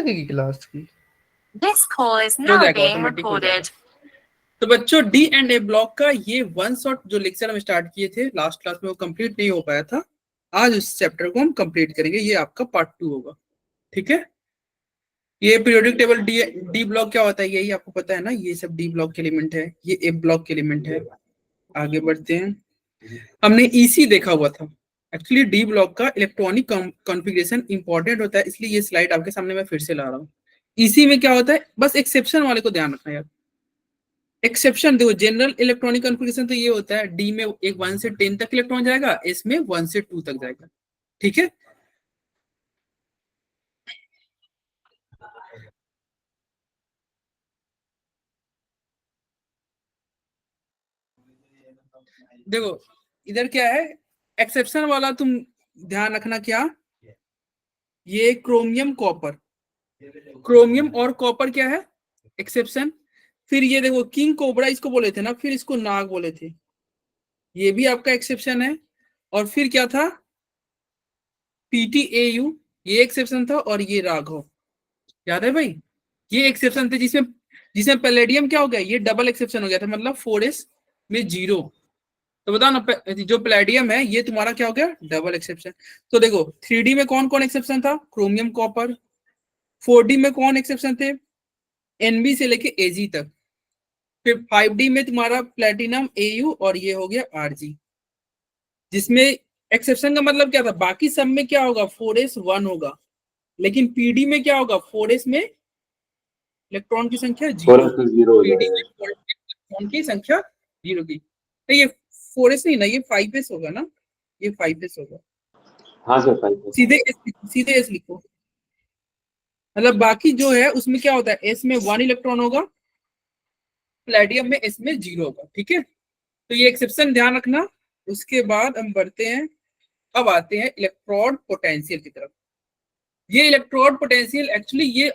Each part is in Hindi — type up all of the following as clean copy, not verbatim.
लगेगी क्लास की? This call is हो now जाएगा, being ऑटोमेटिक हो जाएगा। recorded. तो बच्चों डी एंड ए ब्लॉक का ये वन शॉट जो लेक्चर हम स्टार्ट किए थे लास्ट क्लास में वो कंप्लीट नहीं हो पाया था। आज इस चैप्टर को हम कंप्लीट करेंगे, ये आपका पार्ट 2 होगा। ठीक है, ये पीरियोडिक टेबल डी ब्लॉक क्या होता है यही आपको पता है ना, ये सब डी ब्लॉक के एलिमेंट है, ये ए ब्लॉक के एलिमेंट है। आगे बढ़ते हैं, हमने ईसी देखा हुआ था। एक्चुअली डी ब्लॉक का इलेक्ट्रॉनिक कॉन्फ़िगरेशन इंपॉर्टेंट होता है, इसलिए ये स्लाइड आपके सामने मैं फिर से ला रहा हूँ। ईसी में क्या होता है, बस एक्सेप्शन वाले को ध्यान रखना यार। एक्सेप्शन देखो, जनरल इलेक्ट्रॉनिक कॉन्फ़िगरेशन तो ये होता है डी में एक 1 से 10 तक इलेक्ट्रॉन जाएगा, एस में 1 से 2 तक जाएगा। ठीक है, देखो इधर क्या है एक्सेप्शन वाला, तुम ध्यान रखना क्या, ये क्रोमियम कॉपर, क्रोमियम और कॉपर क्या है एक्सेप्शन। फिर ये देखो किंग कोबरा इसको बोले थे ना, फिर इसको नाग बोले थे, ये भी आपका एक्सेप्शन है। और फिर क्या था पीटीएयू, ये एक्सेप्शन था। और ये राघव, याद है भाई, ये एक्सेप्शन थे जिसमें जिसमें पैलेडियम क्या हो गया, ये डबल एक्सेप्शन हो गया था, मतलब 4s में 0। तो बताओ ना, जो पैलेडियम है ये तुम्हारा क्या हो गया, डबल एक्सेप्शन। तो देखो 3D में कौन कौन एक्सेप्शन था, क्रोमियम कॉपर। 4D में कौन एक्सेप्शन थे, एनबी से लेके एजी तक। फिर 5D में तुम्हारा प्लेटिनम एयू और ये हो गया आरजी, जिसमें एक्सेप्शन का मतलब क्या था, बाकी सब में क्या होगा 4s 1 होगा, लेकिन पीडी में क्या होगा 4s में इलेक्ट्रॉन की संख्या 0, पीडी में इलेक्ट्रॉन की संख्या 0 की। तो ये 4s नहीं ना, ये 5s होगा ना, ये 5s होगा। हाँ सर 5s। सीधे एस लिखो, मतलब बाकी जो है उसमें क्या होता है, एस में 1 इलेक्ट्रॉन होगा, प्लेटिनम में एस में 0 होगा। ठीक है, तो ये एक्सेप्शन ध्यान रखना। उसके बाद हम बढ़ते हैं, अब आते हैं इलेक्ट्रोड पोटेंशियल की तरफ। ये इलेक्ट्रोड पोटेंशियल एक्चुअली ये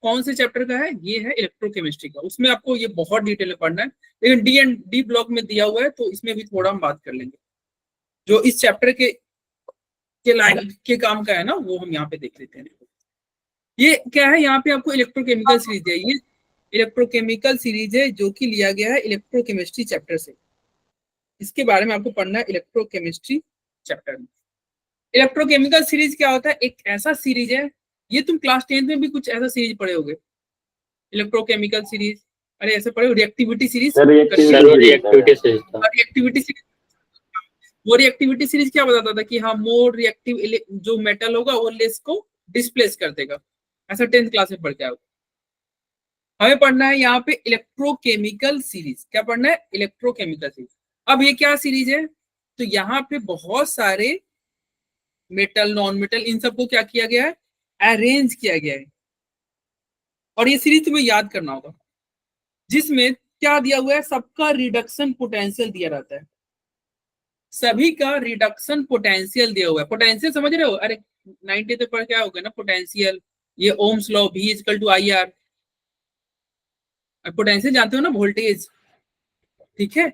कौन से चैप्टर का है, ये है इलेक्ट्रोकेमिस्ट्री का, उसमें आपको ये बहुत डिटेल में पढ़ना है, लेकिन डी एंड डी ब्लॉक में दिया हुआ है तो इसमें भी थोड़ा हम बात कर लेंगे। जो इस चैप्टर के लाइन के काम का है ना, वो हम यहाँ पे देख लेते हैं। ये क्या है, यहाँ पे आपको इलेक्ट्रोकेमिकल सीरीज है, ये इलेक्ट्रोकेमिकल सीरीज है जो कि लिया गया है इलेक्ट्रोकेमिस्ट्री चैप्टर से। इसके बारे में आपको पढ़ना है इलेक्ट्रोकेमिस्ट्री चैप्टर में। इलेक्ट्रोकेमिकल सीरीज क्या होता है, एक ऐसा सीरीज है, ये तुम क्लास 10th में भी कुछ ऐसा सीरीज पढ़े होगे, इलेक्ट्रोकेमिकल सीरीज। अरे ऐसे पढ़े, रिएक्टिविटी सीरीज, रिएक्टिविटी सीरीज। वो रिएक्टिविटी सीरीज क्या बताता था कि हाँ मोर रिएक्टिव जो मेटल होगा वो लेस को डिस्प्लेस कर देगा, ऐसा 10th क्लास में पढ़ के आओगे। हमें पढ़ना है यहाँ पे इलेक्ट्रोकेमिकल सीरीज, क्या पढ़ना है, इलेक्ट्रोकेमिकल सीरीज। अब ये क्या सीरीज है, तो यहाँ पे बहुत सारे मेटल नॉन मेटल इन सबको क्या किया गया है, अरेंज किया गया है। और ये सीरीज तुम्हें याद करना होगा, जिसमें क्या दिया हुआ है, सबका रिडक्शन पोटेंशियल दिया रहता है, सभी का रिडक्शन पोटेंशियल दिया हुआ है। पोटेंशियल समझ रहे हो, अरे 90 तो पढ़ क्या होगा ना पोटेंशियल, ये ohm's law V equal to IR, potential जानते हो ना, वोल्टेज। ठीक है,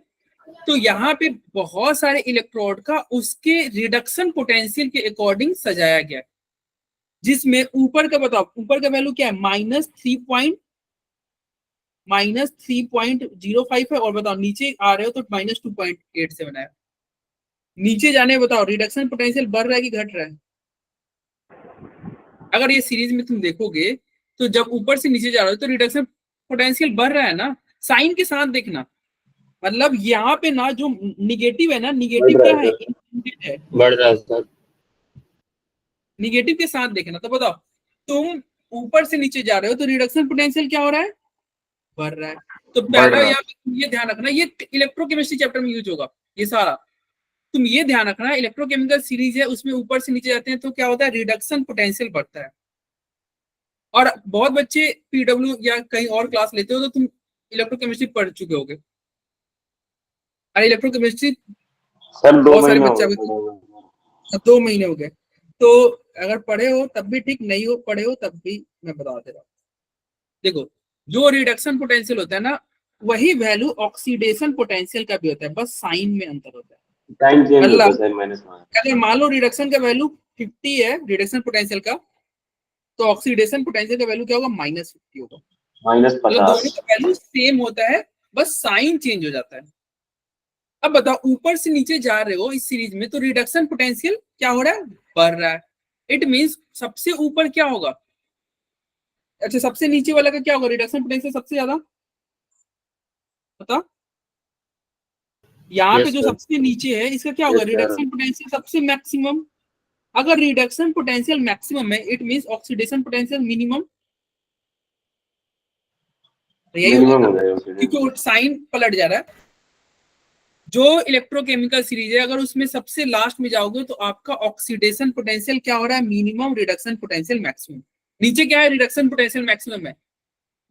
तो यहाँ पे बहुत सारे इलेक्ट्रोड का उसके रिडक्शन पोटेंशियल के अकॉर्डिंग सजाया गया है, जिसमें ऊपर का बताओ, ऊपर का वैल्यू क्या है, -3.05 है, और बताओ नीचे आ रहे हो तो -2.87 है। नीचे जाने बताओ रिडक्शन पोटेंशियल बढ़ रहा है कि घट रहा है। अगर ये सीरीज में तुम देखोगे तो जब ऊपर से नीचे जा रहे हो तो रिडक्शन पोटेंशियल बढ़ रहा है ना, साइन के साथ देखना, मतलब यहाँ पे ना जो निगेटिव है ना, निगेटिव क्या है, बढ़ रहा है सर, निगेटिव के साथ देखना। तो बताओ तुम ऊपर से नीचे जा रहे हो तो रिडक्शन पोटेंशियल क्या हो रहा है, बढ़ रहा है। तो पहला यहाँ पे ये ध्यान रखना, ये इलेक्ट्रोकेमिस्ट्री चैप्टर में यूज होगा ये सारा, तुम ये ध्यान रखना इलेक्ट्रोकेमिकल सीरीज है उसमें ऊपर से नीचे जाते हैं तो क्या होता है, रिडक्शन पोटेंशियल बढ़ता है। और बहुत बच्चे पीडब्ल्यू या कहीं और क्लास लेते हो तो तुम इलेक्ट्रोकेमिस्ट्री पढ़ चुके होगे। अरे इलेक्ट्रोकेमिस्ट्री सर 2 बहुत सारे महीने बच्चे 2 महीने हो गए, तो अगर पढ़े हो तब भी ठीक, नहीं हो पढ़े हो तब भी मैं बता दे रहा हूँ। देखो जो रिडक्शन पोटेंशियल होता है ना, वही वैल्यू ऑक्सीडेशन पोटेंशियल का भी होता है, बस साइन में अंतर होता है। टाइम चेंज होता है सर, मैंने सुना। अगर मान लो रिडक्शन का वैल्यू 50 है रिडक्शन पोटेंशियल का, तो ऑक्सीडेशन पोटेंशियल का वैल्यू क्या होगा, -50 होगा। -50। मतलब दोनों का वैल्यू सेम होता है, बस साइन चेंज हो जाता है। अब बताओ, ऊपर से नीचे जा रहे हो इस सीरीज में, तो रिडक्शन पोटेंशियल क्या हो रहा है, बढ़ रहा है। इट मींस सबसे ऊपर क्या होगा, अच्छा सबसे नीचे वाला का क्या होगा, रिडक्शन पोटेंशियल सबसे ज्यादा, बताओ। यहाँ पे Yes, जो sir. सबसे नीचे है इसका क्या होगा, Yes, sir. रिडक्शन पोटेंशियल सबसे मैक्सिमम। अगर रिडक्शन पोटेंशियल मैक्सिमम है, it means oxidation potential minimum, यही होगा मिनिमम ना, हो जाएगा ऑक्सीडेशन। क्योंकि साइन पलट जा रहा है। जो इलेक्ट्रोकेमिकल सीरीज है, अगर उसमें सबसे लास्ट में जाओगे तो आपका ऑक्सीडेशन पोटेंशियल क्या हो रहा है, मिनिमम, रिडक्शन पोटेंशियल मैक्सिमम। नीचे क्या है, रिडक्शन पोटेंशियल मैक्सिमम है।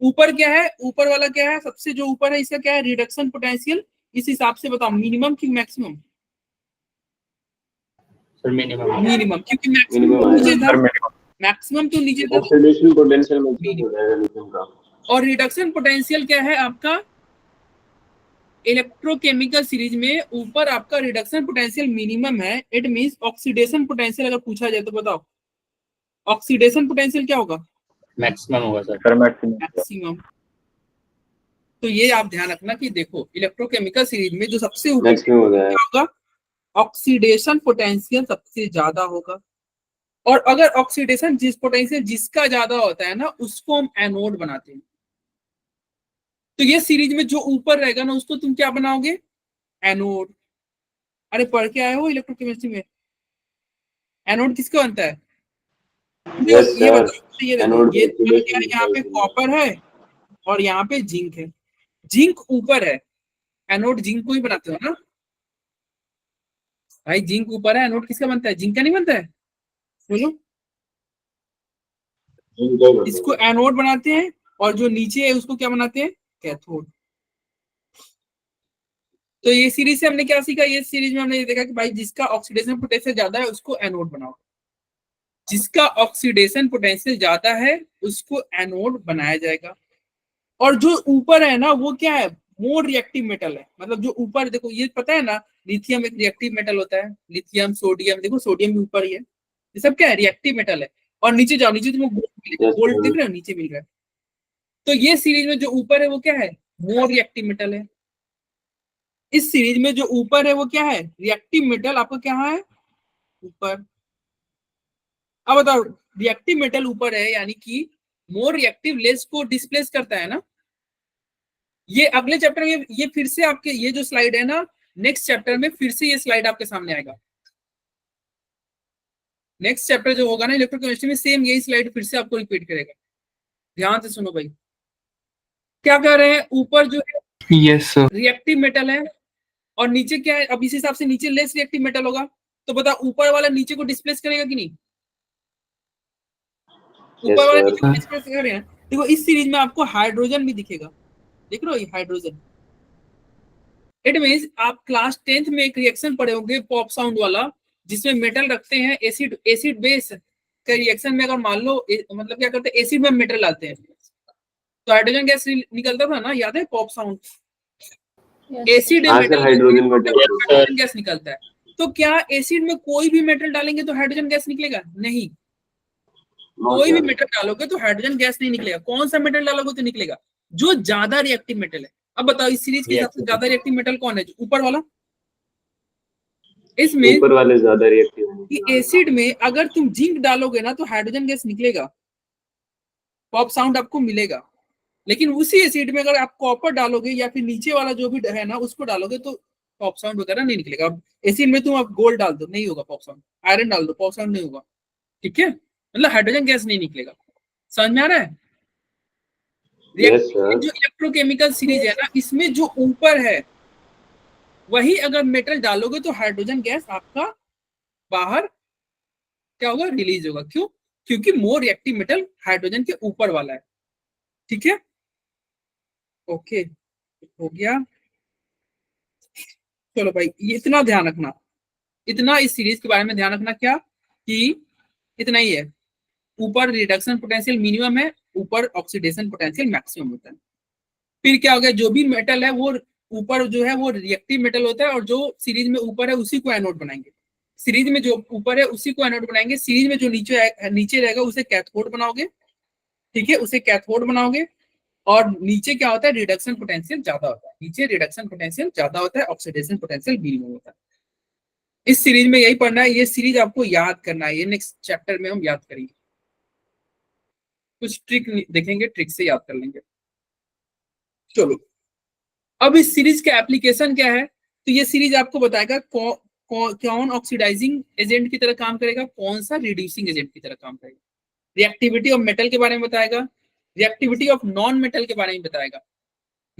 ऊपर क्या है, ऊपर वाला क्या है, सबसे जो ऊपर है इसका क्या है, रिडक्शन पोटेंशियल। इस हिसाब से बताओ मिनिमम की मैक्सिमम, सर मिनिमम। मिनिमम, क्योंकि मैक्सिमम मिनिमम तो नीचे था, मिनिमम। मैक्सिमम तो नीचे था, ऑक्सीडेशन पोटेंशियल मैक्सिमम हो जाएगा लिथियम का। और रिडक्शन पोटेंशियल क्या है आपका, इलेक्ट्रोकेमिकल सीरीज में ऊपर आपका रिडक्शन पोटेंशियल मिनिमम है। इट मींस ऑक्सीडेशन पोटेंशियल अगर पूछा जाए तो बताओ ऑक्सीडेशन पोटेंशियल क्या होगा, मैक्सिमम होगा सर। मैक्सिमम। तो ये आप ध्यान रखना कि देखो इलेक्ट्रोकेमिकल सीरीज में जो सबसे ऊपर मैक्सिमम हो क्या जाएगा। होगा, ऑक्सीडेशन पोटेंशियल सबसे ज्यादा होगा। और अगर ऑक्सीडेशन जिस पोटेंशियल जिसका ज्यादा होता है ना, उसको हम एनोड बनाते हैं। तो ये सीरीज में जो ऊपर रहेगा ना, उसको तुम क्या बनाओगे, एनोड। अरे पढ़ के आए हो इलेक्ट्रोकेमिस्ट्री में, एनोड किसका बनता है, यस ये सर। बताओ, ये देखो, एनोड ये पे क्या है, यहाँ पे कॉपर है और यहाँ पे जिंक है। जिंक ऊपर है, एनोड जिंक को ही बनाते हो ना भाई, जिंक ऊपर है, एनोड किसका बनता है, जिंक का नहीं बनता है, बोलो। इसको एनोड बनाते हैं, और जो नीचे है उसको क्या बनाते हैं, कैथोड। तो ये सीरीज से हमने क्या सीखा, ये सीरीज में हमने ये देखा कि भाई जिसका ऑक्सीडेशन पोटेंशियल ज्यादा है उसको एनोड बनाओ, जिसका ऑक्सीडेशन पोटेंशियल ज्यादा है उसको एनोड बनाया जाएगा। और जो ऊपर है ना वो क्या है, मोर रिएक्टिव मेटल है। मतलब जो ऊपर देखो, ये पता है ना, लिथियम एक रिएक्टिव मेटल होता है, लिथियम, सोडियम, देखो सोडियम भी ऊपर ही है, ये सब क्या है, रिएक्टिव मेटल है। और नीचे जाओ, नीचे तुम्हें गोल्ड मिलेगा, गोल्ड दिख रहा है नीचे मिल रहा है। तो ये सीरीज में जो ऊपर है वो क्या है, मोर रिएक्टिव मेटल है। इस सीरीज में जो ऊपर है वो क्या है, रिएक्टिव मेटल आपका क्या है, ऊपर। अब बताओ, रिएक्टिव मेटल ऊपर है यानी कि मोर रिएक्टिव लेस को डिस्प्लेस करता है ना। ये अगले चैप्टर में, ये फिर से आपके ये जो स्लाइड है ना, नेक्स्ट चैप्टर में फिर से ये स्लाइड आपके सामने आएगा। नेक्स्ट चैप्टर जो होगा ना इलेक्ट्रोकेमिस्ट्री में, सेम यही स्लाइड फिर से आपको रिपीट करेगा। ध्यान से सुनो भाई, क्या कह रहे हैं, ऊपर जो है यस सर। रिएक्टिव मेटल है, और नीचे क्या है, अब इस हिसाब से नीचे लेस रिएक्टिव मेटल होगा। तो बताओ ऊपर वाला नीचे को डिस्प्लेस करेगा कि नहीं, ऊपर वाला नीचे को डिस्प्लेस करेगा। देखो इस सीरीज में आपको हाइड्रोजन भी दिखेगा, देख रहे हो ये हाइड्रोजन। इट मींस आप क्लास 10th में एक रिएक्शन पढ़े होंगे पॉप साउंड वाला, जिसमें मेटल रखते हैं, एसिड, एसिड बेस के रिएक्शन में अगर मान लो मतलब क्या करते हैं, एसिड में मेटल डालते हैं तो हाइड्रोजन गैस निकलता था ना, याद है pop sound. Acid metal hydrogen gas निकलता है। तो क्या एसिड में कोई भी मेटल डालेंगे तो हाइड्रोजन गैस निकलेगा, नहीं। कोई भी मेटल डालोगे तो हाइड्रोजन गैस नहीं निकलेगा। कौन सा मेटल डालोगे तो निकलेगा, जो ज्यादा रिएक्टिव मेटल है। अब बताओ इस सीरीज के हिसाब से ज्यादा रिएक्टिव मेटल कौन है, जो ऊपर वाला। इसमें ऊपर वाले ज्यादा रिएक्टिव कि एसिड में अगर तुम जिंक डालोगे ना तो हाइड्रोजन गैस निकलेगा, पॉप साउंड आपको मिलेगा। लेकिन उसी एसिड में अगर आप कॉपर डालोगे या फिर नीचे वाला जो भी है ना उसको डालोगे तो पॉप साउंड वगैरह नहीं निकलेगा। अब एसिड में तुम आप गोल्ड डाल दो, नहीं होगा पॉप साउंड। आयरन डाल दो, पॉप साउंड नहीं होगा। ठीक है, मतलब हाइड्रोजन गैस नहीं निकलेगा। समझ में आ रहा है। जो इलेक्ट्रोकेमिकल सीरीज है ना, इसमें जो ऊपर है वही अगर मेटल डालोगे तो हाइड्रोजन गैस आपका बाहर क्या होगा, रिलीज होगा। क्यों, क्योंकि मोर रिएक्टिव मेटल हाइड्रोजन के ऊपर वाला है। ठीक है, ओके, हो गया। चलो भाई, ये इतना ध्यान रखना, इतना इस सीरीज के बारे में ध्यान रखना, क्या कि इतना ही है। ऊपर रिडक्शन पोटेंशियल मिनिमम है, ऊपर ऑक्सीडेशन पोटेंशियल मैक्सिमम होता है। फिर क्या हो गया, जो भी मेटल है वो ऊपर जो है वो रिएक्टिव मेटल होता है, और जो सीरीज में ऊपर है उसी को एनोड बनाएंगे। सीरीज में जो ऊपर है उसी को एनोड बनाएंगे, सीरीज में जो नीचे रहेगा उसे कैथोड बनाओगे, ठीक है, उसे कैथोड बनाओगे। और नीचे क्या होता है, रिडक्शन पोटेंशियल ज्यादा होता है, नीचे रिडक्शन पोटेंशियल ज्यादा होता है, ऑक्सीडेशन पोटेंशियल मिनिमम होता है। इस सीरीज में यही पढ़ना है, ये सीरीज आपको याद करना है, ये नेक्स्ट चैप्टर में हम याद करेंगे, कुछ ट्रिक देखेंगे, ट्रिक से याद कर लेंगे। चलो अब इस सीरीज का एप्लीकेशन क्या है, तो ये सीरीज आपको बताएगा कौन ऑक्सीडाइजिंग एजेंट की तरह काम करेगा, कौन सा रिड्यूसिंग एजेंट की तरह काम करेगा, रिएक्टिविटी ऑफ मेटल के बारे में बताएगा, रिएक्टिविटी ऑफ नॉन मेटल के बारे में बताएगा,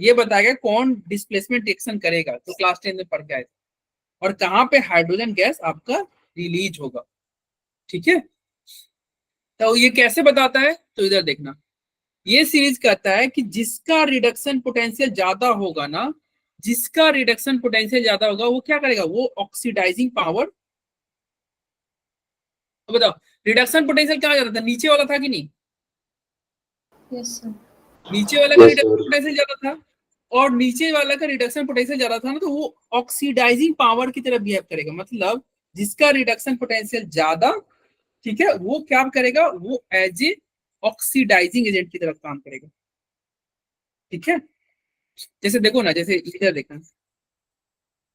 ये बताएगा कौन डिस्प्लेसमेंट रिएक्शन करेगा, तो क्लास 10 में पढ़ के आए थे, और कहां पे हाइड्रोजन गैस आपका रिलीज होगा, ठीक है। तो ये कैसे बताता है, तो इधर देखना, ये सीरीज कहता है कि जिसका रिडक्शन पोटेंशियल ज्यादा होगा ना, जिसका रिडक्शन पोटेंशियल ज्यादा होगा वो क्या करेगा, वो ऑक्सीडाइजिंग पावर, तो बताओ रिडक्शन पोटेंशियल कहाँ ज्यादा था, नीचे वाला था कि नहीं, Yes, sir. नीचे वाला का Yes, रिडक्शन sir. पोटेंशियल ज्यादा था, और नीचे वाला का रिडक्शन पोटेंशियल ज्यादा था ना, तो वो ऑक्सीडाइजिंग पावर की तरह बिहेव करेगा, मतलब जिसका रिडक्शन पोटेंशियल ज्यादा, ठीक है, वो क्या करेगा, वो एज ए ऑक्सीडाइजिंग एजेंट की तरफ काम करेगा, ठीक है। जैसे देखो ना, जैसे इधर देखना,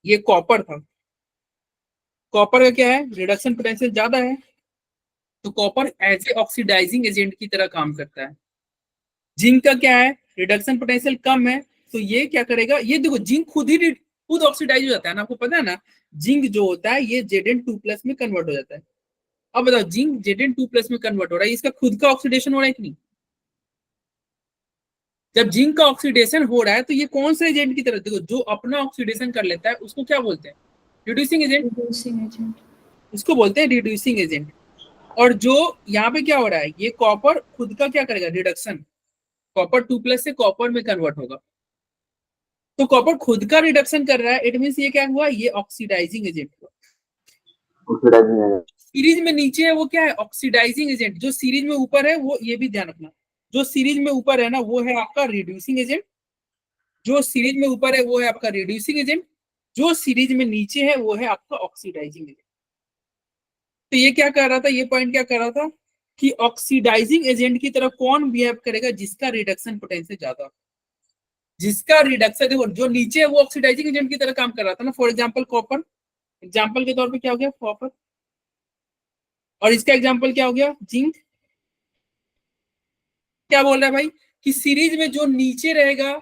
ये कॉपर था, कॉपर का क्या है, रिडक्शन पोटेंशियल ज्यादा है, तो copper as a oxidizing agent की तरह काम करता है। जिंक का क्या है, रिडक्शन पोटेंशियल कम है, तो ये क्या करेगा, ये देखो जिंक खुद ऑक्सीडाइज हो जाता है ना, आपको पता है ना, जिंक जो होता है ये Zn2+ में कन्वर्ट हो जाता है। अब बताओ जिंक Zn2+ में कन्वर्ट हो रहा है, इसका खुद का ऑक्सीडेशन हो रहा है कि नहीं, जब जिंक का ऑक्सीडेशन हो रहा है तो ये कौन सा एजेंट की तरह, देखो जो अपना ऑक्सीडेशन कर लेता है उसको क्या बोलते हैं, रिड्यूसिंग एजेंट, Reducing agent. उसको बोलते हैं रिड्यूसिंग एजेंट। और जो यहाँ पे क्या हो रहा है, ये कॉपर खुद का क्या करेगा, रिडक्शन, कॉपर 2+ से कॉपर में कन्वर्ट होगा, तो कॉपर खुद का रिडक्शन कर रहा है, इट मींस ये क्या हुआ, ये ऑक्सीडाइजिंग एजेंट हुआ। Oxidizing agent. सीरीज में नीचे है वो क्या है, ऑक्सीडाइजिंग एजेंट, जो सीरीज में ऊपर है वो, ये भी ध्यान रखना, जो सीरीज में ऊपर है ना वो है आपका रिड्यूसिंग एजेंट, जो सीरीज में ऊपर है वो है आपका रिड्यूसिंग एजेंट, जो सीरीज में नीचे है वो है आपका ऑक्सीडाइजिंग एजेंट। तो ये क्या कर रहा था, ये पॉइंट क्या कर रहा था कि ऑक्सीडाइजिंग एजेंट की तरफ कौन बिहेव करेगा, जिसका रिडक्शन पोटेंशियल ज्यादा, जिसका रिडक्शन, देखो जो नीचे है वो ऑक्सीडाइजिंग एजेंट की तरह काम कर रहा था ना, फॉर एग्जांपल कॉपर, एग्जांपल के तौर पे क्या हो गया कॉपर, और इसका एग्जांपल क्या हो गया जिंक। क्या बोल रहा है भाई कि सीरीज में जो नीचे रहेगा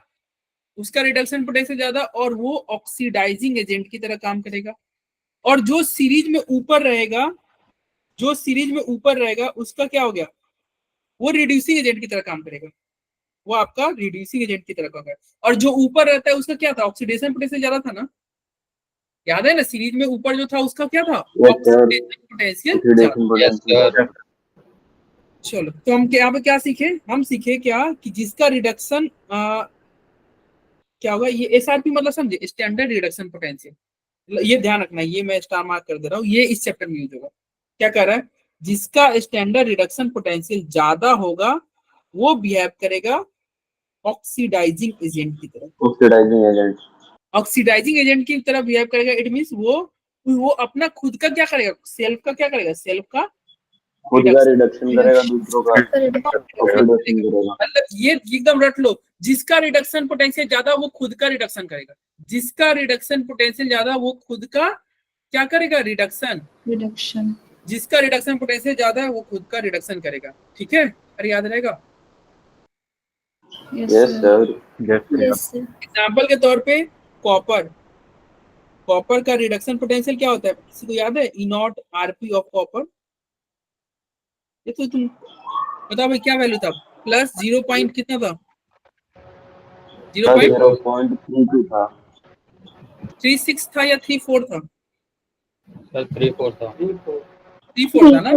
उसका रिडक्शन पोटेंशियल ज्यादा, और वो ऑक्सीडाइजिंग एजेंट की तरह काम करेगा, और जो सीरीज में ऊपर रहेगा, जो सीरीज में ऊपर रहेगा उसका क्या हो गया, वो रिड्यूसिंग एजेंट की तरह काम करेगा, वो आपका रिड्यूसिंग एजेंट की तरह का होगा। और जो ऊपर रहता है उसका क्या था, ऑक्सीडेशन पोटेंशियल ज्यादा था ना, याद है ना, सीरीज में ऊपर जो था उसका क्या था, Yes, sir. Oxidation potential Oxidation potential. चलो तो हम यहाँ पे क्या सीखे, हम सीखे क्या कि जिसका रिडक्शन क्या होगा, ये एसआरपी मतलब समझे, स्टैंडर्ड रिडक्शन पोटेंशियल, ये ध्यान रखना, ये मैं स्टार मार्क कर दे रहा हूँ, ये इस चैप्टर में यूज होगा। क्या कर रहा है, जिसका स्टैंडर्ड रिडक्शन पोटेंशियल ज्यादा होगा वो बिहेव करेगा ऑक्सीडाइजिंग एजेंट की तरह, Oxidizing agent. ऑक्सीडाइजिंग एजेंट की तरह बिहेव करेगा, इट मींस वो अपना खुद का क्या करेगा, सेल्फ का क्या करेगा, सेल्फ का खुद का रिडक्शन करेगा, दूसरों का ऑक्सीडेशन करेगा। मतलब ये एकदम रट लो, जिसका रिडक्शन पोटेंशियल ज्यादा वो खुद का रिडक्शन करेगा, जिसका रिडक्शन पोटेंशियल ज्यादा वो खुद का क्या करेगा, रिडक्शन, Reduction. जिसका रिडक्शन पोटेंशियल ज्यादा है वो खुद का रिडक्शन करेगा, ठीक है, अरे याद रहेगा। Yes, Yes, sir. sir. Yes, sir. Example के तौर पे कॉपर, कॉपर का रिडक्शन पोटेंशियल क्या होता है, किसी को याद है, ई नॉट आरपी ऑफ कॉपर, ये तो तुम बताओ भाई क्या वैल्यू था, प्लस 0 पॉइंट कितना था, 0.32 था। 0.36 था या 3.4 था, सर 3.4 था। 3.4 था ना,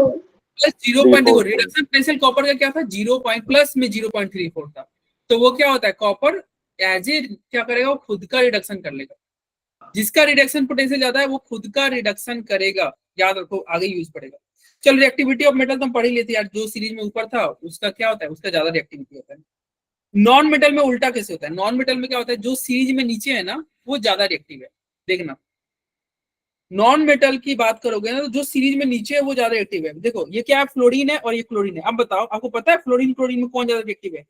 प्लस 0 पॉइंट, देखो 3.4 रिडक्शन पोटेंशियल कॉपर का क्या था, 0 पॉइंट प्लस में 0.34 था, तो वो क्या होता है, कॉपर एज ए क्या करेगा, वो खुद का रिडक्शन कर लेगा, जिसका रिडक्शन पोटेंशियल ज्यादा है वो खुद का रिडक्शन करेगा, याद रखो आगे यूज पड़ेगा। चलो रिएक्टिविटी ऑफ मेटल तो हम पढ़ ही लेते यार, जो सीरीज में ऊपर था उसका क्या होता है, उसका ज्यादा रिएक्टिविटी होता है। नॉन मेटल में उल्टा कैसे होता है, नॉन मेटल में क्या होता है, जो सीरीज में नीचे है ना वो ज्यादा रिएक्टिव है, देखना नॉन मेटल की बात करोगे ना तो जो सीरीज में नीचे है वो ज्यादा एक्टिव है। देखो ये क्या है, फ्लोरीन है और ये क्लोरीन है। अब बताओ आपको पता है फ्लोरीन क्लोरीन में कौन ज्यादा एक्टिव है?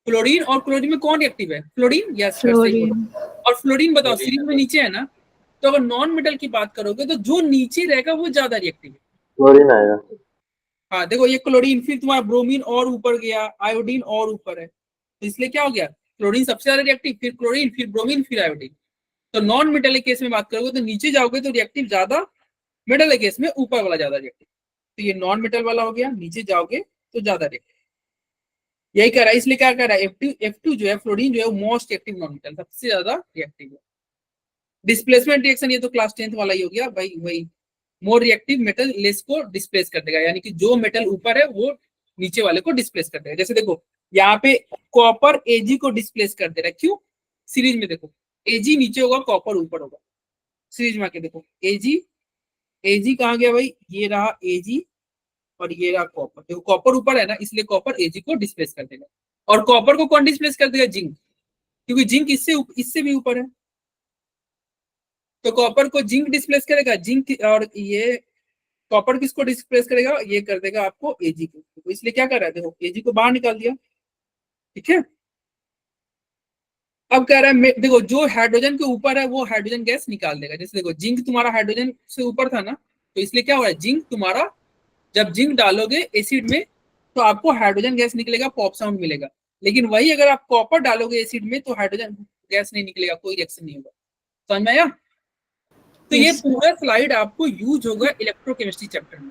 फ्लोरीन और क्लोरीन में कौन एक्टिव है? फ्लोरीन, यस सर सही बोला। फ्लोरीन। और फ्लोरीन बताओ सीरीज में नीचे है ना, तो अगर नॉन मेटल की बात करोगे तो जो नीचे रहेगा वो ज्यादा रिएक्टिव है। क्लोरीन आएगा। हाँ देखो ये क्लोरीन, फिर तुम्हारा ब्रोमीन और ऊपर गया, आयोडीन और ऊपर है, तो इसलिए क्या हो गया, क्लोरीन सबसे ज्यादा रिएक्टिव, फिर क्लोरीन, फिर ब्रोमीन, फिर आयोडीन। तो नॉन मेटेलिक केस में बात करोगे तो नीचे जाओगे तो रिएक्टिव ज्यादा, मेटल केस में ऊपर वाला ज्यादा रिएक्टिव। तो ये नॉन मेटल वाला हो गया, नीचे जाओगे तो ज्यादा रिएक्टिव। यही कर रहा है, इसलिए क्या कर रहा है, F2 जो है फ्लोरीन जो है वो मोस्ट एक्टिव नॉन मेटल, सबसे ज्यादा रिएक्टिव है। डिस्प्लेसमेंट रिएक्शन ये तो क्लास 10th वाला ही हो गया भाई, वही मोर रिएक्टिव मेटल लेस को डिस्प्लेस कर देगा, यानी कि जो मेटल ऊपर है वो नीचे वाले को डिस्प्लेस कर देगा। जैसे देखो यहाँ पे कॉपर Ag को डिस्प्लेस कर दे रहा है, क्यों? सीरीज में देखो Ag नीचे होगा, कॉपर ऊपर होगा। सीरीज में आके देखो Ag कहाँ गया भाई, ये रहा Ag और ये रहा कॉपर। देखो कॉपर ऊपर है ना, इसलिए कॉपर Ag को डिस्प्लेस कर देगा। और कॉपर को कौन डिस्प्लेस कर देगा? जिंक, क्योंकि जिंक इससे भी ऊपर है, तो कॉपर को जिंक डिस्प्लेस करेगा, जिंक। और ये कॉपर किसको डिस्प्लेस करेगा? ये कर देगा आपको Ag को, तो इसलिए क्या कर रहा है, देखो Ag को बाहर निकाल दिया, ठीक है। अब कह रहा है देखो जो हाइड्रोजन के ऊपर है वो हाइड्रोजन गैस निकाल देगा। जैसे देखो जिंक तुम्हारा हाइड्रोजन से ऊपर था ना, तो इसलिए क्या हो रहा है, जिंक तुम्हारा, जब जिंक डालोगे एसिड में तो आपको हाइड्रोजन गैस निकलेगा, पॉप साउंड मिलेगा। लेकिन वही अगर आप कॉपर डालोगे एसिड में तो हाइड्रोजन गैस नहीं निकलेगा, कोई रिएक्शन नहीं होगा। समझ में आया? तो ये Yes, पूरा स्लाइड आपको यूज होगा इलेक्ट्रोकेमिस्ट्री चैप्टर में,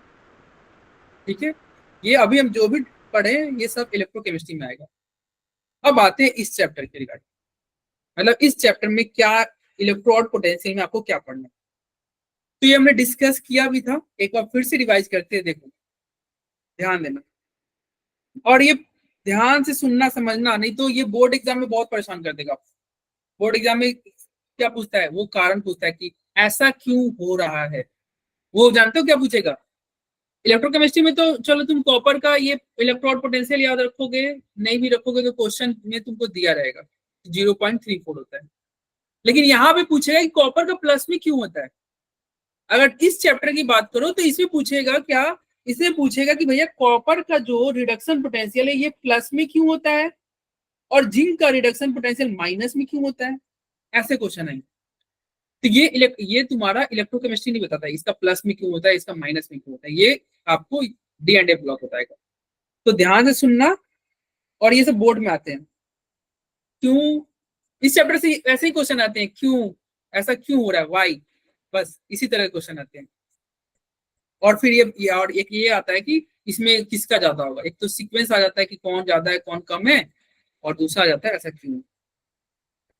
ठीक है। ये अभी हम जो भी पढ़े ये सब इलेक्ट्रोकेमिस्ट्री में आएगा। अब आते हैं इस चैप्टर के रिगार्डिंग, मतलब इस चैप्टर में क्या इलेक्ट्रोड पोटेंशियल में आपको क्या पढ़ना है। तो ये हमने डिस्कस किया भी था, एक बार फिर से रिवाइज करते हैं। देखो ध्यान देना और ये ध्यान से सुनना समझना, नहीं तो ये बोर्ड एग्जाम में बहुत परेशान कर देगा आपको। बोर्ड एग्जाम में क्या पूछता है, वो कारण पूछता है कि ऐसा क्यों हो रहा है। वो जानते हो क्या पूछेगा? इलेक्ट्रोकेमिस्ट्री में तो चलो तुम कॉपर का ये इलेक्ट्रोड पोटेंशियल याद रखोगे, नहीं भी रखोगे तो क्वेश्चन में तुमको दिया रहेगा 0.34 होता है। लेकिन यहाँ पे पूछेगा कि कॉपर का प्लस में क्यों होता है। अगर इस चैप्टर की बात करो तो इसमें पूछेगा क्या, इसमें पूछेगा कि भैया कॉपर का जो रिडक्शन पोटेंशियल है ये प्लस में क्यों होता है और जिंक का रिडक्शन पोटेंशियल माइनस में क्यों होता है। ऐसे क्वेश्चन है। तो ये तुम्हारा इलेक्ट्रोकेमिस्ट्री नहीं बताता है इसका प्लस में क्यों होता है, इसका माइनस में क्यों होता है, ये आपको D&A ब्लॉक बताएगा। तो ध्यान से सुनना, और ये सब बोर्ड में आते हैं। क्यों, इस चैप्टर से ऐसे ही क्वेश्चन आते हैं, क्यों ऐसा क्यों हो रहा है, वाई, बस इसी तरह के क्वेश्चन आते हैं। और फिर ये और एक ये आता है कि इसमें किसका ज्यादा होगा। एक तो सीक्वेंस आ जाता है कि कौन ज्यादा है कौन कम है, और दूसरा आ जाता है ऐसा क्यों।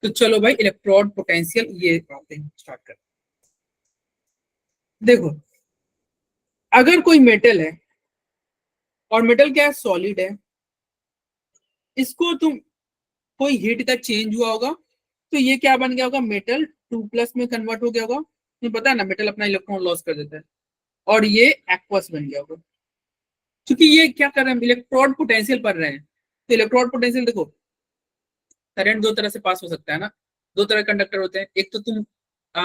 तो चलो भाई इलेक्ट्रोड पोटेंशियल ये आते हैं, स्टार्ट कर। देखो अगर कोई मेटल है और मेटल क्या है, सॉलिड है, इसको तुम कोई हीट का चेंज हुआ होगा तो ये क्या बन गया होगा, मेटल 2+ में कन्वर्ट हो गया होगा। तुम्हें पता है ना मेटल अपना इलेक्ट्रॉन लॉस कर देता है, और ये एक्वस बन गया होगा। क्योंकि ये क्या कर रहे हैं, इलेक्ट्रोड पोटेंशियल पढ़ रहे हैं। तो इलेक्ट्रोड पोटेंशियल देखो, करंट दो तरह से पास हो सकता है ना, दो तरह कंडक्टर होते हैं। एक तो तुम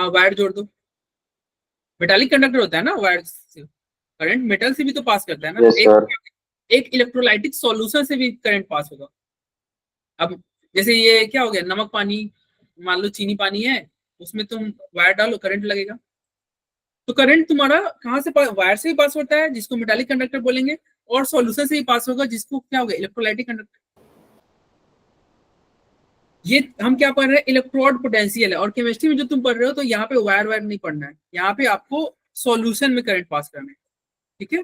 वायर जोड़ दो, मेटालिक कंडक्टर होता है ना वायर से, करंट मेटल से भी तो पास करता है ना। Yes, sir. एक इलेक्ट्रोलाइटिक सॉल्यूशन से भी करंट पास होगा। अब जैसे ये क्या हो गया, नमक पानी, मान लो चीनी पानी है, उसमें तुम वायर डालो करंट लगेगा। तो करंट तुम्हारा कहाँ से वायर से भी पास होता है जिसको मेटालिक कंडक्टर बोलेंगे, और सॉल्यूशन से ही पास होगा जिसको क्या होगा, इलेक्ट्रोलाइटिक कंडक्टर। ये हम क्या पढ़ रहे हैं, इलेक्ट्रोड पोटेंशियल है। और केमिस्ट्री में जो तुम पढ़ रहे हो तो यहाँ पे वायर वायर नहीं पढ़ना है, यहाँ पे आपको सॉल्यूशन में करंट पास करना है, ठीक है।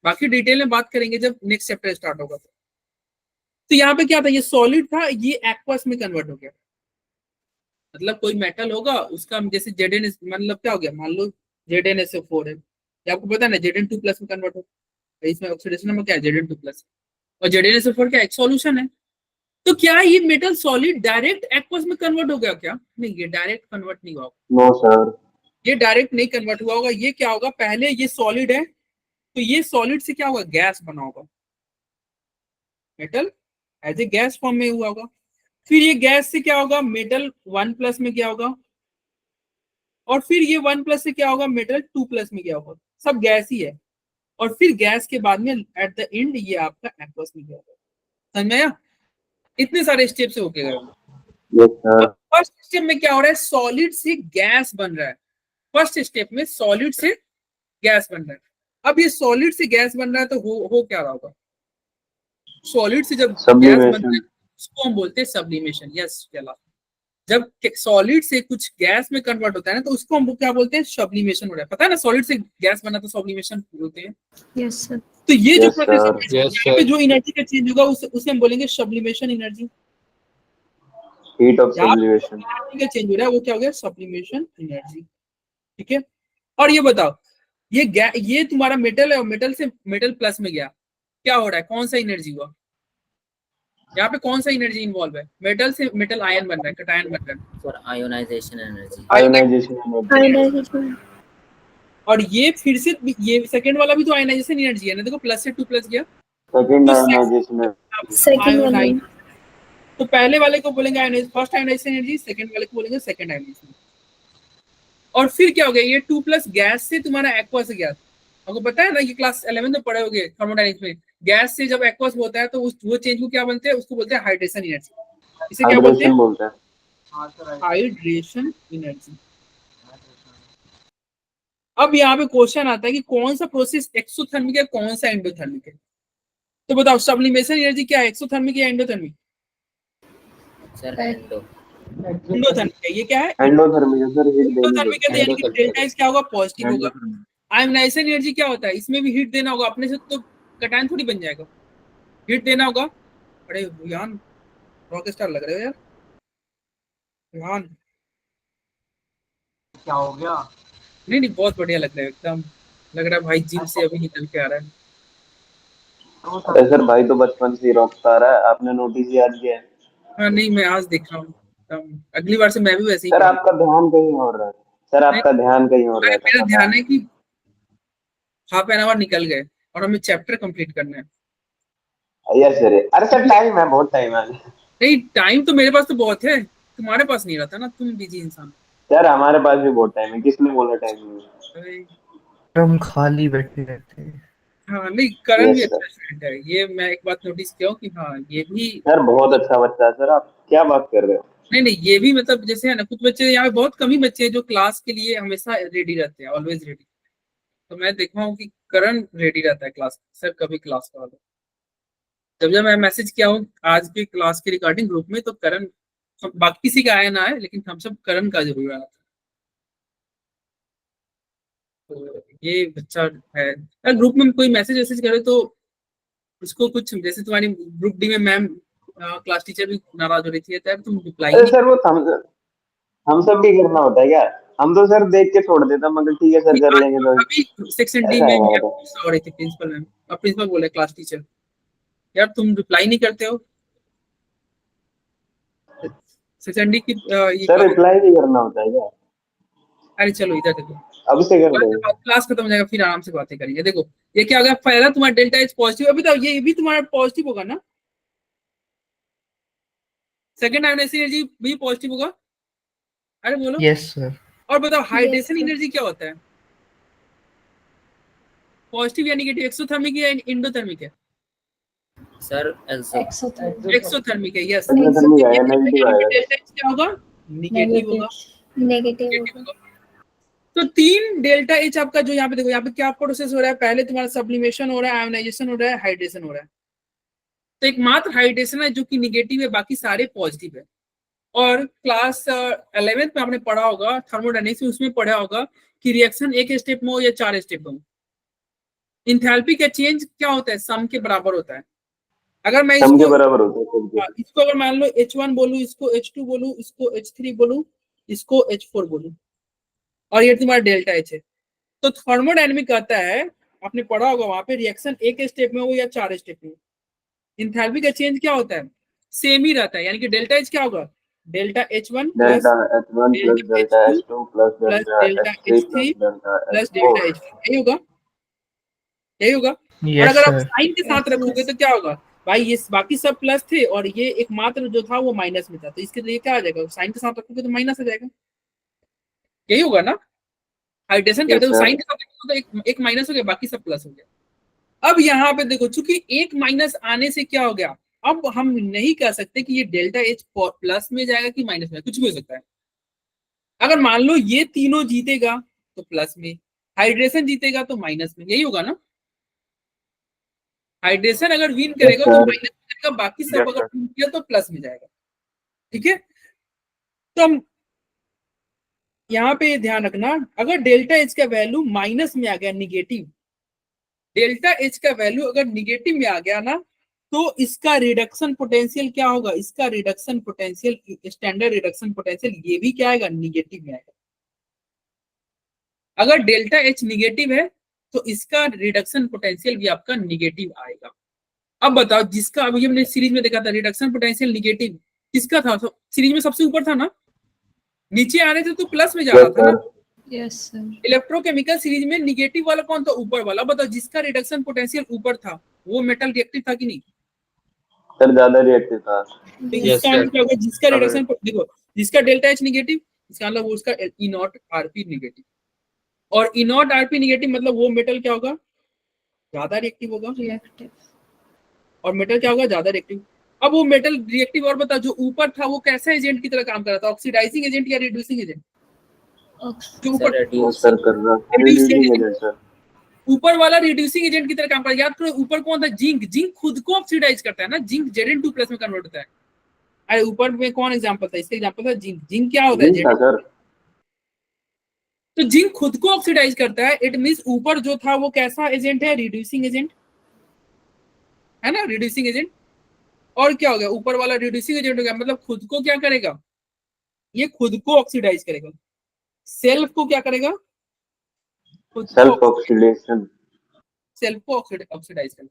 बाकी डिटेल में बात करेंगे जब नेक्स्ट चैप्टर स्टार्ट होगा। तो यहाँ पे क्या था, ये सॉलिड था, ये एक्वस में कन्वर्ट हो गया। मतलब कोई मेटल होगा उसका जैसे Zn, मतलब क्या हो गया, मान लो ZnSO4 है, ये आपको पता है ना Zn2+ में कन्वर्ट हो, इसमें ऑक्सीडेशन नंबर क्या है, Zn2+। और ZnSO4 क्या एक सॉल्यूशन है। तो क्या ये मेटल सॉलिड डायरेक्ट एक्वस में कन्वर्ट हो गया क्या? नहीं, ये डायरेक्ट कन्वर्ट नहीं हुआ, No, sir. ये डायरेक्ट नहीं कन्वर्ट हुआ होगा। ये क्या होगा, पहले ये सॉलिड है तो ये सॉलिड से क्या होगा, गैस बना होगा, metal as a gas form में हुआ होगा। फिर ये गैस से क्या होगा, मेटल 1+ में क्या होगा, और फिर ये 1+ से क्या होगा, मेटल 2+ में क्या होगा, सब गैस ही है, और फिर गैस के बाद में एट द एंड ये आपका एक्वस में क्या होगा। समझ में आया? इतने सारे स्टेप से होके गए। Yes sir. अब फर्स्ट स्टेप में क्या हो रहा है, सॉलिड से गैस बन रहा है। फर्स्ट स्टेप में सॉलिड से गैस बन रहा है। अब ये सॉलिड से गैस बन रहा है तो हो क्या रहा होगा, सॉलिड से जब गैस बनता है सब्लिमेशन। उसको हम बोलते हैं सब्लिमेशन। यस चला, जब सॉलिड से कुछ गैस में कन्वर्ट होता है ना तो उसको हम क्या बोलते हैं, सब्लिमेशन हो रहा है। पता है ना, सॉलिड से गैस बना तो सब्लिमेशन बोलते हैं। Yes sir. तो ये जो यस प्रोसेस सर। है, यहाँ पे जो एनर्जी का चेंज होगा उसे हम बोलेंगे सब्लिमेशन एनर्जी। हीट ऑफ यहाँ सब्लिमेशन। एनर्जी का चेंज हो रहा है वो क्या हो गया, सब्लिमेशन एनर्जी। ठीक है, और ये बताओ, ये तुम्हारा मेटल है और मेटल से मेटल प्लस में गया, क्या हो रहा है, कौन सा एनर्जी हुआ, यहाँ पे कौन सा एनर्जी इन्वॉल्व है, मेटल से मेटल आयन बन रहा है, कटायन बन रहा है, for ionization energy. Ionization energy. Ionization. और ये फिर से ये सेकंड वाला भी तो आयनाइजेशन एनर्जी है ना, देखो प्लस से 2+ गया सेकंड तो आयोनाइजेशन। सेकंड वाला। आयोनाइज, तो पहले वाले को बोलेंगे ionize, first ionization energy, second वाले को बोलेंगे सेकंड आयोनाइजेशन। और फिर क्या हो गया, ये 2+ गैस से तुम्हारा एक्वा से गया। आपको पता है ना, ये क्लास 11 में पढ़े होगे थर्मोडायनेमिक्स में, गैस से जब एक्वस होता है तो वो चेंज को क्या बोलते हैं, उसको बोलते हैं हाइड्रेशन एनर्जी। इसे क्या बोलते हैं, हाइड्रेशन बोलते हैं। Hydration energy. अब यहाँ पे क्वेश्चन आता है कि कौन सा प्रोसेस एक्सोथर्मिक है, कौन सा एंडोथर्मिक है। तो बताओ सब्लिमेशन एनर्जी क्या है, एक्सोथर्मिक या एंडोथर्मिक? Sir endo. एंडोथर्मिक है। ये क्या है, एंडोथर्मिक सर, हीट देनी एंडोथर्मिक है, तो यानी कि डेल्टा एच क्या होगा, पॉजिटिव होगा। पड़ती आयोनाइजेशन एनर्जी क्या होता है, इसमें भी हीट देना होगा, अपने से तो कटायन थोड़ी बन जाएगा, हीट देना होगा। अरे यान रॉक स्टार लग रहे हो यार, यान क्या हो गया? नहीं नहीं, बहुत बढ़िया लग रहा है एकदम, लग रहा है भाई जिम से अभी निकल के आ रहा है। अरे सर भाई तो बचपन से रॉक स्टार है, आपने नोटिस याद किया है? हाँ नहीं, मैं आज देख रहा हूँ एकदम, अगली बार से मैं भी वैसे ही सर पढ़ूंगा। आपका ध्यान कहीं और रहा है। सर नहीं, आपका ध्यान कहीं और अरे रहता मेरा पता ध्यान है? है कि हाफ एन आवर निकल गए और हमें चैप्टर कंप्लीट करना है। Yes sir. अरे सर टाइम है, बहुत टाइम है। नहीं टाइम तो मेरे पास तो बहुत है, तुम्हारे पास नहीं रहता ना, तुम बिजी इंसान। सर हमारे पास भी बहुत टाइम है, किसने बोला टाइम नहीं है? अरे हम खाली बैठे रहते हैं। हाँ नहीं, करण भी यस अच्छा सर। स्टूडेंट है, ये मैं एक बात नोटिस किया हूँ कि हाँ ये भी, सर बहुत अच्छा बच्चा है सर, आप क्या बात कर रहे हो? नहीं नहीं ये भी मतलब जैसे है ना, कुछ बच्चे यहाँ पे बहुत कम ही बच्चे हैं जो क्लास के लिए हमेशा रेडी रहते हैं, ऑलवेज रेडी। तो मैं देखा हूँ कि करण रेडी रहता है क्लास, सर कभी क्लास का वाला, जब जब मैं मैसेज किया हूँ आज की क्लास के रिगार्डिंग ग्रुप में, तो करण, बाकी किसी का आया ना आए लेकिन हम सब करण का जरूर आया था। तो ये बच्चा है यार, ग्रुप में कोई मैसेज वैसेज करे तो उसको कुछ, जैसे तुम्हारी ग्रुप डी में मैम क्लास टीचर भी नाराज हो रही थी, यार तुम रिप्लाई अरे नहीं। सर वो हम सब भी करना होता है क्या? हम तो सर देख के छोड़ देता, मगर ठीक है सर कर आज लेंगे तो। अभी सेक्शन डी ऐसा में है मैम बात है। गुस्सा हो रही थी प्रिंसिपल मैम, अब प्रिंसिपल बोले क्लास टीचर, यार तुम रिप्लाई नहीं करते हो। सेक्शन डी की ये सर रिप्लाई भी करना होता है क्या? अरे चलो इधर देखो, अब से कर दो। क्लास खत्म हो जाएगा फिर आराम से बातें करेंगे। देखो ये क्या होगा, पहला तुम्हारा डेल्टा एच पॉजिटिव, अभी तो ये भी तुम्हारा पॉजिटिव होगा ना, सेकंड आयोनाइजेशन एनर्जी भी पॉजिटिव होगा। अरे बोलो, यस सर। और बताओ हाइड्रेशन sir. एनर्जी क्या होता है, पॉजिटिव या नेगेटिव, एक्सोथर्मिक या एंडोथर्मिक है, सर एक्सो। एक्सोथर्मिक। एक्सोथर्मिक है। यस, एक्सोथर्मिक आएगा, नेगेटिव आएगा। डेल्टा एच क्या होगा, नेगेटिव होगा, नेगेटिव नेगेटिव होगा। होगा। तो 3 डेल्टा एच आपका जो यहाँ पे देखो, यहाँ पे क्या प्रोसेस हो रहा है, पहले तुम्हारा सब्लिमेशन हो रहा है, आयोनाइजेशन हो रहा है, हाइड्रेशन हो रहा है। तो एकमात्र हाइड्रेशन है जो कि निगेटिव है, बाकी सारे पॉजिटिव है। और क्लास 11th में आपने पढ़ा होगा थर्मोडायनेमिक्स में, उसमें पढ़ा होगा कि रिएक्शन एक स्टेप में हो या 4 स्टेप में हो, इंथैल्पी का चेंज क्या होता है, सम के बराबर होता है। अगर मैं सम के इसको, बराबर होते हैं सबके। इसको अगर मान लो H1 बोलूं, इसको H2 बोलूं, इसको H3 बोलूं, इसको H4 बोलूं, और ये तुम्हारा डेल्टा एच है, तो थर्मोडायनेमिक कहता है, आपने पढ़ा होगा वहां पे, रिएक्शन एक स्टेप में हो या 4 स्टेप में हो, इंथैल्पी का चेंज क्या होता है, सेम ही रहता है। यानी कि डेल्टा एच क्या होगा, delta H1 plus delta H1 plus delta delta H2 H2 plus plus delta delta H3 plus H3 delta plus H4। Delta H4, यही होगा, यही होगा। और यस अगर आप सर। साइन के साथ रखोगे तो क्या होगा भाई, ये बाकी सब प्लस थे और ये एकमात्र जो था वो माइनस में था, तो इसके लिए क्या आ जाएगा, साइन के साथ रखोगे तो माइनस आ जाएगा। यही होगा ना, हाइड्रेशन क्या Yes, देखो sir. साइन के साथ तो एक माइनस हो गया, बाकी सब प्लस हो गया। अब यहाँ पे देखो चूंकि एक माइनस आने से क्या हो गया, अब हम नहीं कह सकते कि ये डेल्टा एच प्लस में जाएगा कि माइनस में, कुछ भी हो सकता है। अगर मान लो ये तीनों जीतेगा तो प्लस में, हाइड्रेशन जीतेगा तो माइनस में, यही होगा ना। हाइड्रेशन अगर विन करेगा तो sir. माइनस में जाएगा, बाकी सब Yes, अगर sir. विन किया तो प्लस में जाएगा। ठीक है, तो हम यहाँ पे ध्यान रखना, अगर डेल्टा एच का वैल्यू माइनस में आ गया, निगेटिव, डेल्टा एच का वैल्यू अगर निगेटिव में आ गया ना, तो इसका रिडक्शन पोटेंशियल क्या होगा, इसका reduction potential, standard reduction potential ये भी क्या आएगा, निगेटिव में आएगा। अगर डेल्टा एच निगेटिव है तो इसका रिडक्शन पोटेंशियल भी आपका निगेटिव आएगा। अब बताओ जिसका अभी हमने सीरीज में देखा था रिडक्शन पोटेंशियल निगेटिव किसका था, तो सीरीज में सबसे ऊपर था ना, नीचे आ रहे थे तो प्लस में जा रहा Yes, था ना। sir. Yes sir. Electrochemical series में निगेटिव वाला कौन था, ऊपर वाला। बताओ जिसका रिडक्शन पोटेंशियल ऊपर था वो मेटल रिएक्टिव था कि नहीं। सर ज्यादा रिएक्टिव था। तो Yes, इसका sir. मतलब क्या होगा, जिसका हाँ, रिडक्शन देखो, जिसका डेल्टा एच निगेटिव, इसका मतलब वो उसका ई नॉट आरपी निगेटिव, और ई नॉट आरपी निगेटिव मतलब वो मेटल क्या होगा, ज्यादा रिएक्टिव होगा, रिएक्टिव। और मेटल क्या होगा, ज्यादा रिएक्टिव। अब वो मेटल रिएक्टिव, और बता जो ऊपर था वो कैसा एजेंट की तरह काम कर रहा था, ऑक्सीडाइजिंग एजेंट या रिड्यूसिंग एजेंट, जो Sir, ऊपर reduce. सर कर रहा Reducing reducing agent. agent, sir. ऊपर वाला रिड्यूसिंग एजेंट की तरह काम कर रहा है। याद करो ऊपर कौन था, जिंक, जिंक खुद को ऑक्सीडाइज करता है ना, जिंक Zn2+ में कन्वर्ट होता है। अरे ऊपर में कौन एग्जांपल था, इसका एग्जांपल था जिंक। जिंक क्या होता है, जिंक था सर। तो जिंक खुद को ऑक्सीडाइज करता है, इट मींस ऊपर जो था वो कैसा एजेंट है, रिड्यूसिंग एजेंट है ना, रिड्यूसिंग एजेंट। और क्या हो गया, ऊपर वाला रिड्यूसिंग एजेंट हो गया, मतलब खुद को क्या करेगा, ये खुद को ऑक्सीडाइज करेगा। सेल्फ को क्या करेगा, खुद को सेल्फ ऑक्सीडेशन। सेल्फ को ऑक्सीडाइज करेगा,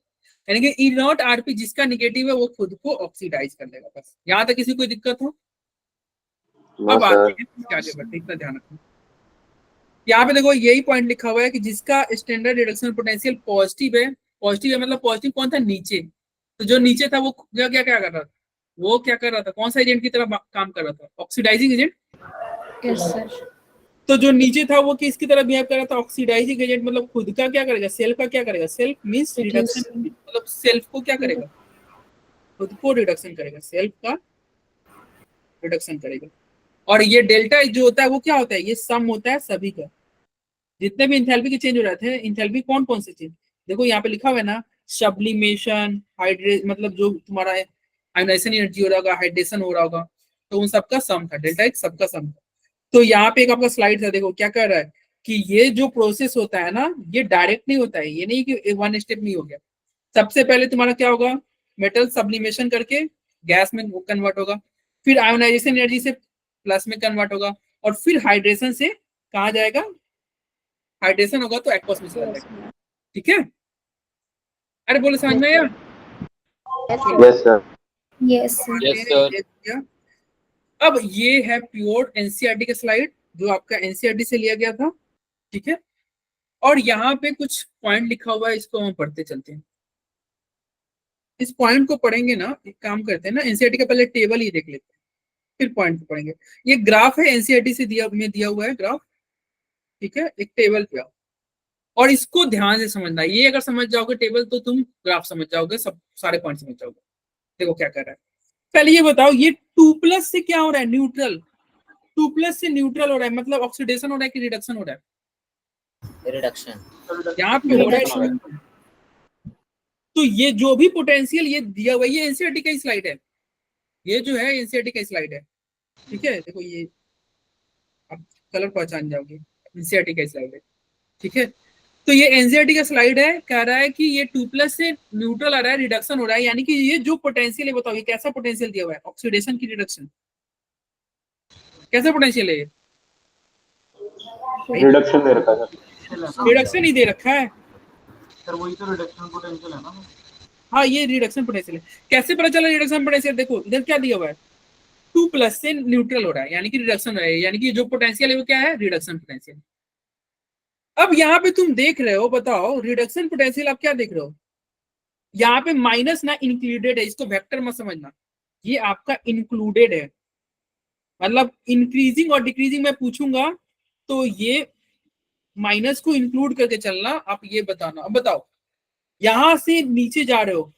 यानी कि ई नॉट आरपी जिसका निगेटिव है वो खुद को ऑक्सीडाइज कर लेगा। बस यहाँ तक किसी कोई दिक्कत हो। नो अब सर। आगे बढ़ते, इतना ध्यान रखना। यहाँ पे देखो यही पॉइंट लिखा हुआ है कि जिसका स्टैंडर्ड रिडक्शन पोटेंशियल पॉजिटिव है, पॉजिटिव है मतलब पॉजिटिव कौन था, नीचे। तो जो नीचे था वो क्या क्या क्या कर रहा था, वो क्या कर रहा था, कौन सा एजेंट की तरह काम कर रहा था, ऑक्सीडाइजिंग एजेंट। Yes sir. तो जो नीचे था वो किसकी तरह बिहेव कर रहा था, ऑक्सीडाइजिंग एजेंट, मतलब खुद का क्या करेगा, सेल्फ का क्या करेगा, सेल्फ मींस रिडक्शन, मतलब सेल्फ को क्या करेगा, खुद को रिडक्शन करेगा, सेल्फ का रिडक्शन करेगा। और ये डेल्टा जो होता है वो क्या होता है, ये सम होता है सभी का, जितने भी इंथैल्पी के चेंज हो रहे थे। इंथैल्पी कौन कौन से चेंज, देखो यहाँ पे लिखा हुआ है ना, सब्लिमेशन, हाइड्रेट, मतलब जो तुम्हारा आयोनाइजेशन एनर्जी हो रहा होगा, हाइड्रेशन हो रहा होगा, तो उन सबका सम था, डेल्टा एक सबका सम था। तो यहाँ पे एक आपका स्लाइड था, देखो क्या कर रहा है कि ये जो प्रोसेस होता है ना, ये डायरेक्ट नहीं होता है, ये नहीं कि वन स्टेप नहीं हो गया। सबसे पहले तुम्हारा क्या होगा, मेटल सब्लिमेशन करके गैस में कन्वर्ट होगा, फिर आयोनाइजेशन एनर्जी से प्लस में कन्वर्ट होगा, और फिर हाइड्रेशन से कहाँ जाएगा, हाइड्रेशन होगा तो एक्वस में चला जाएगा। ठीक है, अरे बोलो समझ में आया। Yes sir. Yes sir. Yes, sir. अब ये है प्योर एनसीईआरटी का स्लाइड जो आपका एनसीईआरटी से लिया गया था। ठीक है, और यहाँ पे कुछ पॉइंट लिखा हुआ है, इसको हम पढ़ते चलते हैं। इस पॉइंट को पढ़ेंगे ना, एक काम करते हैं ना, एनसीईआरटी का पहले टेबल ही देख लेते हैं, फिर पॉइंट को पढ़ेंगे। ये ग्राफ है एनसीईआरटी से दिया हुआ है ग्राफ। ठीक है, एक टेबल पे आओ और इसको ध्यान से समझना। ये अगर समझ जाओगे टेबल तो तुम ग्राफ समझ जाओगे, सब सारे पॉइंट समझ जाओगे। देखो क्या कर रहा है, पहले ये बताओ, ये 2+ से क्या हो रहा है, न्यूट्रल। 2+ से न्यूट्रल हो रहा है, मतलब ऑक्सीडेशन हो रहा है कि रिडक्शन हो रहा है, Reduction. यहाँ पे हो रहा है। तो ये जो भी पोटेंशियल ये दिया हुआ है, ये एनसीईआरटी का स्लाइड है, ये जो है एनसीईआरटी का स्लाइड है। ठीक है, देखो ये आप कलर पहचान जाओगे, एनसीईआरटी का स्लाइड है। ठीक है, तो ये एनसीईआरटी का स्लाइड है, कह रहा है कि ये 2+ से न्यूट्रल आ रहा है, रिडक्शन हो रहा है, यानी कि ये जो पोटेंशियल है, बताओ ये कैसा पोटेंशियल दिया हुआ है, ऑक्सीडेशन की रिडक्शन, कैसा पोटेंशियल है ये, रिडक्शन दे रखा है। रिडक्शन ही दे रखा है सर, वही तो रिडक्शन पोटेंशियल है ना। हाँ, ये रिडक्शन पोटेंशियल है। कैसे पता चला रिडक्शन पोटेंशियल, देखो इधर क्या दिया हुआ है, 2+ से न्यूट्रल हो रहा है, यानी कि रिडक्शन हो रहा है, यानी कि जो पोटेंशियल है वो क्या है, रिडक्शन पोटेंशियल। अब यहाँ पे तुम देख रहे हो, बताओ रिडक्शन पोटेंशियल आप क्या देख रहे हो, यहाँ पे माइनस ना इंक्लूडेड है, इसको वेक्टर मत समझना, ये आपका इंक्लूडेड है, मतलब इंक्रीजिंग और डिक्रीजिंग मैं पूछूंगा तो ये माइनस को इंक्लूड करके चलना, आप ये बताना। अब बताओ यहां से नीचे जा रहे हो,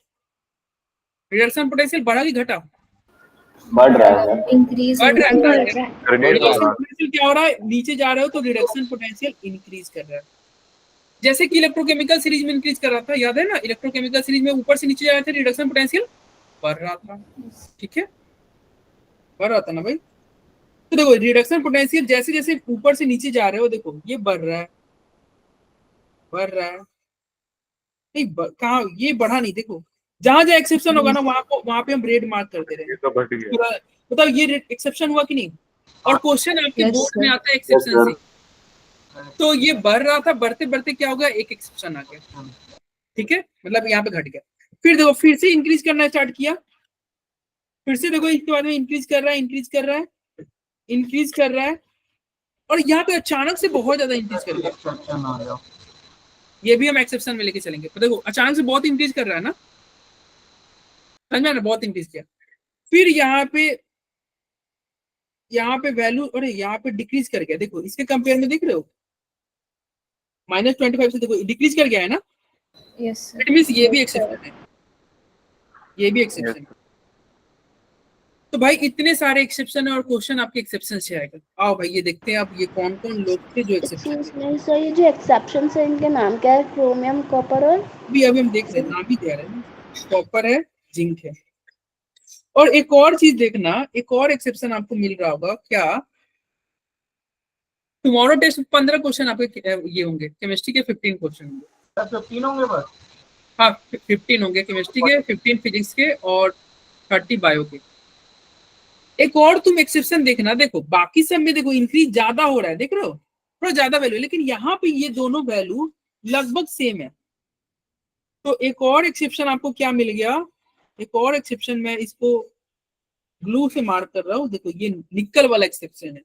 रिडक्शन पोटेंशियल बढ़ा कि घटा? बढ़ रहा है सर। इंक्रीज बढ़ रहा है। ग्रेनेड रिडक्शन वाला। पोटेंशियल क्या हो रहा है, नीचे जा रहे हो तो रिडक्शन पोटेंशियल इंक्रीज कर रहा है। जैसे कि इलेक्ट्रोकेमिकल सीरीज में इंक्रीज कर रहा था, याद है ना, इलेक्ट्रोकेमिकल सीरीज में ऊपर से नीचे जा रहे थे, रिडक्शन पोटेंशियल बढ़ रहा था, ठीक है, बढ़ रहा था ना भाई। तो देखो रिडक्शन पोटेंशियल जैसे जैसे ऊपर से नीचे जा रहे हो, देखो ये बढ़ रहा है, बढ़ रहा है, नहीं कहाँ ये बढ़ा नहीं, देखो जहां जहां एक्सेप्शन होगा ना वहां पे हम रेड मार्क करते रहे। ये तो बढ़ गया। बताओ ये एक्सेप्शन हुआ कि नहीं? और क्वेश्चन आपके Yes, बोर्ड में sir. आता है एक्सेप्शन Yes, से, तो ये बढ़ रहा था, बढ़ते बढ़ते क्या होगा, एक एक्सेप्शन आ गया, ठीक है, मतलब यहाँ पे घट गया। फिर देखो फिर से इंक्रीज करना स्टार्ट किया, फिर से देखो इसके बाद में इंक्रीज कर रहा है, इंक्रीज कर रहा है, इंक्रीज कर रहा है, और यहाँ पे अचानक से बहुत ज्यादा इंक्रीज कर गया। एक्सेप्शन आ गया। ये भी हम एक्सेप्शन में लेके चलेंगे। तो देखो अचानक से बहुत इंक्रीज कर रहा है ना, समझ में आया ना, बहुत इंक्रीज किया। फिर यहाँ पे वैल्यू, अरे यहाँ पे डिक्रीज कर गया, देखो इसके कंपेयर में देख रहे हो, -25 से देखो डिक्रीज कर गया है ना, यस सर। इट मींस ये भी एक्सेप्शन है, ये भी एक्सेप्शन है। तो भाई इतने सारे एक्सेप्शन है और क्वेश्चन आपके एक्सेप्शन से आएगा। आओ भाई ये देखते हैं आप ये कौन कौन लोग थे जो एक्सेप्शन। एक्सक्यूज मी सर, ये जो एक्सेप्शन है इनके नाम क्या है? क्रोमियम, कॉपर और अभी हम देख रहे हैं, नाम भी दे रहे हैं, कॉपर है, जिंक है। और एक और चीज देखना, एक और एक्सेप्शन आपको मिल रहा होगा क्या, टुमारो टेस्ट 15 क्वेश्चन आपके ये होंगे, केमिस्ट्री के 15 क्वेश्चन होंगे। 15 होंगे बस। हाँ 15 होंगे केमिस्ट्री के, 15 फिजिक्स के और 30 बायो के। एक और तुम एक्सेप्शन देखना, देखो बाकी सब में देखो इंक्रीज ज्यादा हो रहा है, देख रहे हो, थोड़ा ज्यादा वैल्यू, लेकिन यहाँ पे ये दोनों वैल्यू लगभग सेम है। तो एक और एक्सेप्शन आपको क्या मिल गया, एक और एक्सेप्शन मैं इसको ग्लू से मार्क कर रहा हूँ, देखो ये निकल वाला एक्सेप्शन है।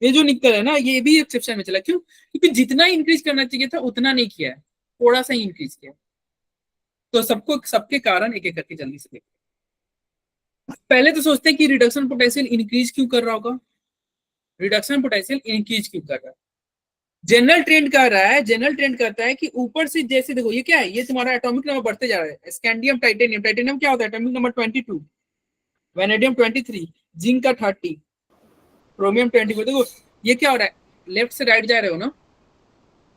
ये जो निकल है ना, ये भी एक्सेप्शन में चला, क्यों? क्योंकि जितना इंक्रीज करना चाहिए था उतना नहीं किया है, थोड़ा सा ही इंक्रीज किया। तो सबको सबके कारण एक एक करके जल्दी से देखो। पहले तो सोचते हैं कि रिडक्शन पोटेंशियल इंक्रीज क्यों कर रहा होगा, रिडक्शन पोटेंशियल इंक्रीज क्यों कर रहा है? जनरल ट्रेंड कर रहा है, जनरल ट्रेंड करता है कि ऊपर से जैसे देखो ये क्या है, ये तुम्हारा एटॉमिक नंबर बढ़ते जा रहा है, स्कैंडियम टाइटेनियम, टाइटेनियम क्या होता है एटॉमिक नंबर 22, वैनेडियम 23, जिंक का 30, क्रोमियम 24। देखो ये क्या हो रहा है, लेफ्ट से राइट जा रहे हो ना,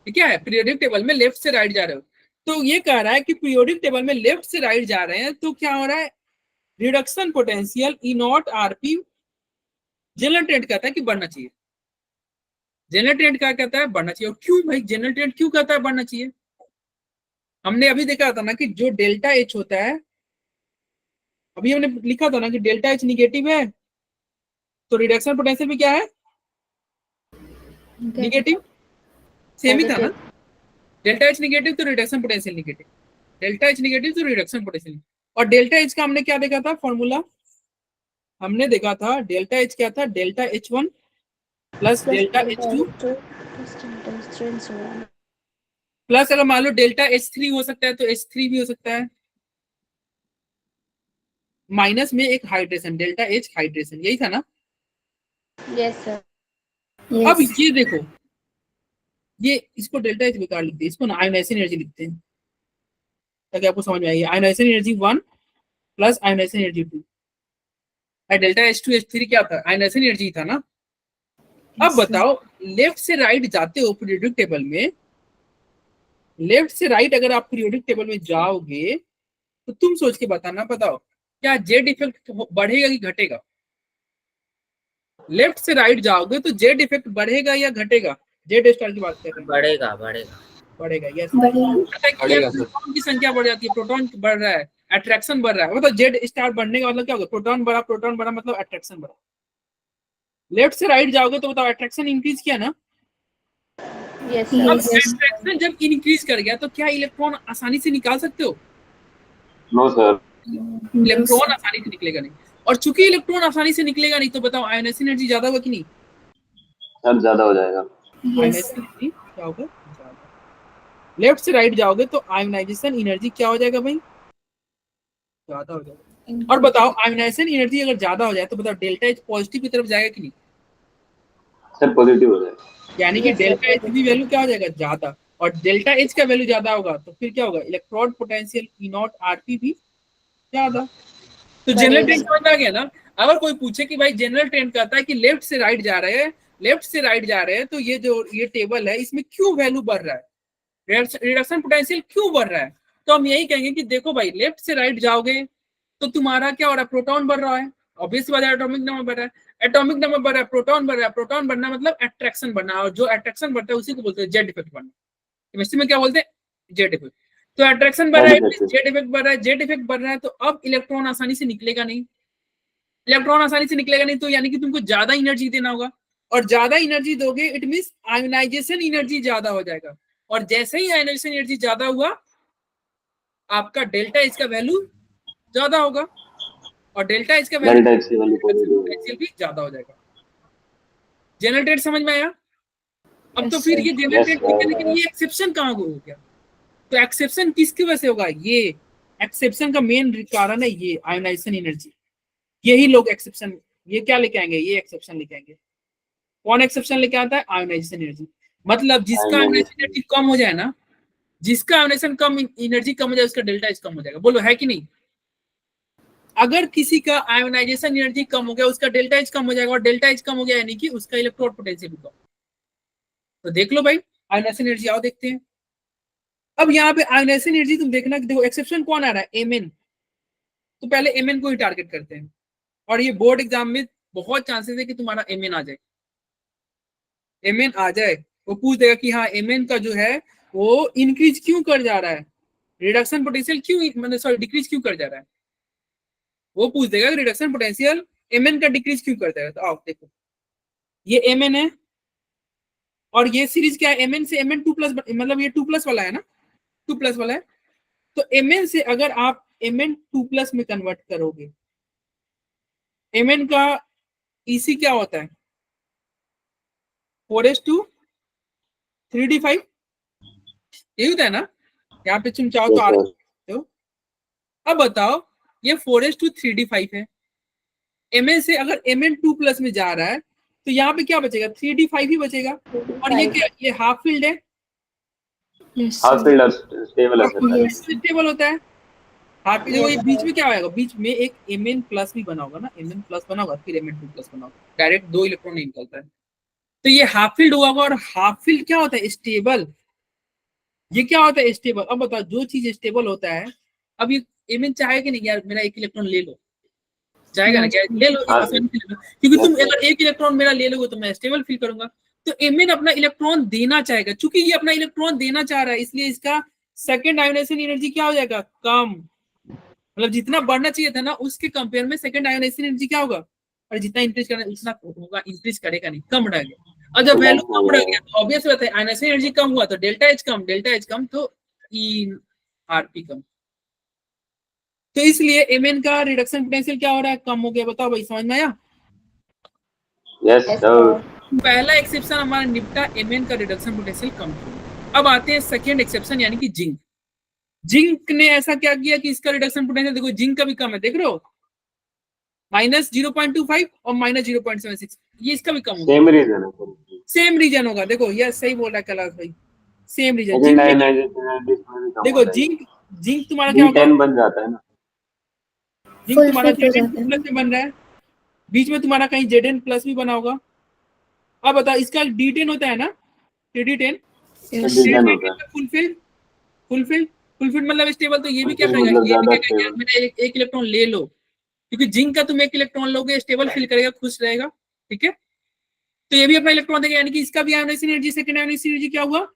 ये क्या है पीरियोडिक टेबल में लेफ्ट से राइट जा रहे हो। तो ये कह रहा है कि पीरियोडिक टेबल में लेफ्ट से राइट जा रहे हैं, तो क्या हो रहा है, reduction potential E not RP general trend कहता है कि बढ़ना चाहिए। जनरल ट्रेंड क्या कहता है, बढ़ना चाहिए। और क्यों भाई जनरल ट्रेंड क्यों कहता है बढ़ना चाहिए? हमने अभी देखा था ना कि जो डेल्टा एच होता है, अभी हमने लिखा था ना कि डेल्टा एच निगेटिव है, तो रिडक्शन पोटेंशियल भी क्या है, निगेटिव, सेम ही था ना, डेल्टा एच निगेटिव तो reduction potential negative, delta H negative तो रिडक्शन पोटेंशियल। और डेल्टा एच का हमने क्या देखा था फॉर्मूला, हमने देखा था डेल्टा एच क्या था, delta H1 plus delta H2 plus अगर मान लो डेल्टा H3 हो सकता है तो H3 भी हो सकता है, माइनस में एक हाइड्रेशन, डेल्टा H हाइड्रेशन, यही था ना। Yes sir. अब ये देखो, ये इसको डेल्टा H बेकार लिखते हैं, इसको ना आयोनाइजेशन एनर्जी लिखते हैं ताकि आपको समझ में आए। Ionization energy 1 plus ionization energy 2, delta H2 H3 क्या था, आयोनाइजेशन एनर्जी था ना। अब बताओ लेफ्ट से राइट जाते हो पीरियोडिक टेबल में, लेफ्ट से राइट अगर आप पीरियोडिक टेबल में जाओगे तो तुम सोच के बताना, बताओ क्या जेड इफेक्ट बढ़ेगा कि घटेगा? लेफ्ट से राइट जाओगे तो जेड इफेक्ट बढ़ेगा या घटेगा? जेड स्टार की बात कर रहे हैं, बढ़ेगा बढ़ेगा बढ़ेगा। यस, बढ़ेगा सर। प्रोटॉन की संख्या बढ़ जाती है, प्रोटॉन बढ़ रहा है, अट्रैक्शन बढ़ रहा है, मतलब जेड स्टार बढ़ने का मतलब क्या होगा, प्रोटॉन बढ़ा मतलब अट्रैक्शन बढ़ा। लेफ्ट से राइट जाओगे तो बताओ अट्रैक्शन इंक्रीज किया ना। यस अब सर। अट्रैक्शन जब इंक्रीज कर गया तो क्या इलेक्ट्रॉन आसानी से निकाल सकते हो? No sir. इलेक्ट्रॉन आसानी से निकलेगा नहीं, और चूंकि इलेक्ट्रॉन आसानी से निकलेगा नहीं तो बताओ आयोनाइजेशन एनर्जी ज्यादा होगा कि नहीं? सर ज्यादा हो जाएगा। आयोनाइजेशन एनर्जी क्या होगा, ज्यादा। लेफ्ट से राइट जाओगे तो आयोनाइजेशन एनर्जी क्या हो जाएगा भाई, ज्यादा हो जाएगा। और बताओ आयोनाइजेशन एनर्जी अगर ज्यादा हो जाए तो बताओ डेल्टा एच पॉजिटिव की तरफ जाएगा कि नहीं? सर पॉजिटिव हो जाएगा। यानी कि Yes, डेल्टा sir. एच की वैल्यू क्या हो जाएगा, ज्यादा, और डेल्टा एच का वैल्यू ज्यादा होगा तो फिर क्या होगा, electrode potential E not RP भी ज्यादा। तो जनरल ट्रेंड समझ में आ गया ना। अगर कोई पूछे कि भाई जनरल ट्रेंड कहता है कि लेफ्ट से राइट जा रहे हैं, लेफ्ट से राइट जा रहे हैं, तो ये जो ये टेबल है इसमें क्यों वैल्यू बढ़ रहा है, रिडक्शन पोटेंशियल क्यों बढ़ रहा है, तो हम यही कहेंगे कि देखो भाई लेफ्ट से राइट जाओगे तो तुम्हारा क्या हो रहा है, प्रोटॉन बढ़ रहा है, ऑब्वियस बात है, एटॉमिक नंबर बढ़ रहा है, एटॉमिक नंबर बढ़ रहा है, प्रोटॉन बढ़ रहा है, प्रोटॉन बढ़ना मतलब अट्रैक्शन बढ़ना, और जो अट्रैक्शन बढ़ता है उसी को बोलते हैं जेड इफेक्ट बढ़ना। केमिस्ट्री में क्या बोलते हैं, जेड इफेक्ट। तो अट्रैक्शन बढ़ रहा है, जेड इफेक्ट बढ़ रहा है, जेड इफेक्ट बढ़ रहा है, तो अब इलेक्ट्रॉन आसानी से निकलेगा नहीं, इलेक्ट्रॉन आसानी से निकलेगा नहीं, तो यानी कि तुमको ज्यादा एनर्जी देना होगा, और ज्यादा एनर्जी दोगे इट मींस आयोनाइजेशन एनर्जी ज्यादा हो जाएगा, और जैसे ही आयोनाइजेशन एनर्जी ज्यादा हुआ आपका डेल्टा एच का वैल्यू ज्यादा होगा, और डेल्टा एच का वैल्यू भी ज्यादा हो जाएगा। जनरेटेड समझ में आया। अब तो Yes, फिर sir. ये जनरेटेड ठीक है, लेकिन ये एक्सेप्शन कहाँ हो गया, तो एक्सेप्शन किसकी वजह से होगा, ये एक्सेप्शन का मेन कारण है ये आयोनाइजेशन एनर्जी, यही लोग एक्सेप्शन, ये क्या लेके आएंगे, ये एक्सेप्शन लेके आएंगे। कौन एक्सेप्शन लेके आता है, आयोनाइजेशन एनर्जी, मतलब जिसका आयोनाइजेशन एनर्जी कम हो जाए ना, जिसका आयोनाइजेशन कम एनर्जी कम हो जाए उसका डेल्टा एच कम हो जाएगा, बोलो है कि नहीं। अगर किसी का आयोनाइजेशन एनर्जी कम हो गया उसका डेल्टा एच कम हो जाएगा, और डेल्टा एच कम हो गया यानी कि उसका इलेक्ट्रोड पोटेंशियल भी कम। तो देख लो भाई आयोनाइजेशन एनर्जी, आओ देखते हैं। अब यहाँ पे आयोनाइजेशन एनर्जी तुम देखना, देखो एक्सेप्शन कौन आ रहा है, एमएन, तो पहले एमएन को ही टारगेट करते हैं, और ये बोर्ड एग्जाम में बहुत चांसेस है कि तुम्हारा एमएन आ जाए, एमएन आ जाए, वो पूछ देगा कि हाँ एमएन का जो है वो इंक्रीज क्यों कर जा रहा है, रिडक्शन पोटेंशियल क्यों, मतलब सॉरी डिक्रीज क्यों कर जा रहा है, वो पूछ देगा कि रिडक्शन पोटेंशियल एमएन का डिक्रीज क्यों कर जाएगा। तो आओ देखो ये एमएन है, और ये सीरीज क्या है, एमएन से एमएन 2+, मतलब ये 2+ वाला है ना, 2+ वाला है, तो एमएन से अगर आप एमएन 2+ में कन्वर्ट करोगे, एमएन का ईसी क्या होता है 4s2 3d5, यही होता है ना, यहाँ पे तुम चाहो तो आ सकते हो। अब बताओ ये 4s2 3d5 है, एमएन से अगर एमएन 2+ में जा रहा है तो यहाँ पे क्या बचेगा, 3d5 ही बचेगा, और ये क्या, ये हाफ फील्ड है, Yes, half sir. Field stable है सर। Yes. स्टेबल होता है हाफ फील्ड। ये बीच में क्या आएगा, बीच में एक एमएन प्लस भी बना होगा ना, एमएन प्लस बना होगा फिर एमएन 2+ बना होगा, डायरेक्ट 2 इलेक्ट्रॉन नहीं निकलता है, तो ये हाफ फील्ड हुआ होगा। और हाफ फील्ड क्या होता है, स्टेबल, ये क्या होता है स्टेबल। अब बताओ जो चीज स्टेबल होता है, अब ये एमएन चाहेगा कि नहीं यार मेरा एक इलेक्ट्रॉन ले लो, चाहेगा ना, क्या ले लो आसानी से ले लो, क्योंकि तुम अगर एक इलेक्ट्रॉन मेरा ले लोगे तो मैं स्टेबल फील करूंगा। तो एमएन अपना इलेक्ट्रॉन देना चाहेगा, चूंकि ये अपना इलेक्ट्रॉन देना चाह रहा है इसलिए इसका सेकंड आयोनाइजेशन एनर्जी क्या हो जाएगा, कम, मतलब जितना बढ़ना चाहिए था ना उसके कंपेयर में सेकंड आयोनाइजेशन एनर्जी क्या होगा, और जितना इंक्रीज करना उतना होगा, इंक्रीज करेगा नहीं, कम बढ़ेगा। और जब वैल्यू कम बढ़ गया तो ऑब्वियस बात है आयोनाइजेशन एनर्जी कम हुआ तो डेल्टा एच कम, डेल्टा एच कम तो ई आरपी कम, तो इसलिए एमएन का रिडक्शन पोटेंशियल क्या हो रहा है, कम हो गया। बताओ भाई समझ में आया। Yes sir. पहला एक्सेप्शन हमारा निपटा, एमएन का रिडक्शन पोटेंशियल कम किया। अब आते हैं सेकंड एक्सेप्शन यानी कि जिंक। जिंक ने ऐसा क्या किया कि इसका रिडक्शन पोटेंशियल देखो जिंक का भी कम है, देख रहे हो -0.25 और -0.76, ये इसका भी कम होगा, सेम रीजन है सर, सेम रीजन होगा। देखो यस सही बोल रहा है कैलाश भाई, same reason. Second ionization energy इसमें भी कम देखो होता है। जिंक तुम्हारा क्या होगा, D10 बन जाता है ना, जिंक Full तुम्हारा fit हो जाता है Zn+ में बन रहा है, बीच में तुम्हारा कहीं Zn+ भी बना होगा। अब बताओ इसका D10 होता है ना, D10 Yes. D10 होता है। फुलफिल्ड मतलब स्टेबल, तो ये भी क्या Fulfilled करेगा, मतलब ये भी ज्यादा क्या करेगा, stable। मेरा एक इलेक्ट्रॉन ले लो, क्योंकि जिंक का तुम एक इलेक्ट्रॉन लोगे स्टेबल फील करेगा, खुश रहेगा, ठीक है। तो ये भी अपना इलेक्ट्रॉन देगा, यानी कि इसका भी ionization energy, second ionization energy क्या हुआ,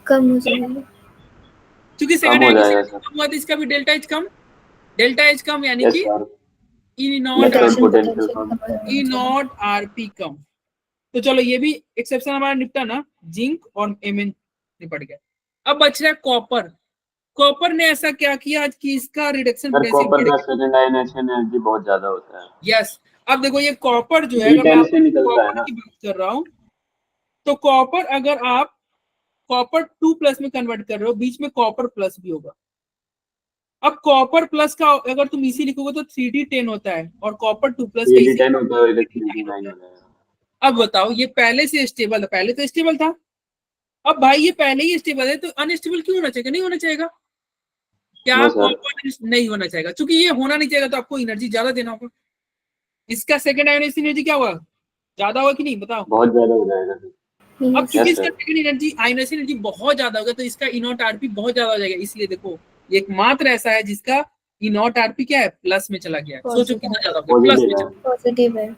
कम हो जाएगा। क्योंकि कम सेकंड हो आयोनाइजेशन जाएगा कम हुआ तो इसका भी डेल्टा एच कम, डेल्टा एच कम यानी यस कि sir. E not electron Reduction potential potential कम। कम हो ई जाएगा। नॉट आरपी कम। तो चलो ये भी एक्सेप्शन हमारा निपटा ना, जिंक और एमएन निपट गया। अब बच रहा है कॉपर। कॉपर ने ऐसा क्या किया कि इसका रिडक्शन सर कॉपर का पोटेंशियल, सेकंड आयोनाइजेशन एनर्जी बहुत ज्यादा होता है। यस। अब देखो ये कॉपर जो है, अगर मैं D10 से निकलता है कॉपर ना। की बात कर रहा हूँ, तो कॉपर अगर आप कॉपर 2+ में कन्वर्ट कर रहे हो, बीच में कॉपर प्लस भी होगा। अब कॉपर प्लस का अगर तुम इसी लिखोगे तो 3d10 होता है, और कॉपर 2+ का इसी D10 होता है, इधर 3d9 हो जाएगा। अब बताओ ये पहले से स्टेबल था, पहले तो स्टेबल था, अब भाई ये पहले ही स्टेबल है तो अनस्टेबल क्यों होना चाहिए? नहीं होना चाहिए। क्या No, sir. कॉम्पोनेंट नहीं होना चाहिए? क्योंकि ये होना नहीं चाहिए तो आपको एनर्जी ज्यादा देना होगा। इसका सेकंड आयोनाइजेशन एनर्जी क्या होगा? ज्यादा होगा कि नहीं बताओ? बहुत ज्यादा हो जाएगा सर। अब Yes. क्योंकि Yes, इसका sir. Second energy ionization energy बहुत ज्यादा होगा तो इसका इनॉट आरपी बहुत ज्यादा हो जाएगा। इसलिए देखो ये एकमात्र ऐसा है जिसका इनॉट आरपी क्या है? प्लस में चला गया है। सोचो कितना ज्यादा हो गया, प्लस में Positive चला। है। Positive है।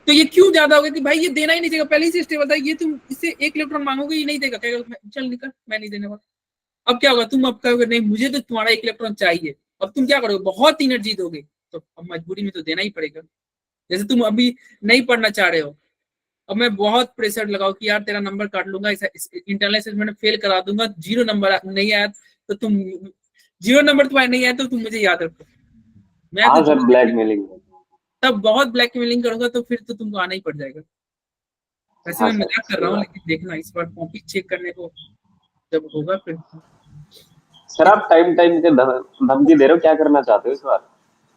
तो ये क्यों ज्यादा होगा कि भाई ये देना ही नहीं चाहिए, पहले ही से स्टेबल था। ये तुम इससे एक इलेक्ट्रॉन मांगोगे ये नहीं देगा, कहेगा चल निकल मैं नहीं देने वाला। अब क्या होगा? तुम अब कहोगे नहीं मुझे तो तुम्हारा एक इलेक्ट्रॉन चाहिए। अब तुम क्या करोगे? बहुत एनर्जी दोगे तो अब मजबूरी में तो देना ही पड़ेगा। जैसे तुम अभी नहीं पढ़ना चाह रहे हो, अब मैं बहुत प्रेशर लगाऊं कि यार तेरा नंबर काट लूंगा, इंटरनल असेसमेंट में फेल करा दूंगा, 0 नंबर नहीं आया तो तुम 0 नंबर तुम्हारे नहीं आया तो तुम मुझे याद रखो। मैं हाँ तो सर, ब्लैकमेलिंग। तब बहुत ब्लैकमेलिंग करूंगा तो फिर तो तुमको आना ही पड़ जाएगा। वैसे हाँ मैं सर, मजाक कर रहा हूँ लेकिन देखना इस बार कॉपी चेक करने को जब होगा फिर। सर आप टाइम टाइम के धमकी दे रहे हो, क्या करना चाहते हो इस बार?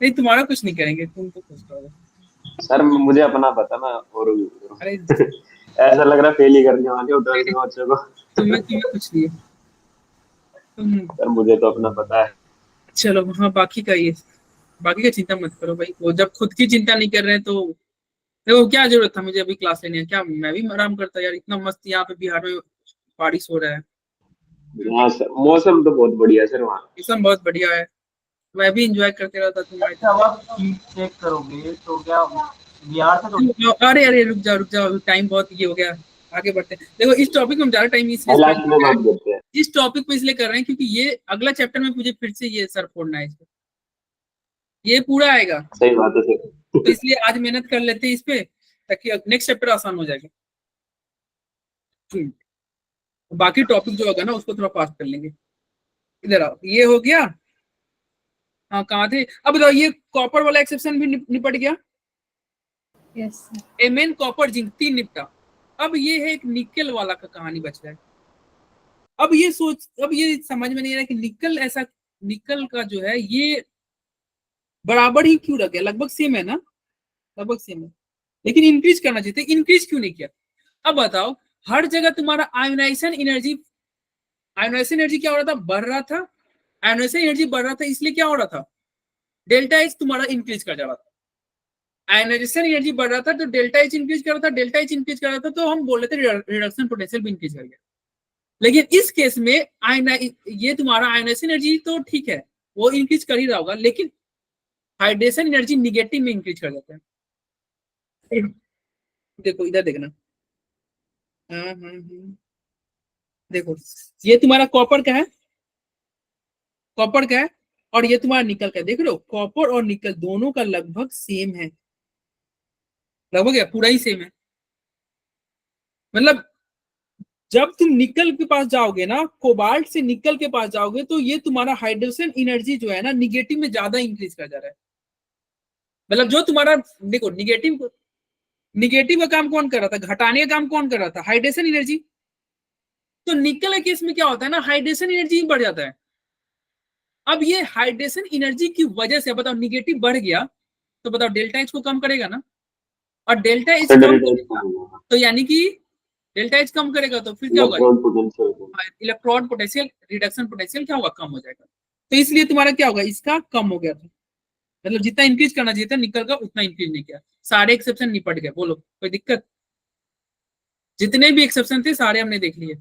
नहीं तुम्हारा कुछ नहीं करेंगे, तुम तो कुछ करोगे। सर मुझे अपना पता, मैं और अरे ऐसा लग रहा है फेल ही करने वाले हो 12th में बच्चों को। तुम्हें कुछ नहीं है। तुम सर मुझे तो अपना पता है। चलो हाँ बाकी का चिंता मत करो भाई। वो जब खुद की चिंता नहीं कर रहे हैं तो देखो क्या जरूरत था मुझे अभी क्लास लेने की? क्या मैं भी आराम करता यार? इतना मस्त यहाँ पे बिहार में बारिश हो रहा है, हाँ सर, मौसम तो बहुत बढ़िया है सर वहाँ। मौसम बहुत बढ़िया है, मैं भी इंजॉय करते रहता तुम्हारे। जब आप चेक करोगे तो क्या बिहार से तो अरे रुक जाओ टाइम बहुत ये हो गया, आगे बढ़ते हैं। देखो इस टॉपिक में हम ज्यादा टाइम इसलिए लास्ट में बात करते हैं। इस टॉपिक पे इसलिए कर रहे हैं क्योंकि ये अगला चैप्टर में मुझे फिर से ये सर फोड़ना है, इसको ये पूरा आएगा सही बात है सर। तो इसलिए आज मेहनत कर लेते हैं इस पे ताकि नेक्स्ट चैप्टर आसान हो जाएगा। बाकी टॉपिक जो होगा ना उसको थोड़ा फास्ट कर लेंगे। इधर आओ, ये हो गया। हाँ कहाँ थे? अब बताओ ये कॉपर वाला एक्सेप्शन भी निपट गया। Yes. sir. Mn copper zinc 3 निपटा। अब ये है एक निकल वाला का कहानी बच रहा है। अब ये समझ में नहीं आ रहा कि निकल का जो है ये बराबर ही क्यों रख गया? लगभग सेम है ना, लगभग सेम है, लेकिन इंक्रीज करना चाहिए था, इंक्रीज क्यों नहीं किया? अब बताओ हर जगह तुम्हारा आयोनाइजेशन एनर्जी क्या हो रहा था? बढ़ रहा था। आयोनाइजेशन एनर्जी बढ़ रहा था इसलिए क्या हो रहा था? डेल्टा एच तुम्हारा इंक्रीज कर जा रहा था। आयोनाइजेशन एनर्जी बढ़ रहा था तो डेल्टा एच इंक्रीज कर रहा था, डेल्टा एच इंक्रीज कर रहा था तो हम बोल रहे थे रिडक्शन पोटेंशियल भी इंक्रीज कर गया। लेकिन इस केस में ये तुम्हारा आयोनाइजेशन एनर्जी तो ठीक है वो इंक्रीज कर ही रहा होगा, लेकिन हाइड्रेशन एनर्जी निगेटिव में इंक्रीज कर जाता है। देखो इधर देखना, देखो ये तुम्हारा कॉपर का है, और ये तुम्हारा निकल का है। देख रहे हो कॉपर और निकल दोनों का लगभग सेम है, लगभग है पूरा ही सेम है। मतलब जब तुम निकल के पास जाओगे ना, कोबाल्ट से निकल के पास जाओगे तो ये तुम्हारा हाइड्रोजन एनर्जी जो है ना निगेटिव में ज्यादा इंक्रीज कर जा रहा है। मतलब जो तुम्हारा देखो निगेटिव का काम कौन कर रहा था? घटाने का काम कौन कर रहा था? Hydration energy. तो निकल के केस में क्या होता है ना, हाइड्रेशन एनर्जी बढ़ जाता है। अब ये हाइड्रेशन एनर्जी की वजह से बताओ निगेटिव बढ़ गया तो बताओ डेल्टा एच को कम करेगा ना, और डेल्टा एच कम करेगा तो यानी कि डेल्टा एच कम करेगा तो फिर क्या होगा? इलेक्ट्रॉन पोटेंशियल रिडक्शन पोटेंशियल क्या होगा? कम हो जाएगा। तो इसलिए तुम्हारा क्या होगा? इसका कम हो गया था, मतलब जितना इंक्रीज करना चाहिए था निकल का उतना इंक्रीज नहीं किया। सारे एक्सेप्शन निपट गए। बोलो कोई दिक्कत? जितने भी एक्सेप्शन थे सारे हमने देख लिए।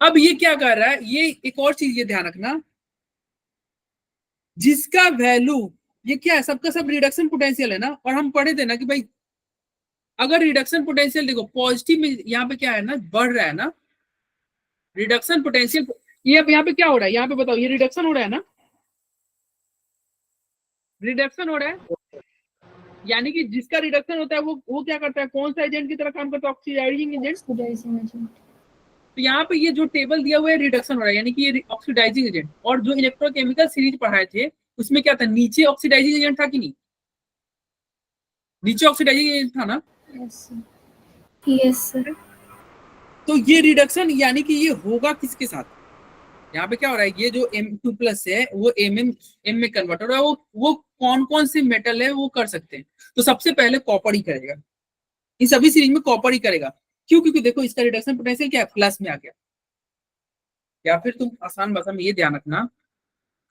अब ये क्या कर रहा है? ये एक और चीज ये ध्यान रखना, जिसका वैल्यू ये क्या है? सबका सब रिडक्शन पोटेंशियल है ना, और हम पढ़े थे ना कि भाई अगर रिडक्शन पोटेंशियल देखो पॉजिटिव में यहाँ पे क्या है ना, बढ़ रहा है ना रिडक्शन पोटेंशियल। ये यहाँ पे क्या हो रहा है? यहाँ पे बताओ, ये रिडक्शन हो रहा है ना, रिडक्शन हो रहा है। यानी कि जिसका रिडक्शन होता है वो क्या करता है? कौन सा एजेंट की तरह काम करता है? Oxidizing agent. Oxidizing agent. तो यहाँ पे ये जो टेबल दिया हुआ है रिडक्शन हो रहा है, यानी कि ये ऑक्सीडाइजिंग एजेंट। और जो इलेक्ट्रोकेमिकल सीरीज पढ़ाए थे उसमें क्या था? नीचे ऑक्सीडाइजिंग एजेंट था कि नहीं? नीचे ऑक्सीडाइजिंग एजेंट था ना। Yes. sir. Yes, sir. तो ये रिडक्शन यानी कि ये होगा किसके साथ? यहाँ पे क्या हो रहा है? ये जो M2+ है वो M में कन्वर्ट हो रहा है। वो कौन कौन से मेटल है वो कर सकते हैं? तो सबसे पहले कॉपर ही करेगा। इन सभी सीरीज में कॉपर ही करेगा। क्यों? क्योंकि देखो इसका रिडक्शन पोटेंशियल क्या है, प्लस में आ गया। या फिर तुम आसान भाषा में ये ध्यान रखना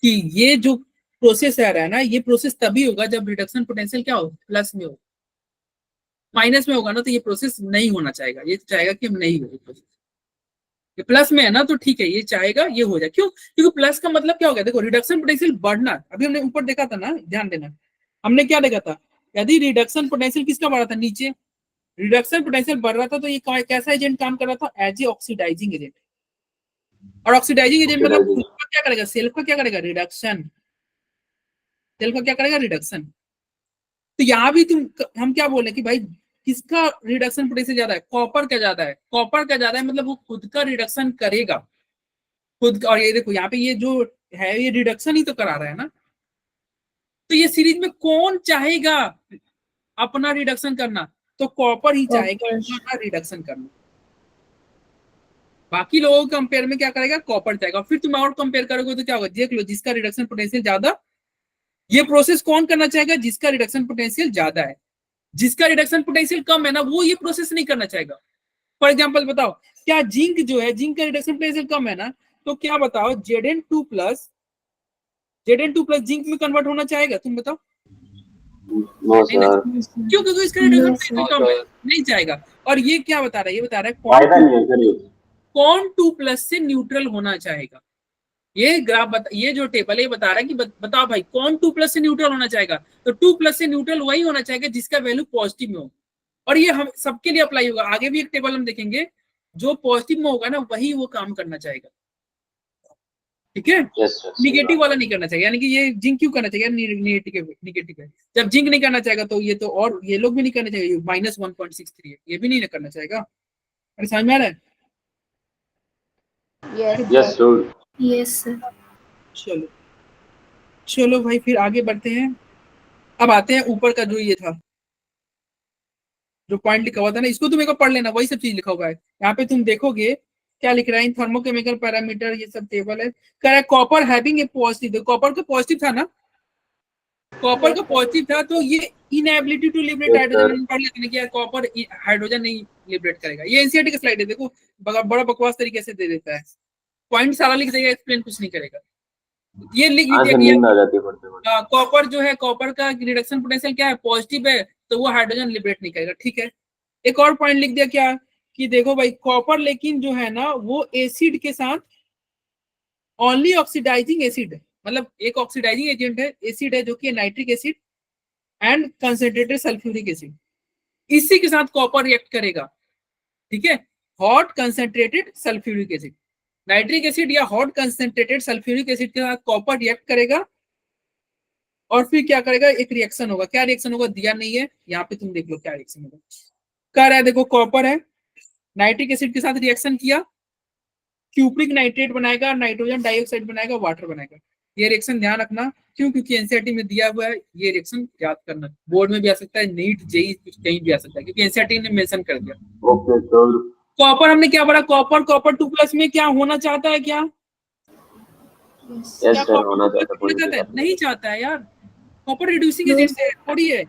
कि ये जो प्रोसेस आ रहा है ना, ये प्रोसेस तभी होगा जब रिडक्शन पोटेंशियल क्या हो, प्लस में हो। माइनस में होगा ना तो ये प्रोसेस नहीं होना चाहेगा, ये चाहेगा कि नहीं हो प्रोसेस। ये प्लस में है ना तो ठीक है, ये चाहेगा ये हो जाए। क्यों? क्योंकि प्लस का मतलब क्या हो गया, देखो रिडक्शन पोटेंशियल बढ़ना, अभी हमने ऊपर देखा था ना, ध्यान देना, हमने क्या देखा था, यदि रिडक्शन पोटेंशियल किसका बढ़ा था, नीचे रिडक्शन पोटेंशियल बढ़ रहा था तो ये कैसा एजेंट काम कर रहा था, एज ए ऑक्सीडाइजिंग एजेंट। और ऑक्सीडाइजिंग एजेंट मतलब खुद का क्या करेगा, सेल्फ का क्या करेगा, रिडक्शन। सेल्फ का क्या करेगा, रिडक्शन। तो यहाँ भी हम क्या बोले कि भाई किसका रिडक्शन पोटेंशियल ज्यादा है, कॉपर का ज्यादा है। कॉपर का ज्यादा है मतलब वो खुद का रिडक्शन करेगा खुद। और ये देखो यहाँ पे ये जो है ये रिडक्शन ही तो करा रहा है ना। तो ये सीरीज में कौन चाहेगा अपना रिडक्शन करना, तो कॉपर ही चाहेगा अपना रिडक्शन करना। बाकी लोगों के कंपेयर में क्या करेगा, कॉपर चाहेगा। फिर तुम और कंपेयर करोगे तो क्या होगा, देख लो जिसका रिडक्शन पोटेंशियल ज्यादा, ये प्रोसेस कौन करना चाहेगा, जिसका रिडक्शन पोटेंशियल ज्यादा है। जिसका रिडक्शन पोटेंशियल कम है ना वो ये प्रोसेस नहीं करना चाहेगा। फॉर एग्जांपल बताओ, क्या जिंक जो है, जिंक का रिडक्शन पोटेंशियल कम है ना, तो क्या बताओ Zn2 प्लस जिंक में कन्वर्ट होना चाहेगा, तुम बताओ। नो सर, क्यों? क्योंकि इसका रिडक्शन पोटेंशियल कम है, नहीं चाहेगा। और ये क्या बता रहा है, ये बता रहा है फायदा नहीं है सर ये। कौन 2 प्लस से न्यूट्रल होना चाहेगा। ये ग्राफ ये जो टेबल है ये बता रहा है कि बताओ भाई कौन 2 प्लस से न्यूट्रल होना चाहेगा। तो 2 प्लस से न्यूट्रल वही होना चाहेगा जिसका वैल्यू पॉजिटिव में हो। और ये हम सबके लिए अप्लाई होगा। आगे भी एक टेबल हम देखेंगे, जो पॉजिटिव में होगा ना वही वो काम करना चाहेगा, ठीक है। निगेटिव वाला नहीं करना चाहिए। यानी कि ये जिंक क्यों करना चाहिए, निगेटिव है। जब जिंक नहीं करना चाहेगा तो ये तो, और ये लोग भी नहीं करना चाहिए, -1.63 है, ये भी नहीं करना चाहेगा। अरे समझ में आ रहा है? Yes sir. Yes sir. चलो चलो भाई फिर आगे बढ़ते हैं। अब आते हैं ऊपर का जो ये था, जो पॉइंट लिखा हुआ था ना, इसको तुम एक बार पढ़ लेना, वही सब चीज लिखा हुआ है। यहाँ पे तुम देखोगे क्या लिख रहा है, इन थर्मोकेमिकल पैरामीटर, ये सब टेबल है। कह रहा है copper having a positive, copper का पॉजिटिव था ना, कॉपर का पॉजिटिव था तो ये इनएबिलिटी टू लिबरेट हाइड्रोजन, पढ़ लेते हैं कि कॉपर हाइड्रोजन नहीं लिबरेट करेगा। ये एनसीईआरटी का स्लाइड है, देखो बड़ा बकवास तरीके से दे देता है, पॉइंट सारा लिख देगा, एक्सप्लेन कुछ नहीं करेगा। ये लिख दिया कॉपर जो है, कॉपर का रिडक्शन पोटेंशियल क्या है, पॉजिटिव है, तो वो हाइड्रोजन लिबरेट नहीं करेगा, ठीक है। एक और पॉइंट लिख दिया क्या, कि देखो भाई कॉपर लेकिन जो है ना वो एसिड के साथ ओनली ऑक्सीडाइजिंग एसिड है, मतलब एक ऑक्सीडाइजिंग एजेंट है, एसिड है जो कि nitric acid and concentrated sulphuric acid, इसी के साथ कॉपर रिएक्ट करेगा, ठीक है। Hot concentrated sulphuric acid, nitric acid या हॉट कंसंट्रेटेड सल्फ्यूरिक एसिड के साथ कॉपर रिएक्ट करेगा और फिर क्या करेगा, एक रिएक्शन होगा। क्या रिएक्शन होगा दिया नहीं है, यहाँ पे तुम देख लो क्या रिएक्शन होगा। कह रहा है देखो कॉपर है, नाइट्रिक एसिड के साथ रिएक्शन किया, क्यूप्रिक नाइट्रेट बनाएगा, नाइट्रोजन डाइऑक्साइड बनाएगा, वाटर बनाएगा। ये रिएक्शन ध्यान रखना, क्यों? क्योंकि एनसीईआरटी में दिया हुआ है, ये रिएक्शन याद करना, बोर्ड में भी आ सकता है, नीट जेईई कहीं भी आ सकता है, क्योंकि एनसीईआरटी ने मेंशन कर दिया। Okay sir. कॉपर हमने क्या पढ़ा, कॉपर 2 प्लस में क्या होना चाहता है, क्या यस सर, होना चाहता है। नहीं चाहता है यार, कॉपर रिड्यूसिंग एजेंट से थोड़ी है,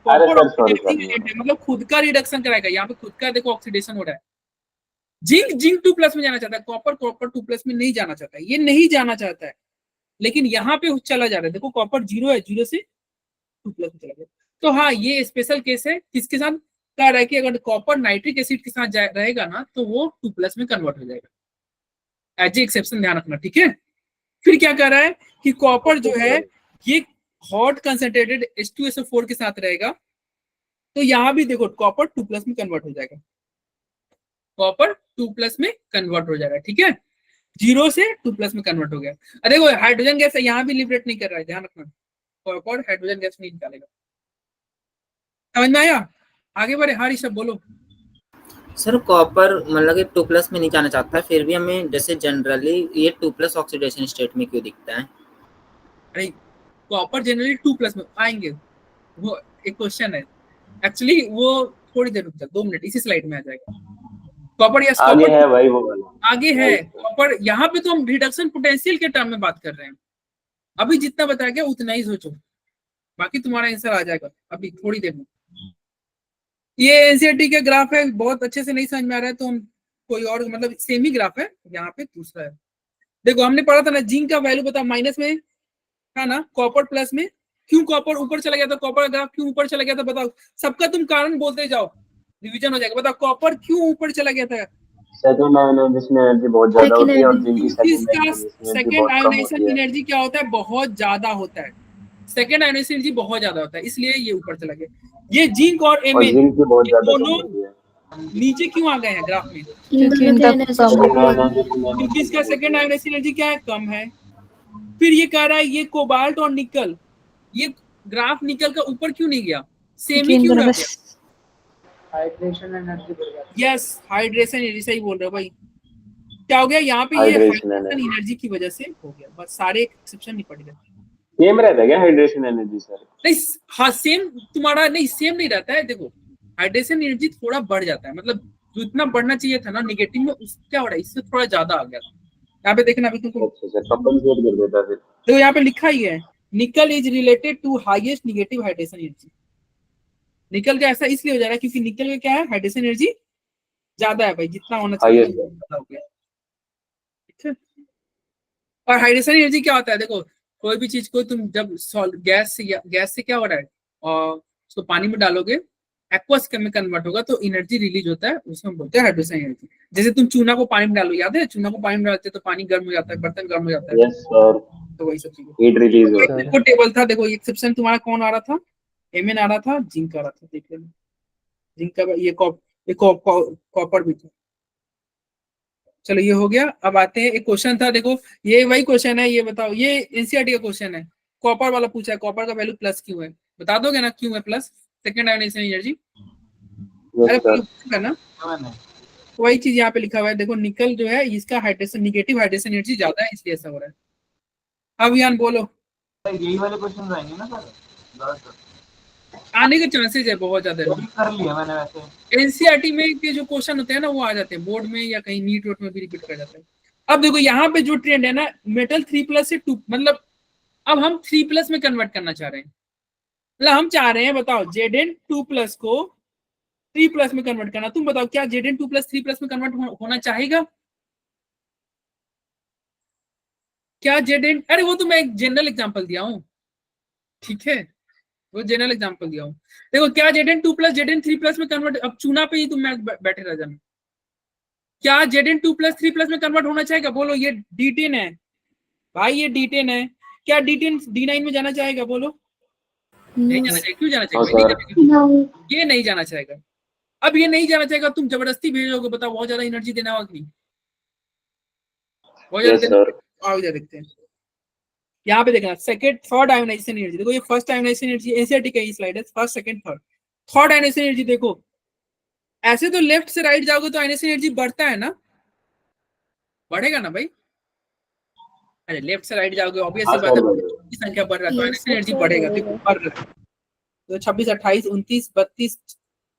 अरे copper sir sorry oxidizing agent है, मतलब खुद का रिडक्शन कराएगा। यहाँ पे खुद का देखो ऑक्सीडेशन हो रहा है। जिंक 2 प्लस में जाना चाहता है, कॉपर 2 प्लस में नहीं जाना चाहता है, ये नहीं जाना चाहता है, लेकिन यहाँ पे चला जा रहा है। देखो कॉपर 0 है, 0 से 2 प्लस में चला गया। तो हाँ ये स्पेशल केस है, किसके साथ कह रहा है कि अगर कॉपर नाइट्रिक एसिड के साथ रहेगा ना तो वो 2 प्लस में कन्वर्ट हो जाएगा, एज ए एक्सेप्शन ध्यान रखना, ठीक है। फिर क्या कह रहा है कि कॉपर जो है ये हॉट कंसंट्रेटेड H2SO4 के साथ रहेगा, तो यहाँ भी देखो कॉपर 2 प्लस में कन्वर्ट हो जाएगा, कॉपर 2 प्लस में कन्वर्ट हो जाएगा, ठीक है। 0 से 2 प्लस में कन्वर्ट हो गया। अरे वो हाइड्रोजन गैस है, यहाँ भी लिबरेट नहीं कर रहा है, ध्यान रखना, कॉपर हाइड्रोजन गैस नहीं निकालेगा। समझ में आया? आगे बढ़े, हाँ ऋषभ बोलो। सर कॉपर मतलब कि 2 प्लस में नहीं जाना चाहता है, फिर भी हमें जैसे जनरली ये 2 प्लस ऑक्सीडेशन स्टेट में क्यों दिखता है? अरे कॉपर जनरली 2 प्लस में आएंगे, वो एक क्वेश्चन है एक्चुअली, वो थोड़ी देर रुक जा, 2 मिनट, इसी स्लाइड में आ जाएगा। कॉपर या आगे है भाई, वो वाला आगे है कॉपर। यहाँ पे तो हम रिडक्शन पोटेंशियल के टर्म में बात कर रहे हैं, अभी जितना बताया गया उतना ही सोचो, बाकी तुम्हारा आंसर आ जाएगा अभी थोड़ी देर में। ये एनसीईआरटी का ग्राफ है, बहुत अच्छे से नहीं समझ में आ रहा है तो हम कोई और मतलब सेम ही ग्राफ है, यहाँ पे दूसरा है। देखो हमने पढ़ा था ना जिंक का वैल्यू बता माइनस में था ना, कॉपर प्लस में। क्यों कॉपर ऊपर चला गया था, कॉपर का ग्राफ क्यों ऊपर चला गया था बताओ, सबका तुम कारण बोलते जाओ, रिवीजन हो जाएगा। बताओ कॉपर क्यों ऊपर चला गया था? सेकंड आयोनाइजेशन एनर्जी बहुत ज्यादा होती है और जिंक की इसका second second ionization ionization energy क्या होता है, बहुत ज्यादा होता है। सेकंड आयोनाइजेशन एनर्जी बहुत ज्यादा होता है, इसलिए ये ऊपर चला गया। ये जिंक और और एमएन जिंक की बहुत ज्यादा दोनों कम होती है। नीचे क्यों आ गए हैं ग्राफ में? क्योंकि इनका कम क्योंकि इसका सेकंड आयोनाइजेशन एनर्जी क्या है, कम है। फिर ये कह रहा है ये कोबाल्ट और निकल, ये ग्राफ निकल का ऊपर क्यों नहीं गया, सेम ही क्यों रह गया? हाइड्रेशन एनर्जी बढ़ जाती यस हाइड्रेशन एनर्जी, सही बोल रहे हो भाई। क्या हो गया यहाँ पे, ये हाइड्रेशन हाइड्रेशन एनर्जी की वजह से हो गया, बस सारे एक्सेप्शन नहीं पड़ गए। सेम रहता है क्या हाइड्रेशन एनर्जी सर? नहीं हाँ सेम तुम्हारा नहीं, सेम नहीं रहता है। देखो हाइड्रेशन एनर्जी थोड़ा बढ़ जाता है, मतलब जो इतना बढ़ना चाहिए था ना नेगेटिव में, उस क्या हो रहा है, इससे थोड़ा ज्यादा आ गया था। यहाँ पे देखना अभी तुमको, अच्छा सर कंपनसेट कर देता फिर। देखो यहाँ पे लिखा ही है nickel is related to highest negative hydration energy. Nickel का ऐसा इसलिए हो जा रहा है क्योंकि निकल का क्या है, हाइड्रेशन एनर्जी ज्यादा है भाई, जितना होना चाहिए Highest है। ज्यादा हो गया। ठीक है, और हाइड्रेशन एनर्जी क्या होता है, देखो कोई भी चीज को तुम जब गैस से क्या हो रहा है, और उसको पानी में डालोगे एक्वस में कन्वर्ट होगा तो एनर्जी रिलीज होता है, उसमें बोलते हैं हाइड्रेशन एनर्जी। जैसे तुम चूना को पानी में डालो, याद है चूना को पानी में डालते तो पानी गर्म हो जाता है, बर्तन गर्म हो जाता है। यस सर, तो वही सब चीजें, हीट रिलीज होता है। देखो टेबल था, देखो एक्सेप्शन तुम्हारा कौन आ रहा था, एमएन आ रहा था, जिंक आ रहा था, देख लेना जिंक का ये कॉपर भी था। चलो ये हो गया। अब आते हैं एक क्वेश्चन था, देखो ये वही क्वेश्चन है, ये बताओ, ये एनसीईआरटी का क्वेश्चन है, कॉपर वाला पूछा है, कॉपर का वैल्यू प्लस क्यों है, बता दोगे ना क्यों है प्लस, सेकंड आयोनाइजेशन एनर्जी। अरे पूछा ना, है। वही चीज यहाँ पे लिखा हुआ है। देखो निकल जो है इसका हाइड्रेशन नेगेटिव हाइड्रेशन एनर्जी ज्यादा है, इसलिए ऐसा हो रहा है। अब यान बोलो, यही वाले क्वेश्चन आएंगे ना सर? आने के चांसेस है बहुत ज्यादा। कर लिया मैंने वैसे। एनसीईआरटी में के जो क्वेश्चन होते हैं ना वो आ जाते हैं बोर्ड में या कहीं नीट वोट में भी रिपीट कर जाता है। अब देखो यहाँ पे जो ट्रेंड है ना, मेटल 3+ से 2, मतलब अब हम 3+ में कन्वर्ट करना चाह रहे हैं, मतलब हम चाह रहे हैं, बताओ Zn 2+ को 3+ में कन्वर्ट करना। तुम बताओ क्या Zn 2+ 3+ में कन्वर्ट होना चाहेगा क्या Zn? अरे वो तो मैं एक जनरल एग्जांपल दिया हूँ, ठीक है वो जनरल एग्जांपल दिया हूँ। देखो क्या Zn 2+ Zn 3+ में कन्वर्ट, अब चूना पे ही तुम बैठे रह जाना, क्या Zn 2+ 3+ में कन्वर्ट होना चाहेगा? बोलो ये D10 है भाई, ये D10 है, क्या D10 D9 में जाना चाहेगा? बोलो नहीं जाना चाहिए। क्यों जाना चाहिए? ये नहीं जाना चाहेगा। अब ये नहीं जाना चाहेगा, तुम जबरदस्ती भेजोगे, बताओ बहुत ज्यादा एनर्जी देना होगा कि नहीं? बहुत ज्यादा आओ इधर देखते हैं, यहाँ पे देखना सेकंड थर्ड आयोनाइजेशन एनर्जी। देखो ये फर्स्ट आयोनाइजेशन एनर्जी एनसीईआरटी का ही स्लाइड है, first second third. Third ionization energy देखो, ऐसे तो लेफ्ट से राइट जाओगे तो आयोनाइजेशन एनर्जी बढ़ता है ना, बढ़ेगा ना भाई। अरे लेफ्ट से राइट जाओगे ऑब्वियसली बात है, की संख्या बढ़ रहा है तो आयोनाइजेशन एनर्जी बढ़ेगा, देखो बढ़ रहा है तो 26 28 29 32,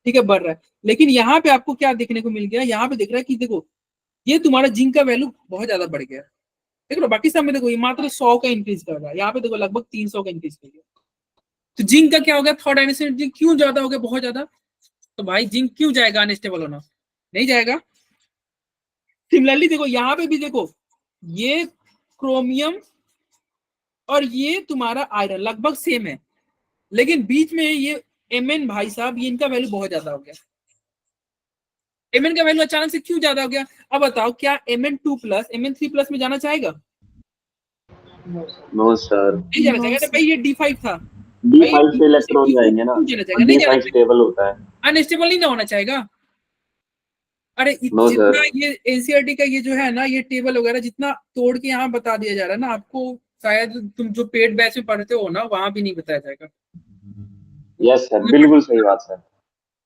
ठीक है बढ़ रहा है। लेकिन यहाँ पे आपको क्या देखने को मिल गया, यहाँ पे दिख रहा है कि देखो ये तुम्हारा जिंक का वैल्यू बहुत ज्यादा बढ़ गया, देख लो बाकी सब में देखो ये मात्र 100 का इंक्रीज कर रहा है, यहाँ पे देखो लगभग 300 का इंक्रीज कर गया। तो जिंक का क्या हो गया, थर्ड आयोनाइजेशन एनर्जी क्यों ज्यादा हो गया, बहुत ज्यादा। तो भाई जिंक क्यों जाएगा अनस्टेबल होना, नहीं जाएगा। सिमिलरली देखो यहाँ पे भी देखो, ये क्रोमियम और ये तुम्हारा आयरन लगभग सेम है, लेकिन बीच में ये Mn भाई साहब, ये इनका वैल्यू बहुत ज्यादा हो गया। Mn का वैल्यू अचानक से क्यों ज्यादा हो गया? अब बताओ क्या Mn 2+ Mn 3+ में जाना चाहेगा? नो सर, नहीं जाना चाहेगा। भाई ये D5 था, D5 से इलेक्ट्रॉन जाएंगे ना, D5 स्टेबल होता है, अनस्टेबल नहीं ना होना चाहेगा। अरे जितना ये एनसीईआरटी का ये जो है ना, ये टेबल वगैरह जितना तोड़ के यहाँ बता दिया जा रहा है ना आपको, शायद तुम जो पेड बैच में पढ़ते हो ना वहां भी नहीं बताया जाएगा। यस सर, बिल्कुल सही बात सर।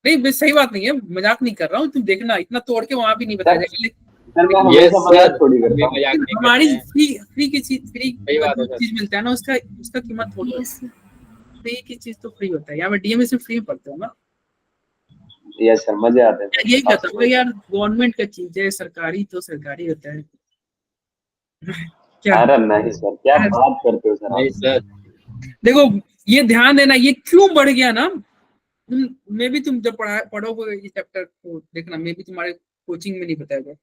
नहीं सही बात नहीं है, मजाक नहीं कर रहा हूँ, तुम देखना इतना तोड़ के वहां भी नहीं बताया जाएगा। हमारी फ्री की चीज, फ्री चीज मिलता है ना, उसका कीमत थोड़ी है। फ्री की चीज तो फ्री होता है, यहाँ पे डीएमएस में फ्री पढ़ते हो ना। यस सर, मजे आते हैं। यही कहता हूँ यार, गवर्नमेंट का चीज है, सरकारी तो सरकारी होता है। क्या अरे नहीं सर, क्या बात करते हो सर। नहीं सर, देखो ये ध्यान देना, ये क्यों बढ़ गया ना, मे भी तुम जब पढ़ोगे ये चैप्टर तो देखना, मे भी तुम्हारे कोचिंग में नहीं बताएगा।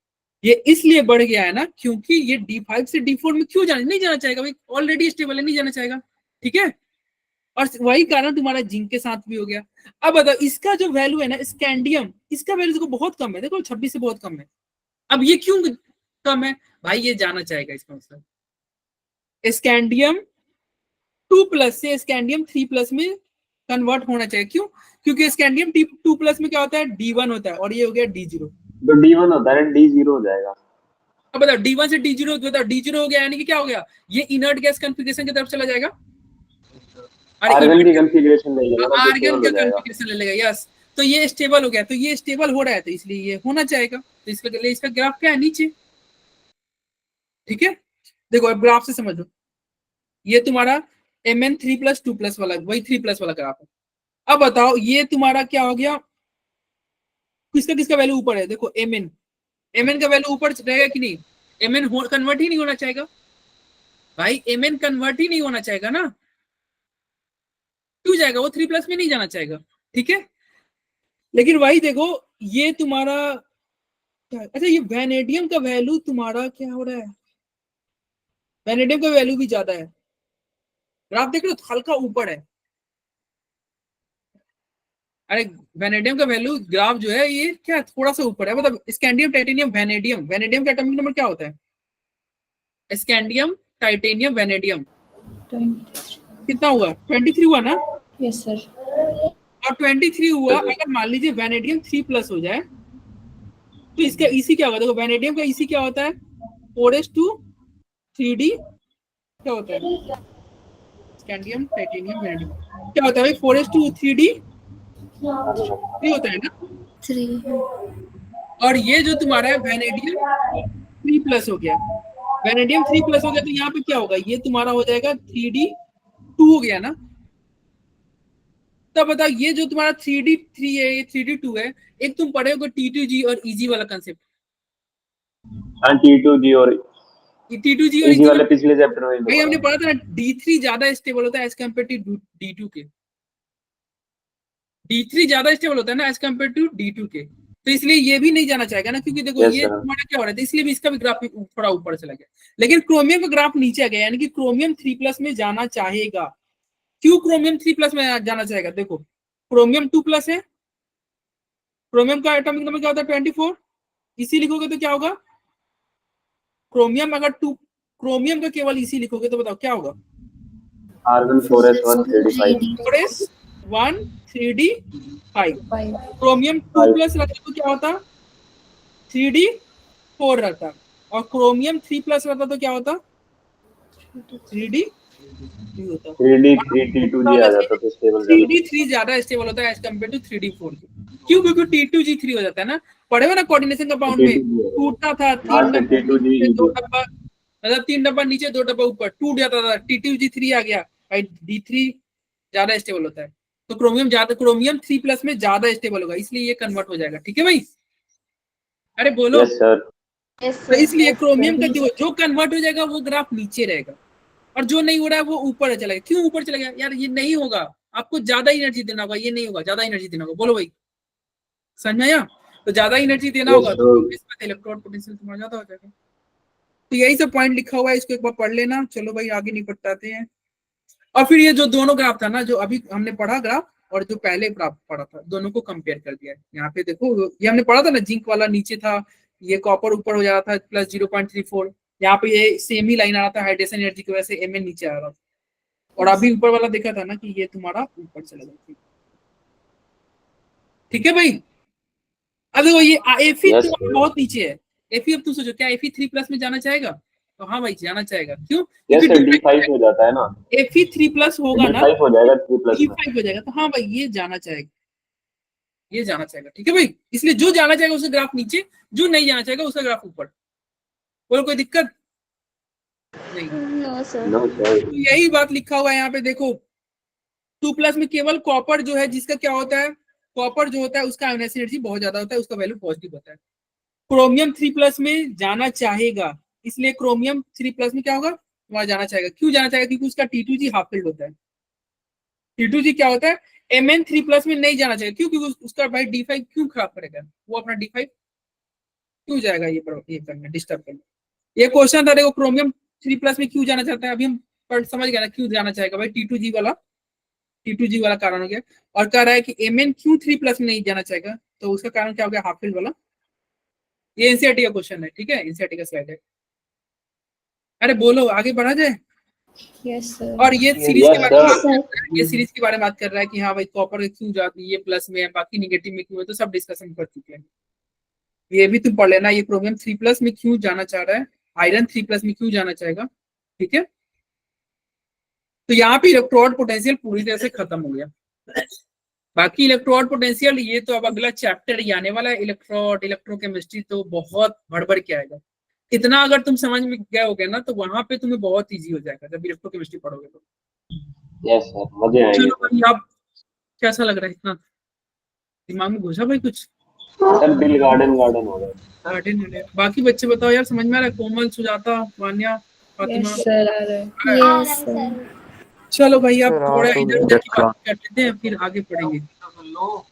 ये इसलिए बढ़ गया है ना क्योंकि ये D5 से D4 में क्यों नहीं जाना चाहेगा भाई, ऑलरेडी स्टेबल है, नहीं जाना चाहेगा, ठीक है। और वही कारण तुम्हारा जिंक के साथ भी हो गया। अब बताओ इसका जो वैल्यू है ना स्कैंडियम, इसका वैल्यू देखो बहुत कम है, देखो 26 से बहुत कम है। अब ये क्यों कम है भाई, ये जाना चाहेगा इसका मतलब स्कैंडियम 2+ से स्कैंडियम 3+ में कन्वर्ट होना चाहिए। क्यों? क्योंकि स्कैंडियम 2+ में क्या होता है, D1 होता है और ये हो गया D0। तो D1 होता है D0 हो जाएगा। अब बताओ D1 से D0 बताओ, D0 हो गया यानी कि क्या हो गया, ये इनर्ट गैस कॉन्फ़िगरेशन की तरफ चला जाएगा, आर्गन की कॉन्फ़िगरेशन ले लेगा, आर्गन का कॉन्फ़िगरेशन ले लेगा, यस। तो ये स्टेबल हो गया, तो ये स्टेबल हो रहा है तो इसलिए ये होना चाहेगा। तो इसके लिए इसका ग्राफ क्या है, नीचे, ठीक है। देखो अब ग्राफ से समझो, ये तुम्हारा Mn3+ 2+ वाला, वही 3+ वाला ग्राफ है। अब बताओ ये तुम्हारा क्या हो गया, किसका किसका वैल्यू ऊपर है, देखो Mn का वैल्यू ऊपर रहेगा कि नहीं, Mn कन्वर्ट ही नहीं होना चाहेगा भाई, Mn कन्वर्ट ही नहीं होना चाहेगा ना, क्यों जाएगा वो 3+ में नहीं जाना चाहेगा, ठीक है। लेकिन वही देखो ये तुम्हारा, अच्छा ये वैनेडियम का वैल्यू तुम्हारा क्या हो रहा है, वैनेडियम का वैल्यू भी ज्यादा है, ग्राफ देख लो हल्का ऊपर है। अरे वैनेडियम का वैल्यू ग्राफ जो है ये क्या थोड़ा सा ऊपर है, मतलब स्कैंडियम टाइटेनियम वैनेडियम, वैनेडियम का एटॉमिक नंबर क्या होता है, स्कैंडियम टाइटेनियम वैनेडियम 23। कितना हुआ, 23 हुआ ना। Yes sir. और 23 हुआ, अगर मान लीजिए वैनेडियम 3+ हो जाए तो इसका ईसी क्या होगा, देखो वैनेडियम का ईसी क्या होता है 4s2 3d क्या होता है, स्कैंडियम टाइटेनियम वैनेडियम क्या होता है भाई 4s2 3d 3 होता है ना। 3। और ये जो तुम्हारा है वैनेडियम 3+ हो गया, वैनेडियम 3+ हो गया तो यहाँ पे क्या होगा, ये तुम्हारा हो जाएगा 3d2 हो गया ना। तब बताओ ये जो तुम्हारा 3d3 है ये 3d2 है, एक तुम पढ़े होगे T2G और EG वाला कंसेप्ट, हाँ T2G और T2G और EG वाले पिछले चैप्टर में भाई हमने पढ़ा था ना, D3 ज्यादा स्टेबल होता है एज कम्पेयर टू D2 के, D3 ज्यादा स्टेबल होता है ना एज कम्पेयर टू D2 के, तो इसलिए ये भी नहीं जाना चाहेगा ना, क्योंकि देखो Yes, ये sir. तुम्हारा क्या हो रहा है, इसलिए भी इसका भी ग्राफ थोड़ा ऊपर चला गया। लेकिन क्रोमियम का ग्राफ नीचे आ गया, यानी कि क्रोमियम 3+ में जाना चाहेगा। क्यों क्रोमियम 3+ में जाना चाहेगा, देखो क्रोमियम 2+ है, क्रोमियम का एटॉमिक नंबर क्या होता है 24, इसी लिखोगे तो क्या होगा, क्रोमियम अगर क्रोमियम का केवल इसी लिखोगे तो बताओ क्या होगा, argon 4s1 3d5 4s1 3d5, chromium 2+ रहता तो क्या होता 3d4 रहता, और क्रोमियम 3+ रहता तो क्या होता 3d3 होता, 3d3 T2G आ जाता तो स्टेबल 3d3 ज्यादा स्टेबल होता है एज कम्पेयर टू 3d4 के। क्यों? क्योंकि T2G3 हो जाता है ना, पढ़े हुए ना कोऑर्डिनेशन कंपाउंड में टूटता था 3 डब्बा नीचे 2 डब्बा, मतलब 3 डब्बा नीचे 2 डब्बा ऊपर टूट जाता था, T2G3 आ गया भाई, D3 ज्यादा स्टेबल होता है, तो क्रोमियम 3+ में ज्यादा स्टेबल होगा, इसलिए ये कन्वर्ट हो जाएगा, ठीक है भाई। अरे बोलो। Yes sir. तो इसलिए क्रोमियम का जो कन्वर्ट हो जाएगा वो ग्राफ नीचे रहेगा, और जो नहीं हो रहा है वो ऊपर चला गया। क्यों ऊपर चला गया यार, ये नहीं होगा, आपको ज्यादा एनर्जी देना होगा, ये नहीं होगा, ज्यादा एनर्जी देना होगा, बोलो भाई समझ में आया। तो ज्यादा एनर्जी देना होगा तो इसमें इलेक्ट्रॉन पोटेंशियल तुम्हारा ज्यादा हो जाएगा। तो यही सब पॉइंट लिखा हुआ है, इसको एक बार पढ़ लेना। चलो भाई आगे नहीं पढ़ते हैं। और फिर ये जो दोनों ग्राफ था ना, जो अभी हमने पढ़ा ग्राफ और जो पहले ग्राफ पढ़ा था, दोनों को कंपेयर कर दिया। यहाँ पे देखो ये हमने पढ़ा था ना, जिंक वाला नीचे था, ये कॉपर ऊपर हो जा रहा था प्लस 0.34, यहाँ पे ये सेम ही लाइन आ रहा था, हाइड्रेशन एनर्जी की वजह से Mn नीचे आ रहा था, और अभी ऊपर वाला देखा था ना कि ये तुम्हारा ऊपर चला गया, ठीक है भाई। अब देखो ये Fe Yes, तो बहुत नीचे है, Fe अब तुम सोचो क्या Fe 3+ में जाना चाहेगा, तो हाँ भाई जाना चाहेगा। क्यों? यस सर D5 हो जाता है ना, Fe 3+ होगा ना, D5 हो जाएगा 3+ में, D5 हो जाएगा, तो हाँ भाई ये जाना चाहेगा, ये जाना चाहेगा, ठीक है भाई। इसलिए जो जाना चाहेगा उसका ग्राफ नीचे, जो नहीं जाना चाहेगा उसका ग्राफ ऊपर। बोलो कोई दिक्कत नहीं। No sir. No sir. तो यही बात लिखा हुआ है यहाँ पे, देखो 2+ में केवल कॉपर जो है, जिसका क्या होता है, कॉपर जो होता है उसका आयोनाइजेशन एनर्जी बहुत ज्यादा होता है, उसका वैल्यू पॉजिटिव होता है। क्रोमियम 3+ में जाना चाहेगा, इसलिए क्रोमियम 3+ में क्या होगा, वहां जाना चाहेगा। क्यों जाना चाहेगा? क्योंकि उसका T2G हाफ फील्ड होता है, T2G क्या होता है, Mn3+ में नहीं जाना चाहिए। क्यों? क्योंकि उसका भाई D5 क्यों खराब करेगा वो, अपना D5 क्यों जाएगा ये करना, डिस्टर्ब करना। ये क्वेश्चन था देखो, क्रोमियम 3+ में क्यों जाना चाहता है, अभी हम समझ गए ना क्यों जाना चाहेगा भाई, T2G वाला कारण हो गया। और कह रहा है कि Mn क्यों 3+ में नहीं जाना चाहेगा, तो उसका कारण क्या हो गया, हाफ फील्ड वाला। ये एनसीईआरटी का क्वेश्चन है, ठीक है, एनसीईआरटी का स्लाइड है। अरे बोलो, आगे बढ़ा जाए। Yes, sir. और ये सीरीज Yes, के बारे में बात sir. कर रहा है, ये सीरीज के बारे में बात कर रहा है कि हाँ भाई कॉपर क्यों जाती है, ये प्लस में है, बाकी निगेटिव में क्यों है, तो सब डिस्कशन कर चुके हैं। ये भी तुम पढ़ लेना, ये क्रोमियम 3+ में क्यों जाना चाह रहा है, आयरन 3+ में क्यों जाना चाहेगा, ठीक है। तो यहाँ पे इलेक्ट्रोड पोटेंशियल पूरी तरह से खत्म हो गया। बाकी इलेक्ट्रोड पोटेंशियल ये तो अब अगला चैप्टर ही आने वाला है, इलेक्ट्रोकेमिस्ट्री तो बहुत बढ़ के आएगा। इतना अगर तुम समझ में गए होगे ना तो वहां पे तुम्हें बहुत इजी हो जाएगा जब इलेक्ट्रोकेमिस्ट्री पढ़ोगे तो। यस सर, मजे आएंगे। चलो भाई, आप कैसा लग रहा है, इतना दिमाग में घुसा भाई कुछ? सर दिल गार्डन हो गया। गार्डन। बाकी बच्चे बताओ यार, समझ में आ रहा है? कोमल, Sujata, Vanya, Fatima? Yes, sir. Yes, sir. चलो भाई, आप सर, थोड़ा आप तो इधर उधर की देखा। बात कर लेते हैं, फिर आगे पढ़ेंगे। लो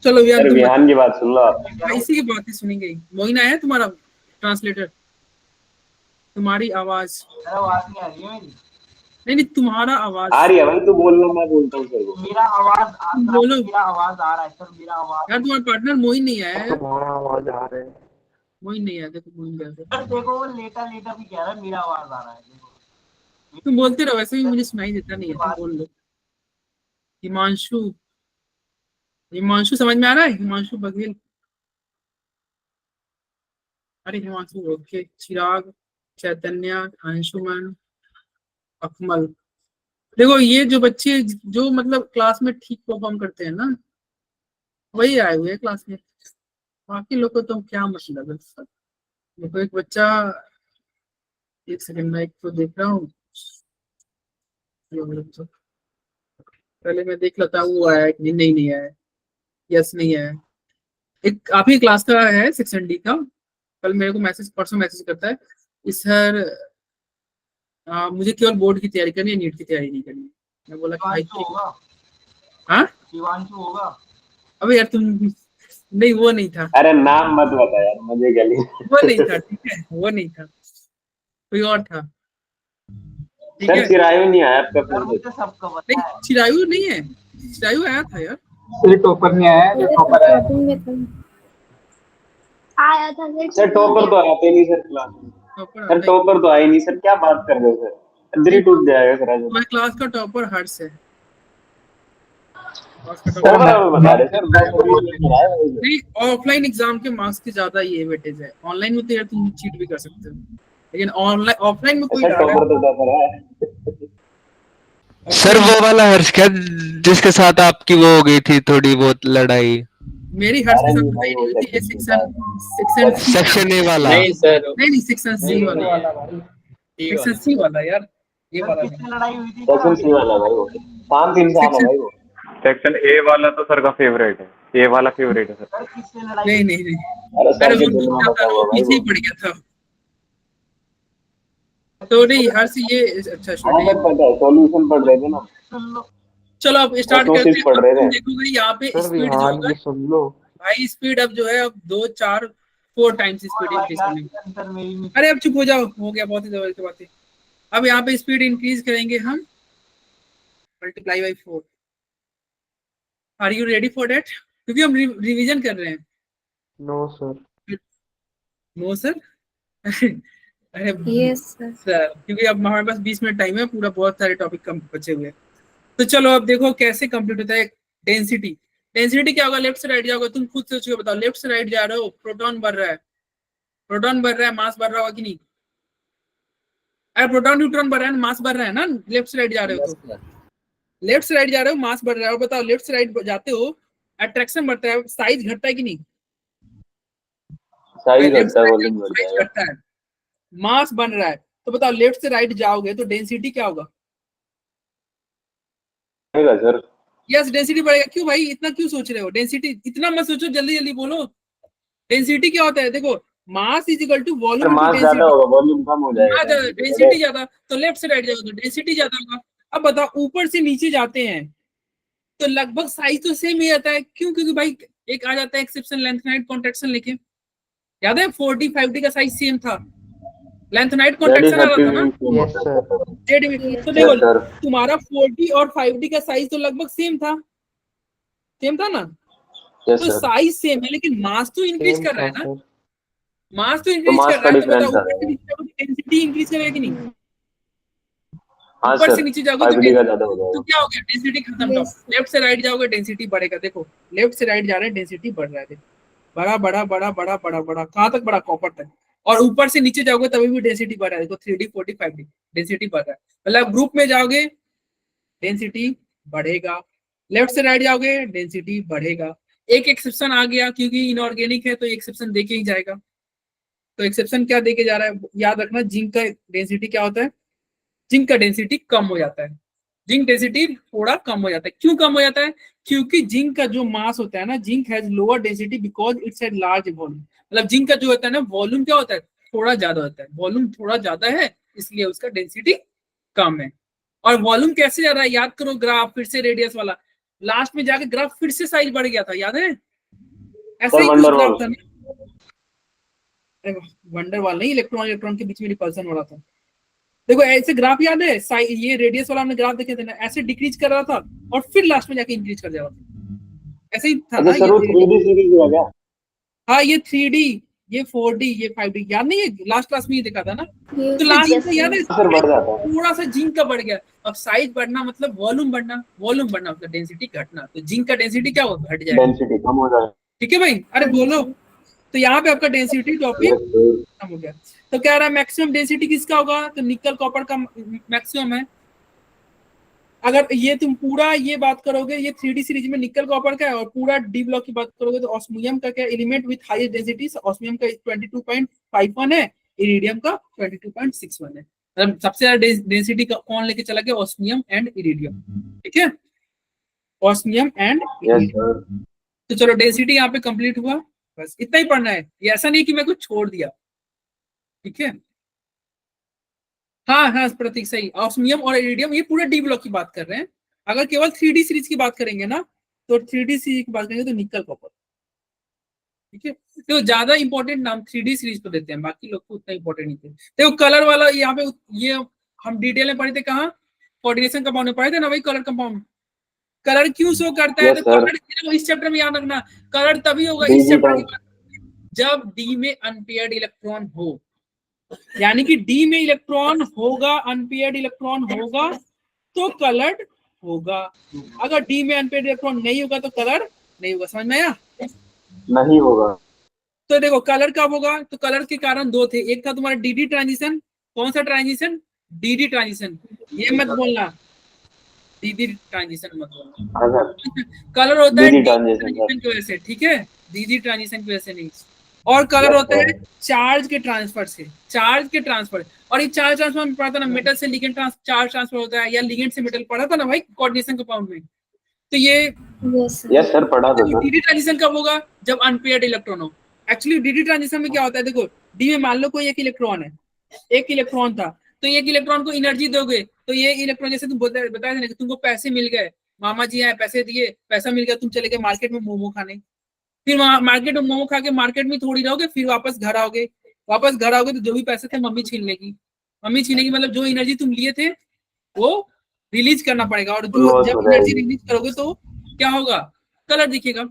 चलो यार, सर तुम विहान की बात सुन लो आप। इसी की बातें सुनेंगे। मोइन आया है तुम्हारा ट्रांसलेटर? तुम्हारी आवाज आवाज नहीं आ रही है मेरी। नहीं, तुम्हारा आवाज आ रही है भाई, तू बोलना, मैं बोलता हूँ सर को। मेरा आवाज बोलो। मेरा आवाज आ रहा है सर, मेरा आवाज। यार तुम्हारा पार्टनर मोइन नहीं आया है, तुम्हारा आवाज आ रहा है। मोइन नहीं आया, देखो मोइन गया। सर देखो वो लेटा भी कह रहा है मेरा आवाज आ रहा है। देखो तुम बोलते रहो, वैसे भी मुझे सुनाई देता नहीं है, तुम बोल लो। हिमांशु समझ में आ रहा है? हिमांशु बघेल, अरे हिमांशु ओके। चिराग, चैतन्य, अंशुमन, अकमल। देखो ये जो बच्चे जो मतलब क्लास में ठीक परफॉर्म करते हैं ना, वही आए हुए हैं क्लास में। बाकी लोग को तो क्या मतलब है सर। देखो एक बच्चा, एक सेकंड में एक तो देख रहा हूँ, पहले मैं देख लेता हूँ वो आया कि नहीं आया, यस नहीं आया। एक आप ही क्लास का है सेक्शन डी का, कल मेरे को परसों मैसेज करता है, इस सर मुझे केवल बोर्ड की तैयारी करनी है, नीट की तैयारी नहीं करनी। मैं बोला कि भाई होगा। हाँ शिवांशु होगा। अबे यार तुम, नहीं वो नहीं था। अरे नाम मत बता यार, मजे के लिए। वो नहीं था, ठीक है, वो नहीं था, कोई और था, ठीक सर है। चिरायु नहीं आया आपका सर फ्रेंड। मुझे सबको पता नहीं है। चिरायु नहीं है, चिरायु आया था यार। ये टॉपर नहीं आया है, जो टॉपर है। आया था सर टॉपर तो आते नहीं सर क्लास में। टॉपर सर टॉपर तो आए नहीं सर, क्या बात कर रहे हो सर, दिल टूट जाएगा सर आज। हमारी क्लास का टॉपर हर्ष है। सर बराबर बता रहे सर, 10 नंबर आए भाई। नहीं, ऑफलाइन एग्जाम के मार्क्स की ज्यादा ये वेटेज है, ऑनलाइन में तो यार तुम चीट भी कर सकते हो, लेकिन ऑनलाइन ऑफलाइन में कोई सर डाटा टॉपर तो टॉपर है। सर वो वाला हर्ष क्या जिसके साथ आपकी वो हो गई थी थोड़ी बहुत लड़ाई? मेरी हर्ष के अरे साथ नहीं लड़ाई भाई, वो नहीं हुई थी, ये सेक्शन सेक्शन ए वाला? नहीं सेक्शन सी वाला, सेक्शन सी वाला यार, ये वाला नहीं। किससे लड़ाई हुई थी? सेक्शन सी वाला भाई, वो शांत इंसान है भाई वो। सेक्शन ए वाला तो सर का फेवरेट है, ए वाला फेवरेट है सर। सर किससे लड़ाई? नहीं अरे सर अरे के वो दिल में दूसरा बसा था, हुआ वो भाई पीछे ही वो। पड़ गया था। तो नहीं हर्ष ये अच्छा हाँ छोड़िए, सर पता है, सॉल्यूशन पढ़ रहे थे ना। सुन लो। चलो अब स्टार्ट करते ऑस्मोसिस पढ़ हैं। रहे अब तुम थे। देखोगे यहाँ पे सर स्पीड जो विहान होगा की सुन लो। भाई, स्पीड अब जो है अब 2 4 4 टाइम्स स्पीड इंक्रीज करेंगे। अंदर मेरी अरे अब चुप हो जाओ, हो गया बहुत ही जबरदस्त बातें। अब यहाँ पे स्पीड इंक्रीज करेंगे हम, multiply by 4। Are you ready for that? क्योंकि हम रिवीजन कर रहे हैं। No sir. No sir? अरे Yes, sir. सर, क्योंकि अब हमारे पास 20 मिनट टाइम है, पूरा बहुत सारे टॉपिक कम बचे हुए हैं। तो चलो अब देखो कैसे कंप्लीट होता है डेंसिटी। डेंसिटी क्या होगा, लेफ्ट से राइट जाओगे, तुम खुद सोच के बताओ। लेफ्ट से राइट जा रहे हो, प्रोटॉन बढ़ रहा है, मास बढ़ रहा होगा कि नहीं? अरे प्रोटॉन न्यूट्रॉन बढ़ रहा है, मास बढ़ रहा है ना, लेफ्ट से राइट जा रहे हो तो। लेफ्ट से राइट जा रहे हो, मास बढ़ रहा है। और बताओ लेफ्ट से राइट जाते हो, अट्रैक्शन बढ़ता है, साइज घटता है कि नहीं? साइज लेफ्ट घटता से है, राइट वॉल्यूम बढ़ साइज जाएगा। घटता है, मास बन रहा है। तो बताओ लेफ्ट से राइट जाओगे तो डेंसिटी क्या होगा? बढ़ेगा सर। यस डेंसिटी बढ़ेगा। क्यों भाई इतना क्यों सोच रहे हो? डेंसिटी इतना मत सोचो, जल्दी जल्दी बोलो। डेंसिटी क्या होता है? देखो mass is equal to sir volume to mass ज्यादा डेंसिटी। होगा, वॉल्यूम कम हो जाएगा। डेंसिटी ज्यादा, तो लेफ्ट से राइट जाओगे तो डेंसिटी ज्यादा होगा। अब बताओ ऊपर से नीचे जाते हैं तो लगभग साइज तो सेम ही आता है, क्यों? क्योंकि भाई एक आ जाता है एक्सेप्शन लेंथनाइट कॉन्ट्रैक्शन लेके, याद है 40 5D का साइज सेम था, लेंथनाइट कॉन्ट्रैक्शन आ रहा था ना यस सर। तो देखो तुम्हारा 40 और 5D का साइज तो लगभग सेम था ना, तो साइज सेम है लेकिन मास तो इंक्रीज कर रहा है ना, मास तो इंक्रीज mass कर रहा है, तो का बताओ difference ऊपर से नीचे जाओगे डेंसिटी इंक्रीज करेगा कि नहीं? हाँ ऊपर सर से नीचे जाओगे 5D का ज्यादा हो तो जाएगा। क्या हो गया, डेंसिटी खत्म। Yes. लेफ्ट से राइट जाओगे डेंसिटी बढ़ेगा, देखो लेफ्ट से राइट जा रहे हैं डेंसिटी बढ़ रहा है, देखो बड़ा बड़ा बड़ा बड़ा बड़ा बड़ा कहाँ तक बड़ा, कॉपर तक। और ऊपर से नीचे जाओगे तभी भी डेंसिटी बढ़ रहा है, देखो 3D 40 5D डेंसिटी बढ़ रहा है, मतलब ग्रुप में जाओगे डेंसिटी बढ़ेगा, लेफ्ट से राइट जाओगे डेंसिटी बढ़ेगा। एक एक्सेप्शन आ गया क्योंकि इनऑर्गेनिक है तो एक्सेप्शन देके ही जाएगा, तो एक्सेप्शन क्या देके जा रहा है, याद रखना जिंक का डेंसिटी क्या होता है, जिंक का डेंसिटी कम हो जाता है, जिंक डेंसिटी थोड़ा कम हो जाता है। क्यों कम हो जाता है? क्योंकि जिंक का जो मास होता है ना, zinc has lower density because it's a large volume, मतलब जिंक का जो होता है ना वॉल्यूम क्या होता है, थोड़ा ज्यादा होता है, वॉल्यूम थोड़ा ज्यादा है इसलिए उसका डेंसिटी कम है। और वॉल्यूम कैसे जा रहा है, याद करो ग्राफ फिर से रेडियस वाला, लास्ट में जाके ग्राफ फिर से साइज बढ़ गया था, याद है? ऐसे ही कुछ ग्राफ था ना, वंडरवॉल नहीं, इलेक्ट्रॉन के बीच में रिपल्सन हो रहा था, देखो ऐसे ग्राफ याद है, ये रेडियस वाला हमने ग्राफ देखे थे ना, ऐसे डिक्रीज कर रहा था और फिर लास्ट में जाके इंक्रीज कर जा रहा था, ऐसे ही था ना सर वो 3D सीरीज है क्या? हाँ ये 3D, ये 4D, ये 5D, याद नहीं है लास्ट क्लास में ये देखा था ना, Yes. तो लास्ट में याद है सर बढ़ जाता है। थोड़ा सा जिंक का बढ़ गया, अब साइज बढ़ना मतलब वॉल्यूम बढ़ना, वॉल्यूम बढ़ना मतलब डेंसिटी घटना, तो जिंक का डेंसिटी क्या हो, घट जाएगा, डेंसिटी कम हो जाएगा। ठीक है भाई? अरे बोलो, तो यहाँ पे आपका डेंसिटी टॉपिक Yes, sir. खत्म हो गया। तो कह रहा है मैक्सिमम डेंसिटी किसका होगा, तो निकल कॉपर का मैक्सिमम है। अगर ये तुम पूरा ये बात करोगे, ये 3D सीरीज में निकल कॉपर का है, और पूरा डी ब्लॉक की बात करोगे तो ऑस्मियम का क्या element with highest density, osmium का 22.51 है, इरिडियम का 22.61 है, मतलब सबसे ज्यादा डेंसिटी कौन लेके चला गया, ऑस्मियम एंड इरिडियम, ठीक है, osmium and Yes, iridium. sir. तो चलो डेंसिटी यहाँ पे कंप्लीट हुआ, बस इतना ही पढ़ना है, ये ऐसा नहीं कि मैं कुछ छोड़ दिया, ठीक है? हाँ हाँ प्रतीक सही, ऑस्मियम और इरिडियम ये पूरे डी ब्लॉक की बात कर रहे हैं। अगर केवल 3D सीरीज की बात करेंगे ना, तो 3D सीरीज की बात करेंगे तो निकल कॉपर, ठीक है? तो ज्यादा इंपॉर्टेंट नाम 3D सीरीज को देते हैं, बाकी लोग को उतना इंपॉर्टेंट नहीं थे। देखो कलर वाला यहाँ पे ये हम डिटेल में पढ़े थे, कहाँ कोऑर्डिनेशन कंपाउंड में पढ़े थे ना, वही कलर कंपाउंड। कलर क्यों शो करता है, Yes, तो sir. कलर इस चैप्टर में याद रखना, कलर तभी होगा D इस चैप्टर में। की जब डी में अनपेयर्ड इलेक्ट्रॉन हो, यानी कि डी में इलेक्ट्रॉन होगा, अनपेयर्ड इलेक्ट्रॉन होगा तो कलर्ड होगा, अगर डी में अनपेयर्ड इलेक्ट्रॉन नहीं होगा तो कलर नहीं होगा, समझ में आया? नहीं होगा। तो देखो कलर कब होगा, तो कलर के कारण दो थे, एक था तुम्हारा डीडी ट्रांजिशन, कौन सा ट्रांजिशन, डीडी ट्रांजिशन, ये मत बोलना, डीडी ट्रांजिशन मत बोलना, हाँ सर। कलर होता है DD डी ट्रांजिशन ट्रांजिशन की वजह से, ठीक है, डीडी ट्रांजिशन की वजह से नहीं। और कलर होता है चार्ज के ट्रांसफर से, चार्ज के ट्रांसफर, और ये चार्ज ट्रांसफर में पढ़ा था ना, मेटल से लिगेंड चार्ज ट्रांसफर होता है, या लिगेंड से मेटल पढ़ा था ना भाई कोऑर्डिनेशन कंपाउंड में। तो ये Yes, sir. यस सर पढ़ा था सर। डीडी ट्रांजिशन कब होगा, जब अनपेयर्ड इलेक्ट्रॉन हो। एक्चुअली डीडी ट्रांजिशन में क्या होता है, देखो डी में मान लो कोई एक इलेक्ट्रॉन है, एक इलेक्ट्रॉन था, तो एक इलेक्ट्रॉन को एनर्जी दोगे तो ये इलेक्ट्रॉन, जैसे तुम बताया था ना कि तुमको पैसे मिल गए, मामा जी आए पैसे दिए, पैसा मिल गया, तुम चले गए मार्केट में मोमो खाने, फिर मार्केट में मोमो खा के मार्केट में थोड़ी रहोगे, फिर वापस घर आओगे, वापस घर आओगे तो जो भी पैसे थे मम्मी छीन लेगी, मम्मी छीनेगी, मतलब जो एनर्जी तुम लिए थे वो रिलीज करना पड़ेगा, और जो Loss जब हो जाएगी। एनर्जी रिलीज करोगे तो क्या होगा, कलर दिखेगा।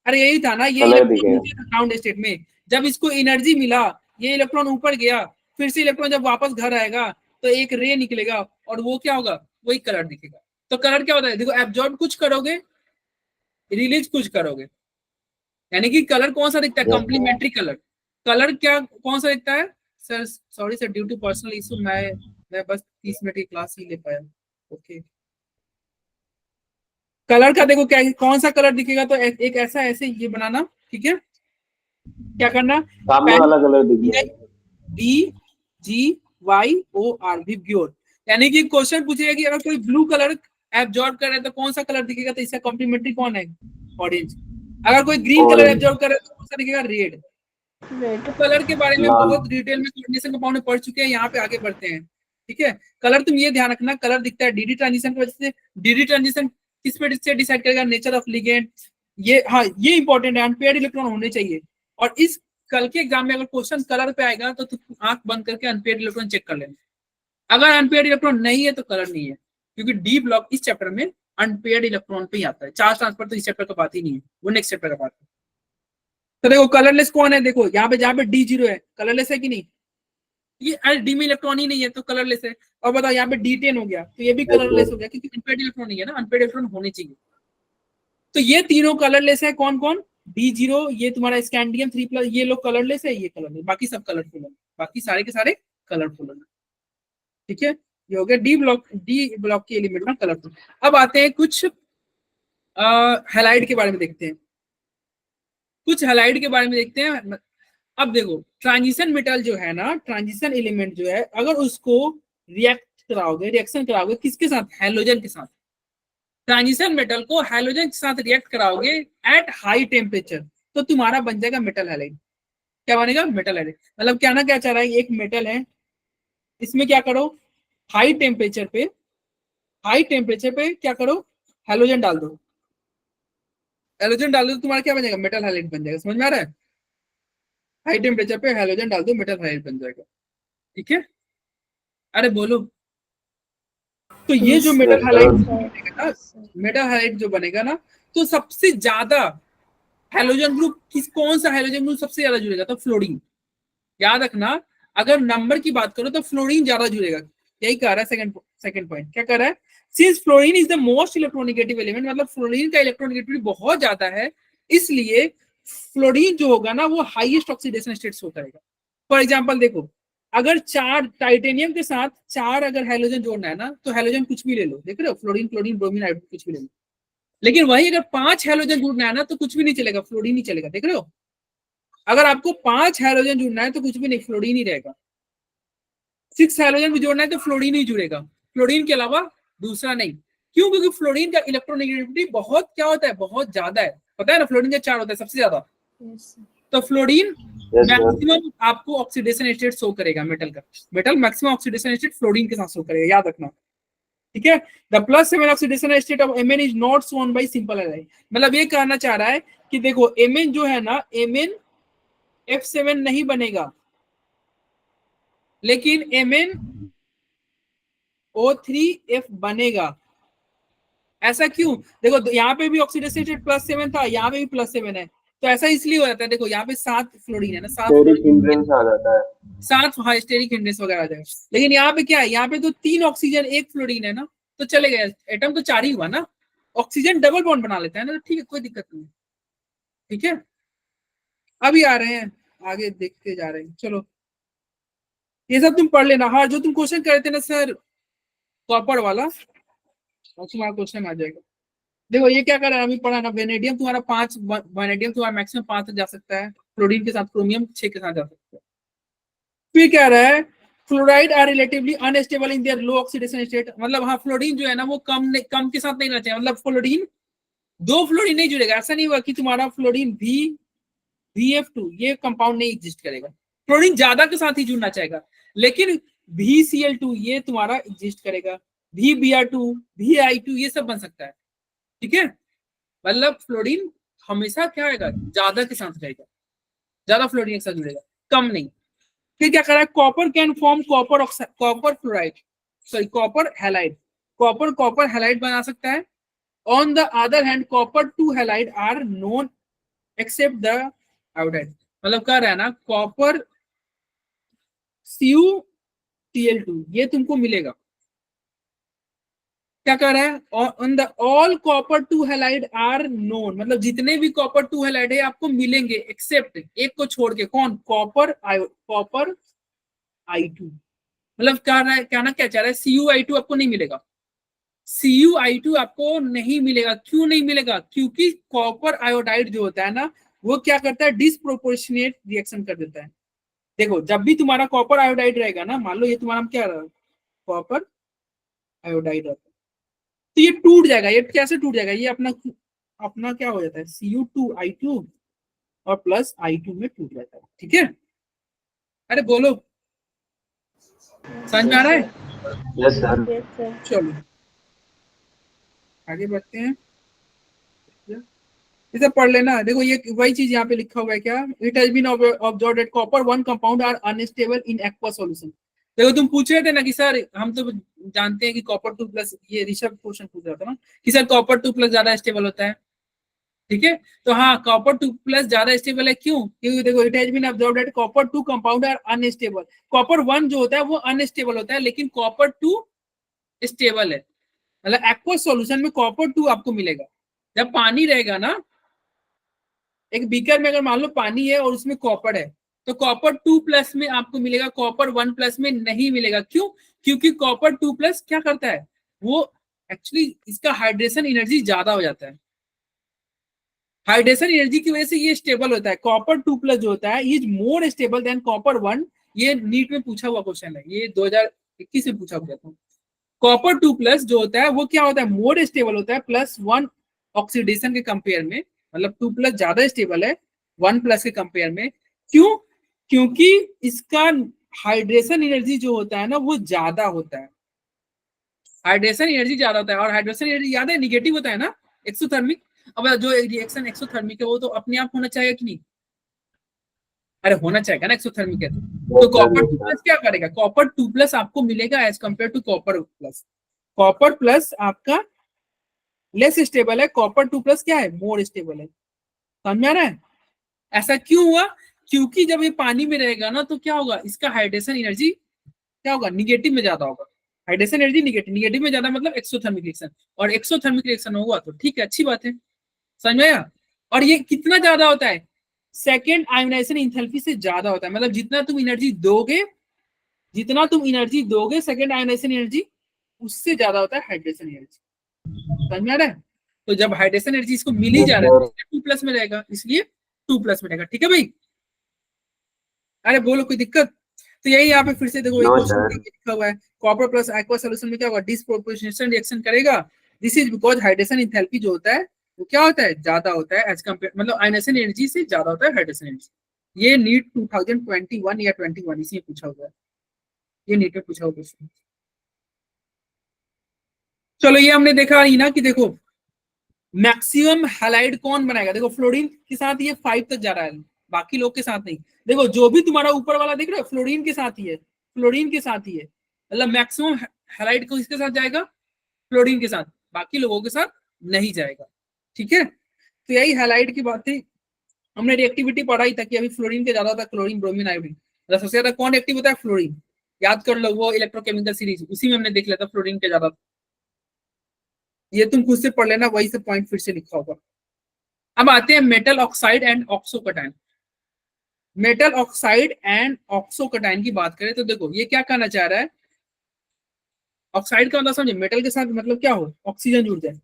अरे यही था ना, ये कलर इलेक्ट्रॉन दिखेगा। ग्राउंड स्टेट में जब इसको एनर्जी मिला, ये इलेक्ट्रॉन ऊपर गया, फिर से इलेक्ट्रॉन जब वापस घर आएगा तो एक रे निकलेगा और वो क्या होगा, वही कलर दिखेगा। तो कलर क्या होता है, देखो एब्जॉर्ब कुछ करोगे, रिलीज कुछ करोगे, यानी कि कलर कौन सा दिखता है, कॉम्प्लीमेंट्री कलर। कलर क्या कौन सा दिखता है sir, sorry sir due to personal issue मैं बस 30 मिनट की क्लास ही ले पाया, ओके। कलर का देखो क्या, कौन सा कलर दिखेगा, तो एक ऐसा ऐसे ये बनाना, ठीक है, क्या करना, सामने वाला कलर दिखिए। BGYOR विब्ग्योर, यानी कि क्वेश्चन पूछेगा कि अगर कोई ब्लू कलर एब्जॉर्ब कर रहा है तो कौन सा कलर दिखेगा, तो इसका कॉम्प्लीमेंट्री कौन है, ऑरेंज। अगर कोई ग्रीन कलर Orange. एब्जॉर्ब कर रहा है तो कौन सा दिखेगा, रेड। रेड तो कलर के बारे में लाल। बहुत डिटेल में कोऑर्डिनेशन कंपाउंड में पढ़ चुके हैं, यहाँ पे आगे बढ़ते हैं, ठीक है। कलर तुम ये ध्यान रखना, कलर दिखता है डी ट्रांजिशन की वजह से। डी ट्रांजिशन किस पे से डिसाइड करेगा? Nature of ligand. ये हाँ ये इंपॉर्टेंट है, अनपेयर्ड इलेक्ट्रॉन होने चाहिए। और इस कल के एग्जाम में अगर क्वेश्चन कलर पे आएगा तो तुम आंख बंद करके अनपेयर्ड इलेक्ट्रॉन चेक कर लेना। अगर अनपेयर्ड इलेक्ट्रॉन नहीं है तो कलर नहीं है, क्योंकि डी ब्लॉक इस चैप्टर में अनपेयर्ड इलेक्ट्रॉन पे ही आता है। चार्ज ट्रांसफर तो इस चैप्टर का बात ही नहीं है, वो नेक्स्ट चैप्टर का बात है। तो देखो कलरलेस कौन है, देखो यहाँ पे जहाँ पे डी जीरो है कलरलेस है कि नहीं? ये डी में इलेक्ट्रॉन ही नहीं है तो कलरलेस है। और बताओ यहाँ पे D10 हो गया तो ये भी कलरलेस हो गया, क्योंकि अनपेयर्ड इलेक्ट्रॉन नहीं है ना, अनपेयर्ड इलेक्ट्रॉन होने चाहिए। तो ये तीनों कलरलेस है। कौन कौन? D0 ये तुम्हारा स्कैंडियम 3+, ये लोग कलरलेस है, ये कलरलेस, बाकी सब कलरफुल है, बाकी सारे के सारे कलरफुल है। ठीक है, ये हो गया डी ब्लॉक के एलिमेंट में कलरफुल। अब आते हैं कुछ हैलाइड के बारे में देखते हैं, कुछ हैलाइड के बारे में देखते हैं। अब देखो ट्रांजिशन मेटल जो है ना, ट्रांजिशन एलिमेंट जो है, अगर उसको रिएक्शन कराओगे किसके साथ? हैलोजन के साथ। ट्रांजिशन मेटल को हैलोजन के साथ रिएक्ट कराओगे एट हाई टेम्परेचर तो तुम्हारा बन जाएगा मेटल हैलाइड। क्या बनेगा? Metal halide. मतलब क्या ना क्या चाह रहा है, एक मेटल है, इसमें क्या करो, हाई टेम्परेचर पे क्या करो, हैलोजन डाल दो। हैलोजन डाल दो तो तुम्हारा क्या बन जाएगा? मेटल हैलाइड बन जाएगा। समझ में आ रहा है? हाई टेम्परेचर पे हैलोजन डाल दो, मेटल हैलाइड बन जाएगा। ठीक है, अरे बोलो। तो ये जो मेटल हैलाइड जो बनेगा ना, तो सबसे ज्यादा हैलोजन ग्रुप कौन सा हैलोजन ग्रुप सबसे ज्यादा जुड़ेगा? तो फ्लोरीन। याद रखना, अगर नंबर की बात करो तो फ्लोरीन ज्यादा जुड़ेगा। यही कह रहा है सेकंड पॉइंट। क्या कह रहा है? Since fluorine is the most electronegative element, मतलब फ्लोरीन का इलेक्ट्रोनेगेटिविटी बहुत ज्यादा है, इसलिए फ्लोरीन जो होगा ना वो हाईएस्ट ऑक्सीडेशन स्टेट शो करेगा। फॉर एग्जांपल देखो, अगर 4 टाइटेनियम के साथ 4 अगर हैलोजन जोड़ना है ना, तो हैलोजन कुछ भी ले लो, देख रहे हो, फ्लोरीन, क्लोरीन, ब्रोमीन, आयोडीन, कुछ भी ले लो। लेकिन वही अगर 5 हैलोजन जोड़ना है ना तो कुछ भी नहीं चलेगा, फ्लोरीन ही चलेगा। देख रहे हो, अगर आपको 5 हैलोजन जोड़ना है तो कुछ भी नहीं, फ्लोरीन ही रहेगा। 6 हैलोजन भी जोड़ना है तो फ्लोरीन ही जुड़ेगा, फ्लोरीन के अलावा दूसरा नहीं। क्यों? क्योंकि फ्लोरीन का इलेक्ट्रोनेगेटिविटी बहुत क्या होता है? बहुत ज्यादा है। पता है ना, फ्लोरीन का 4 होता है सबसे ज्यादा। तो फ्लोरीन मैक्सिमम आपको ऑक्सीडेशन स्टेट शो करेगा मेटल का। Metal maximum oxidation state fluorine के साथ शो करेगा, याद रखना। ठीक है, the +7 oxidation state of Mn is not shown by simple halide. मतलब ये कहना चाह रहा है कि देखो Mn जो है ना, Mn F7 नहीं बनेगा, लेकिन MnO3F बनेगा। ऐसा क्यों? देखो यहाँ पे भी ऑक्सीडेशन स्टेट +7 था, यहाँ पे भी +7 है, तो ऐसा इसलिए हो जाता है। देखो यहाँ पे 7 फ्लोरीन है ना, 7 आ जाता है, 7 स्टेरिक हिंड्रेंस वगैरह आ जाएगा। लेकिन यहाँ पे क्या है? यहाँ पे तो 3 ऑक्सीजन 1 फ्लोरीन है ना, तो चले गए, एटम तो 4 ही हुआ ना। ऑक्सीजन डबल बॉन्ड बना लेता है ना, तो ठीक है, कोई दिक्कत नहीं। ठीक है, अभी आ रहे हैं, आगे देखते जा रहे हैं। चलो ये सब तुम पढ़ लेना। हाँ, जो तुम क्वेश्चन कर रहे थे ना सर कॉपर वाला, तुम्हारा क्वेश्चन आ जाएगा। देखो ये क्या कर रहा है, अभी पढ़ा ना, वेनेडियम तुम्हारा 5, वेनेडियम तुम्हारा मैक्सिमम 5 तक जा सकता है, फ्लोरीन के साथ क्रोमियम 6 के साथ जा सकता है। फिर क्या रहा है, fluoride are relatively unstable in their low oxidation state. मतलब हाँ, फ्लोरीन जो है ना वो कम के साथ नहीं रहना चाहिए। मतलब फ्लोरीन 2 फ्लोरीन नहीं जुड़ेगा। ऐसा नहीं हुआ कि तुम्हारा फ्लोरीन VF2 ये कंपाउंड नहीं एग्जिस्ट करेगा, फ्लोरीन ज्यादा के साथ ही जुड़ना चाहेगा। लेकिन VCl2 ये तुम्हारा एग्जिस्ट करेगा, VBr2, VI2 ये सब बन सकता है। ठीक है, मतलब फ्लोरीन हमेशा क्या आएगा? ज्यादा के साथ रहेगा, ज्यादा फ्लोरीन के साथ जुड़ेगा, कम नहीं। फिर क्या कर रहा है, copper can form copper fluoride, sorry copper halide, copper halide बना सकता है। On the other hand copper 2 halide are known except the iodide. मतलब कह रहा है ना, कॉपर CuCl2 ये तुमको मिलेगा। क्या कर रहा है, on the all copper 2 halide are known, मतलब जितने भी कॉपर 2 हैलाइड है आपको मिलेंगे एक्सेप्ट एक को छोड़ के। कौन? Copper I2। मतलब क्या ना क्या चाह रहा है, CuI2 आपको नहीं मिलेगा, CuI2 आपको नहीं मिलेगा। क्यों नहीं मिलेगा? क्योंकि कॉपर आयोडाइड जो होता है ना वो क्या करता है, डिसप्रोपोर्शनेट रिएक्शन कर देता है। देखो जब भी तुम्हारा कॉपर आयोडाइड रहेगा ना, मान लो ये तुम्हारा क्या रहा, कॉपर आयोडाइड रहता है, तो ये टूट जाएगा। ये कैसे टूट जाएगा? ये अपना क्या हो जाता है, Cu2I2 और प्लस I2 में टूट जाता है। ठीक है, अरे बोलो, समझ में आ रहा है? Yes sir. Yes, sir. चलो आगे बढ़ते हैं, इसे पढ़ लेना। देखो ये वही चीज यहाँ पे लिखा हुआ है क्या, it has been observed that copper 1 compound are unstable in aqua solution. देखो तुम पूछ रहे थे ना कि सर हम तो जानते हैं कि कॉपर 2 प्लस, ये ऋषभ क्वेश्चन पूछ रहा था ना कि सर कॉपर 2 प्लस ज्यादा स्टेबल होता है, ठीक है। तो हाँ कॉपर 2 प्लस ज्यादा स्टेबल है, क्यों? क्योंकि देखो it has been observed that copper 2 compound are unstable. Copper 1 जो होता है वो अनस्टेबल होता है, लेकिन कॉपर 2 स्टेबल है। मतलब एक्वा सॉल्यूशन में कॉपर 2 आपको मिलेगा। जब पानी रहेगा ना, एक बीकर में अगर मान लो पानी है और उसमें कॉपर है, तो कॉपर 2 प्लस में आपको मिलेगा, कॉपर 1 प्लस में नहीं मिलेगा। क्यों? क्योंकि कॉपर 2 प्लस क्या करता है, वो एक्चुअली इसका हाइड्रेशन एनर्जी ज्यादा हो जाता है। हाइड्रेशन एनर्जी की वजह से ये स्टेबल होता है। कॉपर 2 प्लस जो होता है is more stable than copper 1। ये नीट में पूछा हुआ क्वेश्चन है, ये 2021 में पूछा हुआ था। कॉपर 2 प्लस जो होता है वो क्या होता है, मोर स्टेबल होता है +1 ऑक्सीडेशन के कंपेयर में। मतलब 2 प्लस ज्यादा स्टेबल है 1 प्लस के कंपेयर में। क्यों? क्योंकि इसका हाइड्रेशन एनर्जी जो होता है ना वो ज्यादा होता है। हाइड्रेशन एनर्जी ज्यादा होता है, और हाइड्रेशन एनर्जी याद है निगेटिव होता है ना, एक्सोथर्मिक। अब जो रिएक्शन एक्सोथर्मिक है वो तो अपने आप होना चाहिए कि नहीं? अरे होना चाहिए ना एक्सोथर्मिक है तो कॉपर 2 प्लस क्या करेगा, कॉपर 2 प्लस आपको मिलेगा as compare to copper plus. Copper plus आपका लेस स्टेबल है, कॉपर 2 प्लस क्या है, मोर स्टेबल है। समझ आ रहा है? ऐसा क्यों हुआ? क्योंकि जब ये पानी में रहेगा ना तो क्या होगा, इसका हाइड्रेशन एनर्जी क्या होगा, निगेटिव में ज्यादा होगा। हाइड्रेशन एनर्जी निगेटिव में ज्यादा मतलब एक्सोथर्मिक रिएक्शन, और एक्सोथर्मिक रिएक्शन होगा तो ठीक है, अच्छी बात है। समझ में आया? और ये कितना ज्यादा होता है, सेकेंड आयोनाइजेशन एंथैल्पी से ज्यादा होता है। मतलब जितना तुम एनर्जी दोगे सेकेंड आयोनाइजेशन एनर्जी, उससे ज्यादा होता है हाइड्रेशन एनर्जी। समझ में आ रहा है? तो जब हाइड्रेशन एनर्जी इसको मिल ही जा रहा है तो 2 प्लस में रहेगा, इसलिए 2 प्लस में रहेगा। ठीक है भाई? अरे बोलो कोई दिक्कत? तो यही यहाँ पे फिर से देखो लिखा हुआ है, कॉपर प्लस एक्वा सॉल्यूशन में क्या होगा, डिस्प्रोपोर्शनल रिएक्शन करेगा। This is because hydration enthalpy जो होता है वो क्या होता है, ज्यादा होता है एज कंपेयर, मतलब आयोनाइजेशन एनर्जी से ज्यादा होता है हाइड्रेशन एनर्जी। ये नीट 2021 या 21 इसी में पूछा हुआ है, ये नीट में पूछा हुआ क्वेश्चन। चलो ये हमने देखा ही ना कि देखो मैक्सिमम हैलाइड कौन बनाएगा। देखो फ्लोरीन के साथ ये 5 तक जा रहा है, बाकी लोग के साथ नहीं। देखो जो भी तुम्हारा ऊपर वाला देख रहे हो फ्लोरीन के साथ ही है, फ्लोरीन के साथ ही है। मतलब मैक्सिमम हैलाइड को इसके साथ जाएगा, फ्लोरीन के साथ, बाकी लोगों के साथ नहीं जाएगा। ठीक है? तो यही हैलाइड की बात थी। हमने रिएक्टिविटी पढ़ाई था कि अभी फ्लोरीन के ज्यादा था, क्लोरीन ब्रोमीन आयोडीन। सबसे ज्यादा कौन एक्टिव होता है, फ्लोरीन। याद कर लो वो इलेक्ट्रोकेमिकल सीरीज, उसी में हमने देख लिया था फ्लोरीन के ज्यादा। ये तुम खुद से पढ़ लेना, वही से पॉइंट फिर से लिखा होगा। अब आते हैं मेटल ऑक्साइड एंड ऑक्सोकटाइन। मेटल ऑक्साइड एंड ऑक्सोकटाइन की बात करें तो देखो ये क्या कहना चाह रहा है, ऑक्साइड का मतलब समझे, मेटल के साथ मतलब क्या हो, ऑक्सीजन जुड़ जाए।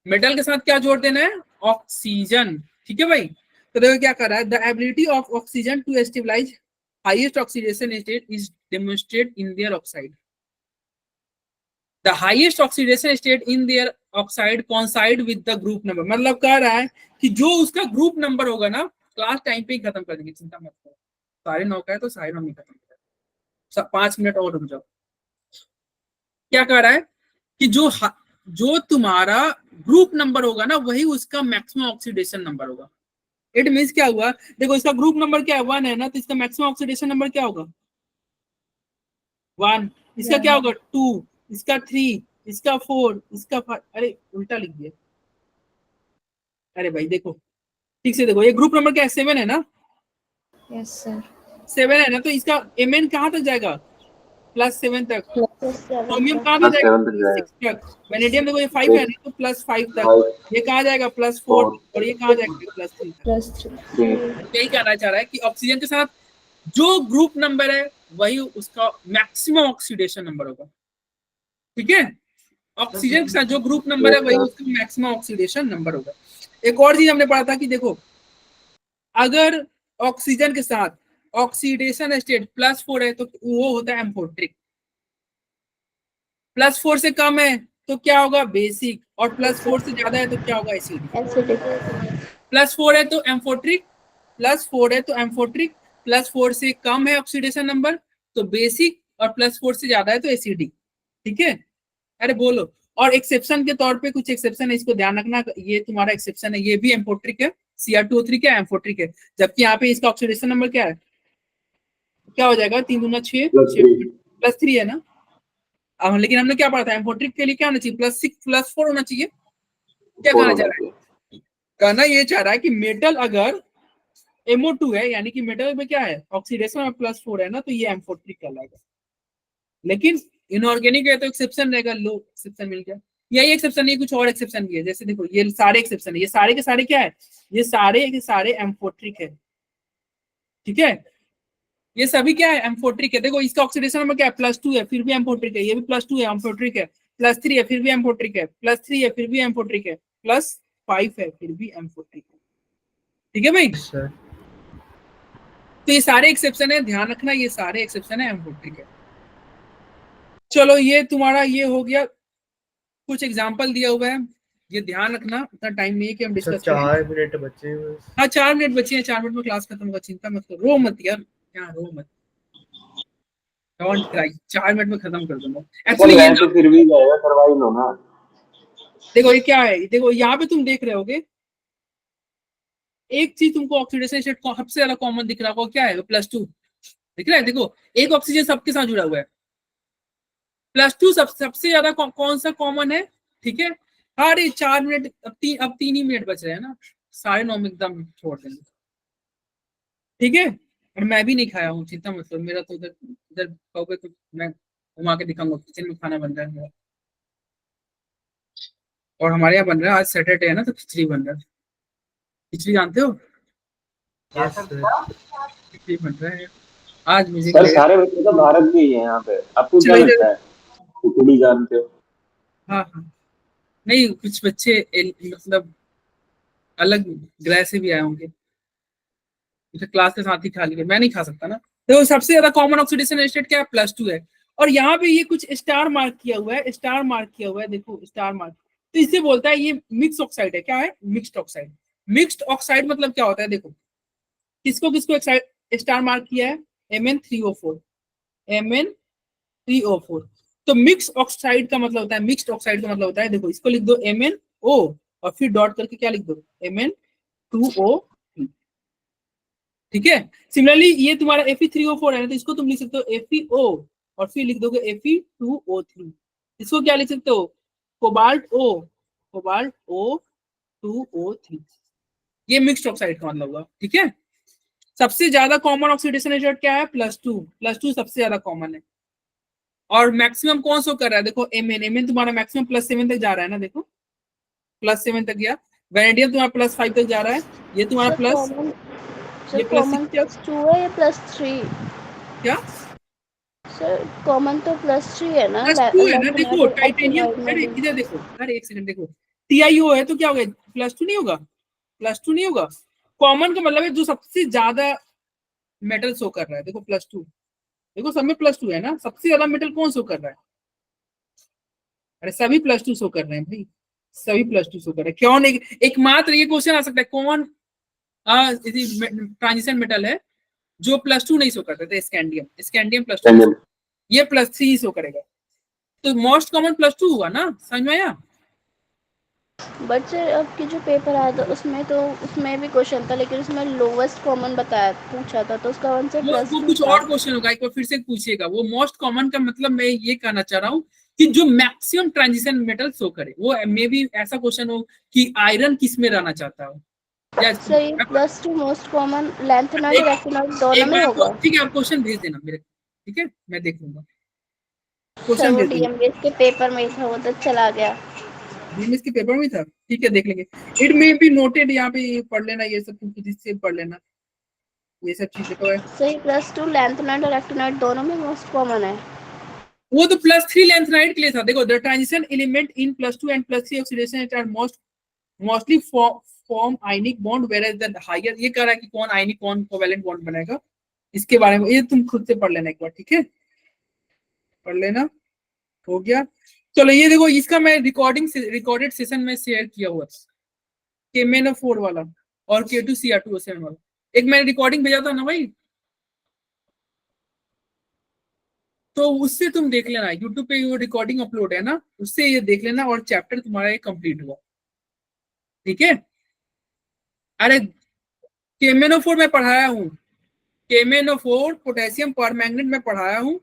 मेटल के साथ क्या जोड़ देना है, ऑक्सीजन। ठीक है भाई? तो देखो क्या कर रहा है, the ability of oxygen to stabilize highest oxidation state is demonstrate in their oxide. The highest oxidation state in their oxide coincide with the group number। मतलब कह रहा है कि जो उसका ग्रुप नंबर होगा ना, क्लास टाइम पे ही खत्म कर देंगे, चिंता मत करो। 9:30 का है तो 9:30 में खत्म करें, 5 मिनट और रुक जाओ। क्या कह रहा है कि जो तुम्हारा ग्रुप नंबर होगा ना वही उसका मैक्सिमम ऑक्सीडेशन नंबर होगा। इट मींस क्या हुआ, देखो इसका ग्रुप नंबर क्या है, 1 है ना, तो इसका मैक्सिमम ऑक्सीडेशन नंबर क्या होगा, 1। इसका क्या होगा, 2, इसका 3, इसका 4, इसका 5। अरे उल्टा लिख दिया। अरे भाई देखो ठीक से देखो, ये ग्रुप नंबर क्या है, 7 है ना। Yes sir. 7 है ना, तो इसका Mn कहाँ तक जाएगा, +7 तक। क्रोमियम कहाँ तक जाएगा, 6 तक। वेनेडियम देखो ये 5 है ना, तो +5 तक। ये कहाँ जाएगा, +4, और ये कहाँ जाएगा, +3। यही कहना चाह रहा है कि ऑक्सीजन के साथ जो ग्रुप नंबर है वही उसका मैक्सिमम ऑक्सीडेशन नंबर होगा। ठीक है? ऑक्सीजन के साथ जो ग्रुप नंबर है वही उसका मैक्सिमम ऑक्सीडेशन नंबर होगा। एक और चीज हमने पढ़ा था कि देखो अगर ऑक्सीजन के साथ ऑक्सीडेशन स्टेट +4 है तो वो होता है एम्फोट्रिक। +4 से कम है तो क्या होगा, बेसिक। और +4 से ज्यादा है तो क्या होगा, एसिडिक। +4 है तो एम्फोट्रिक, +4 है तो एम्फोट्रिक, +4 से कम है ऑक्सीडेशन नंबर तो बेसिक, और +4 से ज्यादा है तो एसिडिक, ठीक है। अरे बोलो, और एक्सेप्शन के तौर पे कुछ एक्सेप्शन है, इसको ध्यान रखना, ये तुम्हारा एक्सेप्शन है, ये भी एम्फोट्रिक है, Cr2O3 क्या है, एम्फोट्रिक है, जबकि यहाँ पे इसका ऑक्सीडेशन नंबर क्या है, क्या हो जाएगा, 3 दूना 6 +3 है ना। अब लेकिन हमने क्या पढ़ा था, एम्फोट्रिक के लिए क्या होना चाहिए, +6 +4 होना चाहिए। क्या कहना चाह रहा है, कहना ये चाह रहा है कि मेटल अगर MO2 है, यानी कि मेटल में क्या है, ऑक्सीडेशन में +4 है ना, तो ये एम्फोट्रिक कहलाएगा। लेकिन इनऑर्गेनिक है तो एक्सेप्शन रहेगा, लो एक्सेप्शन मिल गया। यही एक्सेप्शन नहीं, कुछ और एक्सेप्शन भी है, जैसे देखो ये सारे एक्सेप्शन है, ये सारे के सारे क्या है, ये सारे के सारे एम्फोट्रिक है, ठीक है, ये सभी क्या है, एम्फोट्रिक है। देखो इसका ऑक्सीडेशन नंबर क्या है, +2 है, फिर भी एम्फोट्रिक है, ये भी +2 है, एम्फोट्रिक है, +3 है, फिर भी एम्फोट्रिक है, +3 है, फिर भी एम्फोट्रिक है, +5 है, फिर भी एम्फोट्रिक है, ठीक है भाई। तो ये सारे एक्सेप्शन है, ध्यान रखना, ये सारे एक्सेप्शन है, एम्फोट्रिक है। चलो ये तुम्हारा ये हो गया, कुछ एग्जांपल दिया हुआ है, ये ध्यान रखना, उतना टाइम नहीं है कि हम डिस्कस करें। 4 मिनट बचे हैं। हाँ 4 मिनट बचे हैं, 4 मिनट में क्लास खत्म होगा, चिंता मत करो, रो मत यार, यहाँ रो मत, डोंट क्राई, 4 मिनट में खत्म कर दूंगा। एक्चुअली ये तो फिर भी जाएगा, करवाई लो ना। देखो ये क्या है, देखो यहाँ पे तुम देख रहे होगे, एक चीज तुमको ऑक्सीडेशन स्टेट सबसे ज्यादा कॉमन दिख रहा होगा, क्या है, +2 दिख रहा है। देखो एक ऑक्सीजन सबके साथ जुड़ा हुआ है, +2 सबसे ज्यादा कौन सा कॉमन है, ठीक है। अरे 4 मिनट, अब 3 ही मिनट बच रहे हैं ना, 9:30 में एकदम छोड़ देंगे, ठीक है। और मैं भी नहीं खाया हूँ, चिंता मत करो, मेरा तो इधर इधर कहोगे तो मैं घुमा के दिखाऊंगा, किचन में खाना बन रहा है मेरा। और हमारे यहाँ बन रहा है, आज सैटरडे है ना, तो खिचड़ी बन रहा है। खिचड़ी जानते हो, खिचड़ी बन रहा है आज मुझे। सर सारे बच्चे तो भारत के ही हैं यहाँ पे, आपको क्या लगता है, खिचड़ी जानते हो? हाँ हाँ, नहीं कुछ बच्चे मतलब अलग ग्रह से भी आए होंगे, क्लास के साथ ही खा लिए, मैं नहीं खा सकता ना। तो सबसे ज्यादा कॉमन ऑक्सीडेशन स्टेट क्या है, +2 है। और यहाँ पे ये कुछ स्टार मार्क किया हुआ है, स्टार मार्क किया हुआ है, देखो स्टार मार्क, तो इससे बोलता है ये मिक्स ऑक्साइड है, क्या है, मिक्स्ड ऑक्साइड। मिक्स्ड ऑक्साइड मतलब क्या होता है, देखो किसको किसको स्टार मार्क किया है, Mn3O4, Mn3O4। तो मिक्स ऑक्साइड का मतलब होता है, मिक्स्ड ऑक्साइड का मतलब होता है, देखो इसको लिख दो MnO और फिर डॉट करके क्या लिख दो, Mn2O3, ठीक है। सिमिलरली ये तुम्हारा Fe3O4 है ना, तो इसको तुम लिख सकते हो FeO और फिर लिख दोगे Fe2O3। इसको क्या लिख सकते हो, कोबाल्ट O2O3। ये मिक्स्ड ऑक्साइड का मतलब हुआ, ठीक है। सबसे ज्यादा कॉमन ऑक्सीडेशन एजेंट क्या है, +2 सबसे ज्यादा कॉमन है। और मैक्सिमम कौन सा कर रहा है, देखो Mn तुम्हारा मैक्सिमम +7 तक जा रहा है ना, देखो +7 तक गया। वेनेडियम तुम्हारा +5 तक जा रहा है, ये तुम्हारा प्लस, ये कॉमन +2 है या +3? क्या सर कॉमन तो +3 है ना, +2 है ना, देखो टाइटेनियम, अरे इधर देखो, अरे एक सेकंड देखो, TiO है तो क्या होगा, +2 नहीं होगा, +2 नहीं होगा। कॉमन का मतलब है जो सबसे ज्यादा मेटल शो कर रहा है, देखो +2, देखो सब में +2 है ना, सबसे ज्यादा मेटल कौन शो कर रहा है, अरे सभी +2 शो कर रहे हैं भाई, सभी +2 शो कर रहे हैं। क्यों नहीं, एकमात्र ये क्वेश्चन आ सकता है, कौन ट्रांजिशन मेटल है जो +2 नहीं शो करता था, स्कैंडियम +2, ये +3 ही शो करेगा। तो मोस्ट कॉमन +2 हुआ ना, समझ में आया। बट सर आपके जो पेपर आया था उसमें भी क्वेश्चन था, लेकिन उसमें लोवेस्ट कॉमन बताया पूछा था, तो उसका आंसर वो कुछ और क्वेश्चन होगा, एक बार फिर से पूछिएगा। वो मोस्ट कॉमन का मतलब मैं ये कहना चाह रहा हूँ कि जो मैक्सिमम ट्रांजिशन मेटल शो करे, वो मे बी ऐसा क्वेश्चन हो कि आयरन किस में रहना चाहता हो। सर ये +2 मोस्ट कॉमन लैंथेनाइड और एक्टिनाइड दोनों में होगा, ठीक है। आप क्वेश्चन भेज देना मेरे, ठीक है, मैं देख लूंगा। सर वो डीएमबीएस के पेपर में था, वो तो चला गया, डीएमएस के पेपर में था, ठीक है देख लेंगे। इट मे बी नोटेड, यहाँ पे पढ़ लेना, ये सब तुम खुद से पढ़ लेना, ये सब चीजें तो है। सही +2 लैंथेनाइड और एक्टिनाइड दोनों में मोस्ट कॉमन है। वो तो +3 लैंथेनाइड के लिए था। देखो the transition element in +2 and +3 oxidation are mostly form ionic bond, where the higher, ये कह रहा है कि कौन आयनिक कौन कोवैलेंट बॉन्ड बनाएगा, इसके बारे में ये तुम खुद से पढ़ लेना एक बार, ठीक है, पढ़ लेना, हो गया। चलो ये देखो, इसका मैं रिकॉर्डेड सेशन में शेयर किया हुआ KMnO4 वाला और K2Cr2O7 वाला, एक मैंने रिकॉर्डिंग भेजा था ना भाई, तो उससे तुम देख लेना, यूट्यूब पे वो रिकॉर्डिंग अपलोड है ना, उससे ये देख लेना और चैप्टर तुम्हारा ये कंप्लीट हुआ। ठीक है। अरे केमेनोफोर में पढ़ाया हूँ, केमेनोफोर पोटेशियम परमैंगनेट में पढ़ाया हूँ,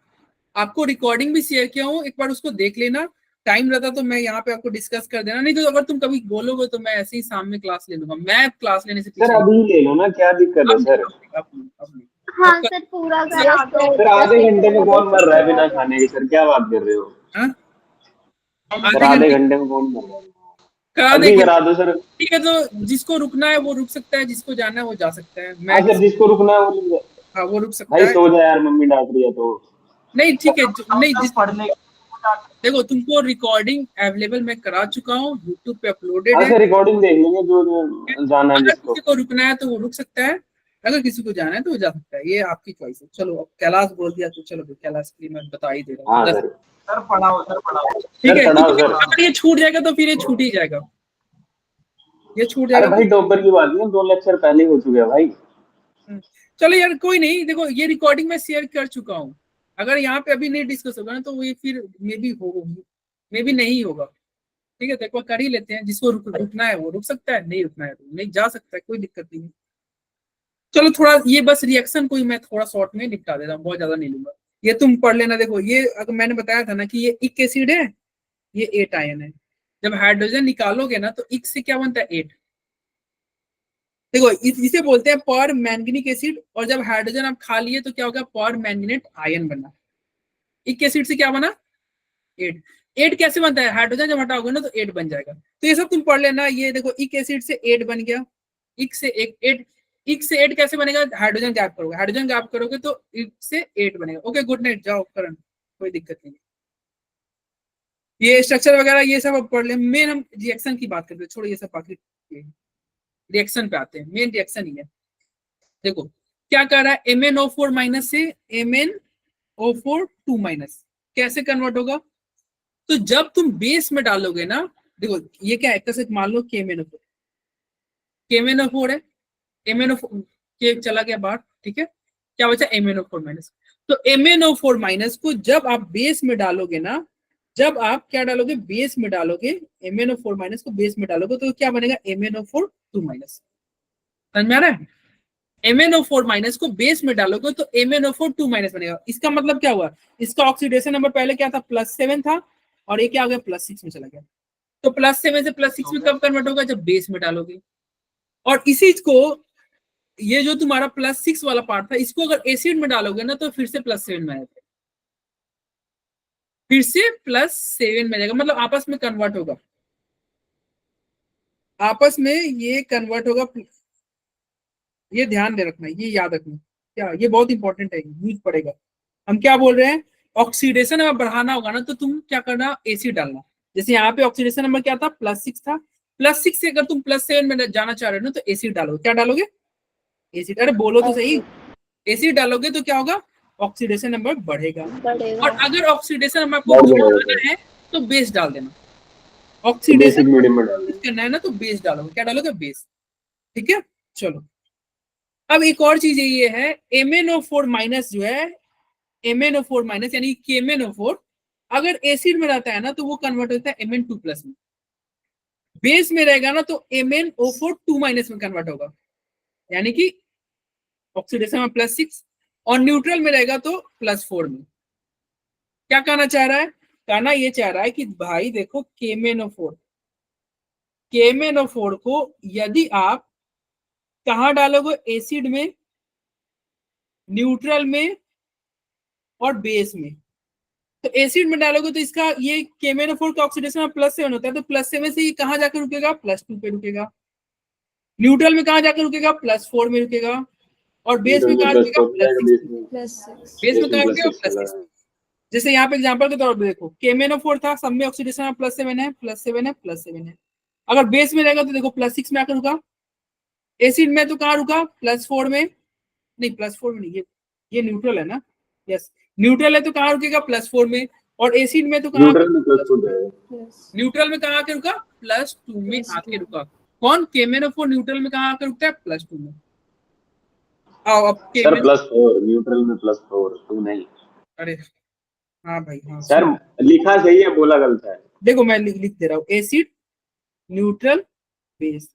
आपको रिकॉर्डिंग भी शेयर किया हूँ, एक बार उसको देख लेना। टाइम रहता तो मैं यहाँ पे आपको डिस्कस कर देना, नहीं तो अगर तुम कभी बोलोगे तो मैं ऐसे ही सामने क्लास ले लूंगा। मैं क्लास लेने से सर अभी ले लो ना, क्या दिक्कत है सर? अब हाँ सर, पूरा करा दो। सर आधे घंटे में कौन मर रहा है बिना खाने के? सर क्या बात कर रहे हो? हाँ? सर आधे घंटे में कौन मर रहा है? करा अभी देंगे। करा दो सर। ठीक है, तो जिसको रुकना है वो रुक सकता है, जिसको जाना है वो जा सकता है। हाँ सर, जिसको रुकना है वो हाँ वो रुक सकता भाई है। सो जा यार, मम्मी डांट रही है तो। नहीं ठीक है, नहीं तब पढ़ ले। देखो तुमको रिकॉर्डिंग अवेलेबल मैं करा चुका हूँ, यूट्यूब पे अपलोडेड हाँ है। सर रिकॉर्डिंग देख लेंगे, जो जाना है अगर जिसको। किसी को रुकना है तो वो रुक सकता है, अगर किसी को जाना है तो वो जा सकता है, ये आपकी चॉइस है। चलो अब कैलाश बोल दिया तो चलो कैलाश के लिए मैं बता ही दे रहा हाँ हूँ। सर। सर पढ़ाओ, सर पढ़ाओ। ठीक है, सर पढ़ाओ सर। अगर ये छूट जाएगा तो फिर ये छूट ही जाएगा, ये छूट अरे जाएगा भाई तो। टॉपर की बात नहीं, 2 लेक्चर पहले हो चुके हैं भाई। चलो यार कोई नहीं, देखो ये रिकॉर्डिंग मैं शेयर कर चुका हूँ, अगर यहाँ पे अभी नहीं डिस्कस होगा ना तो ये फिर मे भी नहीं होगा। ठीक है, तो एक बार कर ही लेते हैं, जिसको रुकना है वो रुक सकता है, नहीं रुकना है तो नहीं जा सकता है, कोई दिक्कत नहीं है। चलो थोड़ा ये बस रिएक्शन को ही मैं थोड़ा शॉर्ट में निपटा देता हूँ, बहुत ज्यादा नहीं लूंगा। ये तुम पढ़ लेना। देखो ये अगर मैंने बताया था ना कि ये इक एसिड है, ये 8 आयन है। जब हाइड्रोजन निकालोगे ना तो इक से क्या बनता है 8। देखो इसे बोलते हैं पर मैंगनीक एसिड, और जब हाइड्रोजन आप खा लिए तो क्या होगा, पर मैंगनेट आयन बना। इक एसिड से क्या बना 8। 8 कैसे बनता है, हाइड्रोजन जब हटाओगे ना तो 8 बन जाएगा। तो ये सब तुम पढ़ लेना। ये देखो इक एसिड से 8 बन गया, इक से 8 कैसे बनेगा, हाइड्रोजन गैप करोगे, हाइड्रोजन गैप करोगे तो इक से 8 बनेगा। ओके गुड नाइट, जाओ करण, कोई दिक्कत नहीं। ये स्ट्रक्चर वगैरह ये सब अब पढ़ ले। मेन हम रिएक्शन की बात करते हैं, छोड़ो ये सब, बाकी रिएक्शन पे आते हैं। मेन रिएक्शन ही है। देखो क्या कर रहा है, MnO4 माइनस से MnO4 2 कैसे कन्वर्ट होगा, तो जब तुम बेस में डालोगे ना, देखो ये क्या है, कैसे मान लो KMnO4 है, MnO4 के चला गया बाहर, ठीक है, क्या बचा MnO4 माइनस। तो MnO4 माइनस को जब आप बेस में डालोगे ना, जब आप क्या डालोगे, बेस में डालोगे, MnO4 माइनस को बेस में डालोगे तो क्या बनेगा, MnO4 2 समझ में आ रहा है। MnO4 माइनस को बेस में डालोगे तो MnO4 2 बनेगा। इसका मतलब क्या हुआ, इसका ऑक्सीडेशन नंबर पहले क्या था, +7 था, और ये क्या हो गया, +6 में चला गया। तो +7 से +6 में कब कन्वर्ट होगा, जब बेस में डालोगे। और इसी को, ये जो तुम्हारा +6 वाला पार्ट था, इसको अगर एसिड में डालोगे ना तो फिर से +7 में आएगा, फिर से +7 में जाएगा, मतलब आपस में कन्वर्ट होगा, आपस में ये कन्वर्ट होगा। ये ध्यान दे रखना, ये याद रखना, क्या ये बहुत इंपॉर्टेंट है, यूज पड़ेगा। हम क्या बोल रहे हैं, ऑक्सीडेशन अगर बढ़ाना होगा ना तो तुम क्या करना, एसिड डालना। जैसे यहाँ पे ऑक्सीडेशन नंबर क्या था, +6 था, +6 से अगर तुम +7 में जाना चाह रहे हो ना तो एसिड डालोगे। क्या डालोगे, एसिड। अरे बोलो तो सही, एसिड डालोगे तो क्या होगा, ऑक्सीडेशन नंबर बढ़ेगा। और अगर ऑक्सीडेशन नंबर को बढ़ाना है तो बेस डाल देना। ऑक्सीडेशन करना है ना तो बेस डालोगे, क्या डालोगे, बेस। ठीक है, चलो अब एक और चीज ये है, MnO4 माइनस जो है, MnO4 माइनस यानी KMnO4 अगर एसिड में रहता है ना तो वो कन्वर्ट होता है Mn2+ में, बेस में रहेगा ना तो MnO4 2 में कन्वर्ट होगा, यानी कि ऑक्सीडेशन में +6, और न्यूट्रल में रहेगा तो +4 में। क्या कहना चाह रहा है, कहना ये चाह रहा है कि भाई देखो KMnO4 को यदि आप कहाँ डालोगे, एसिड में, न्यूट्रल में और बेस में। तो एसिड में डालोगे तो इसका ये KMnO4 का ऑक्सीडेशन +7 होता है, तो +7 से ये कहाँ जाकर रुकेगा, +2 पे रुकेगा। न्यूट्रल में कहाँ जाकर रुकेगा, +4 में रुकेगा, और बेस में कहाँ रुकेगा, +6। बेस में कहाँ रुकेगा, +6। जैसे यहाँ पे एग्जांपल के तौर पर देखो, KMnO4 था, सब में ऑक्सीडेशन +7 है, +7 है, +7 है। अगर बेस में रहेगा तो देखो +6 में आकर रुका, एसिड में तो कहाँ रुका, +4 में, नहीं +4 में नहीं, ये न्यूट्रल है ना, यस न्यूट्रल है तो कहाँ रुकेगा, +4 में, और एसिड में तो कहाँ, न्यूट्रल में कहाँ आके रुका, +2 में आके रुका। कौन, KMnO4 न्यूट्रल में कहाँ आकर रुकता है, +2 में। आओ अब सर +4 न्यूट्रल में +4 2 नहीं। अरे हाँ भाई हाँ सर लिखा सही है, बोला गलत है। देखो मैं लिख दे रहा हूँ, एसिड, न्यूट्रल, बेस।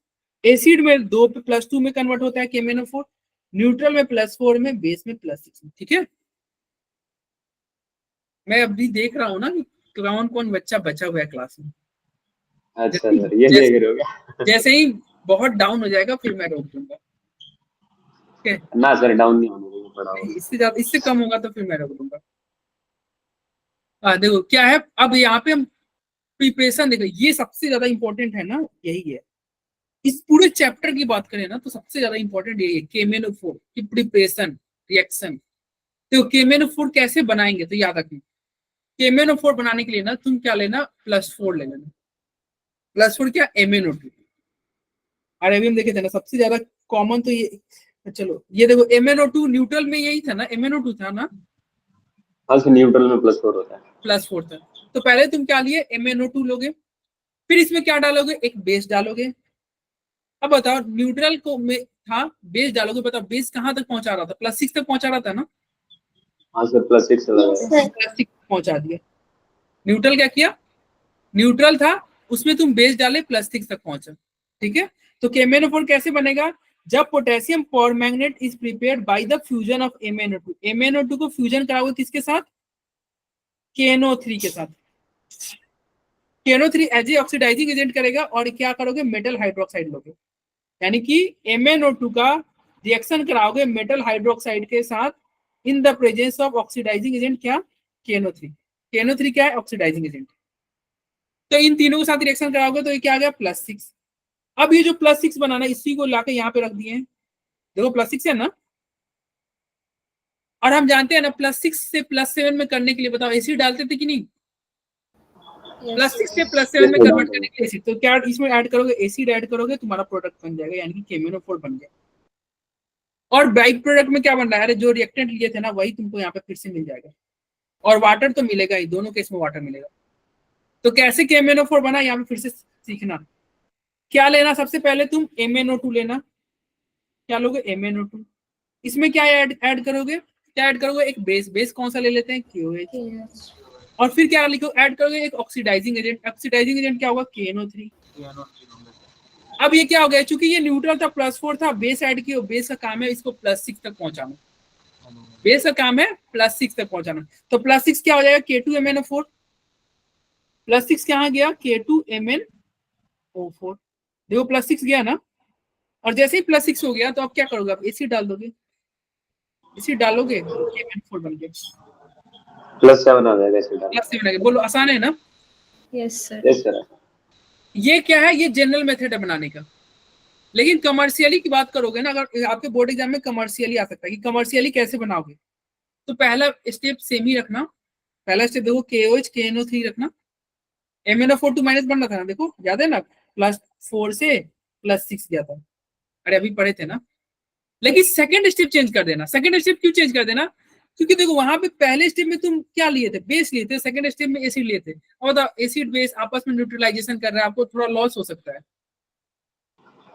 एसिड में 2 पे +2 में कन्वर्ट होता है KMnO4, न्यूट्रल में +4 में, बेस में +6 में। ठीक है, मैं अभी देख रहा हूँ ना कि कौन कौन बच्चा बचा हुआ है क्लास में। अच्छा सर, ये देख रहे हो क्या? जैसे ही बहुत डाउन हो जाएगा फिर मैं रोक दूंगा। ठीक है, ना सर, डाउन नहीं होने देंगे, पढ़ाओ। नहीं, इससे ज्यादा, इससे कम होगा तो फिर मैं रोक दूंगा। देखो क्या है, अब यहाँ पे हम प्रिपरेशन देखो, ये सबसे ज्यादा इंपॉर्टेंट है ना, यही है। इस पूरे चैप्टर की बात करें ना तो सबसे ज्यादा इंपॉर्टेंट यही है, KMnO4 की प्रिपरेशन रिएक्शन। तो KMnO4 कैसे बनाएंगे, तो याद रखना, KMnO4 बनाने के लिए ना तुम क्या लेना, +4 ले लेना। +4 क्या, MnO2। और अभी हम देखे थे ना सबसे ज्यादा कॉमन तो ये, चलो ये देखो MnO2 न्यूट्रल में यही था ना, MnO2 था ना। हाँ सर, न्यूट्रल में +4 होता है। +4 था, तो पहले तुम क्या लिए, MnO2 लोगे, फिर इसमें क्या डालोगे, एक बेस डालोगे। अब बताओ न्यूट्रल को में था, बेस डालोगे, बताओ बेस कहाँ तक पहुंचा रहा था, +6 तक पहुंचा रहा था ना। हाँ सर, +6 चला गया। +6 पहुंचा दिया। न्यूट्रल क्या किया, न्यूट्रल था उसमें तुम बेस डाले, +6 तक पहुंचा। ठीक है, तो KMnO4 कैसे बनेगा, जब potassium permanganate is prepared by the fusion of MnO2। MnO2 को फ्यूजन कराओगे किसके साथ, KNO3 के साथ। KNO3 as a oxidizing agent करेगा और क्या करोगे, मेटल हाइड्रोक्साइड लोगे। यानी कि MnO2 का रिएक्शन कराओगे मेटल हाइड्रोक्साइड के साथ in the presence of oxidizing agent क्या, KNO3। KNO3 क्या है, ऑक्सीडाइजिंग एजेंट। तो इन तीनों के साथ रिएक्शन कराओगे तो ये क्या आ गया, +6। अब ये जो +6 बनाना, इसी को लाके यहाँ पे रख दिए, देखो +6 है ना। और हम जानते हैं ना +6 से +7 में करने के लिए बताओ एसिड डालते थे कि नहीं, +6 से +7 में कन्वर्ट करने के लिए एसिड। तो क्या इसमें ऐड करोगे, एसिड ऐड करोगे, तुम्हारा प्रोडक्ट बन जाएगा, यानी कि KMnO4 बन गया। और बाई प्रोडक्ट में क्या बन रहा है, अरे जो रिएक्टेंट लिए थे ना वही तुमको यहाँ पे फिर से मिल जाएगा, और वाटर तो मिलेगा ही, दोनों केस में वाटर मिलेगा। तो कैसे KMnO4 बना, यहाँ पे फिर से सीखना। क्या लेना, सबसे पहले तुम MnO2 लेना, क्या लोगे, MnO2। इसमें क्या ऐड करोगे, क्या ऐड करोगे, एक बेस। बेस कौन सा ले लेते हैं, KOH। और फिर क्या लिखो, ऐड करोगे एक ऑक्सीडाइजिंग एजेंट। ऑक्सीडाइजिंग एजेंट क्या होगा, KNO3। अब ये क्या हो गया, चूंकि ये न्यूट्रल था, +4 था, बेस ऐड किया, बेस का काम है इसको +6 तक पहुंचाना। बेस का काम है +6 तक पहुंचाना। तो +6 क्या हो जाएगा, K2MnO4। +6 कहाँ गया, K2MnO4। देखो +6 गया ना। और जैसे ही +6 हो गया तो अब क्या करोगे, आप एसिड डाल दोगे। एसिड डालोगे तो KMnO4 बन गया, +7 आ जाएगा एसिड डाल। +7 आ गया। बोलो आसान है ना। Yes sir. Yes sir. ये क्या है, ये जनरल मेथड है बनाने का। लेकिन कमर्शियली की बात करोगे ना, अगर आपके बोर्ड एग्जाम में कमर्शियली आ सकता है कि कमर्शियली कैसे बनाओगे, तो पहला स्टेप सेम ही रखना। पहला स्टेप देखो, KOH KNO3 रखना। MnO4 माइनस बनना था ना, देखो याद है ना, +4 से +6 गया था, अरे अभी पढ़े थे ना। लेकिन सेकंड स्टेप चेंज कर देना। सेकंड स्टेप क्यों चेंज कर देना, क्योंकि देखो वहां पे पहले स्टेप में तुम क्या लिए थे, बेस लिए थे, सेकंड स्टेप में एसिड लिए थे। और एसिड बेस आपस में न्यूट्रलाइजेशन कर रहा है, आपको थोड़ा लॉस हो सकता है।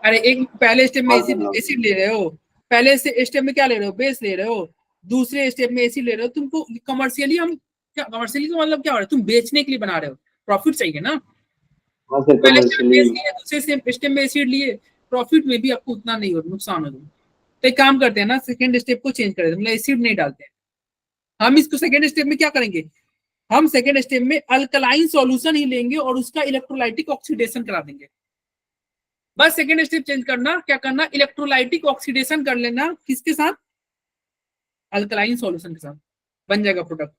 अरे एक पहले स्टेप में एसिड ले रहे हो, पहले स्टेप में क्या ले रहे हो, बेस ले रहे हो, दूसरे स्टेप में एसिड ले रहे हो। तुमको कमर्शियली, हम क्या कमर्शियली का मतलब क्या हो रहा है, तुम बेचने के लिए बना रहे हो, प्रॉफिट चाहिए ना। हाँ सर, पहले स्टेप में बेस कमर्शियली। लिए, दूसरे स्टेप में एसिड लिए, प्रॉफिट में भी आपको उतना नहीं हो, नुकसान हो। तो एक काम करते हैं ना, सेकंड स्टेप को चेंज कर देते हैं, मतलब एसिड नहीं डालते हैं हम। इसको सेकंड स्टेप में क्या करेंगे, हम सेकंड स्टेप में अल्कलाइन सॉल्यूशन ही लेंगे और उसका इलेक्ट्रोलाइटिक ऑक्सीडेशन करा देंगे। बस सेकंड स्टेप चेंज करना, क्या करना, इलेक्ट्रोलाइटिक ऑक्सीडेशन कर लेना, किसके साथ, अल्कलाइन सॉल्यूशन के साथ, बन जाएगा प्रोडक्ट।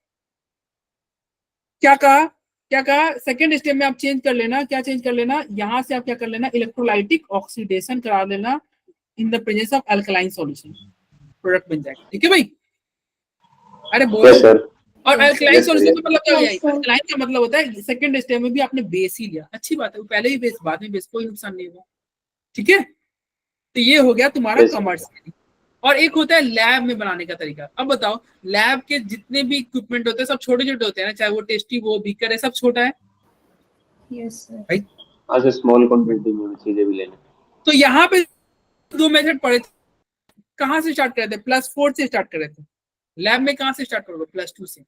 क्या कहा, क्या कहा, सेकंड स्टेप में आप चेंज कर लेना, क्या चेंज कर लेना, यहां से आप क्या कर लेना, इलेक्ट्रोलाइटिक ऑक्सीडेशन करा लेना इन the presence of alkaline solution, product बन जाएगा। ठीक है भाई, अरे बोलो। Yes sir. और अल्कलाइन Yes, सॉल्यूशन sir. का मतलब क्या है, Yes, sir. अल्कलाइन का मतलब होता है सेकंड स्टेप में भी आपने बेस ही लिया, अच्छी बात है, पहले ही बेस बाद में बेस, कोई नुकसान नहीं होगा। ठीक है, तो ये हो गया तुम्हारा Yes, sir. कमर्शियल। और एक होता है लैब में बनाने का तरीका। अब बताओ, लैब के जितने भी इक्विपमेंट होते हैं सब छोटे छोटे होते हैं ना, चाहे वो टेस्टी वो बीकर है, सब छोटा है यस सर। भाई। हाँ सर, स्मॉल क्वांटिटी में चीजें भी लेना। तो यहाँ पे 2 मेथड पढ़े थे, कहाँ से स्टार्ट कर रहे थे, +4 से स्टार्ट कर रहे थे। लैब में कहाँ से स्टार्ट करोगे, +2 से।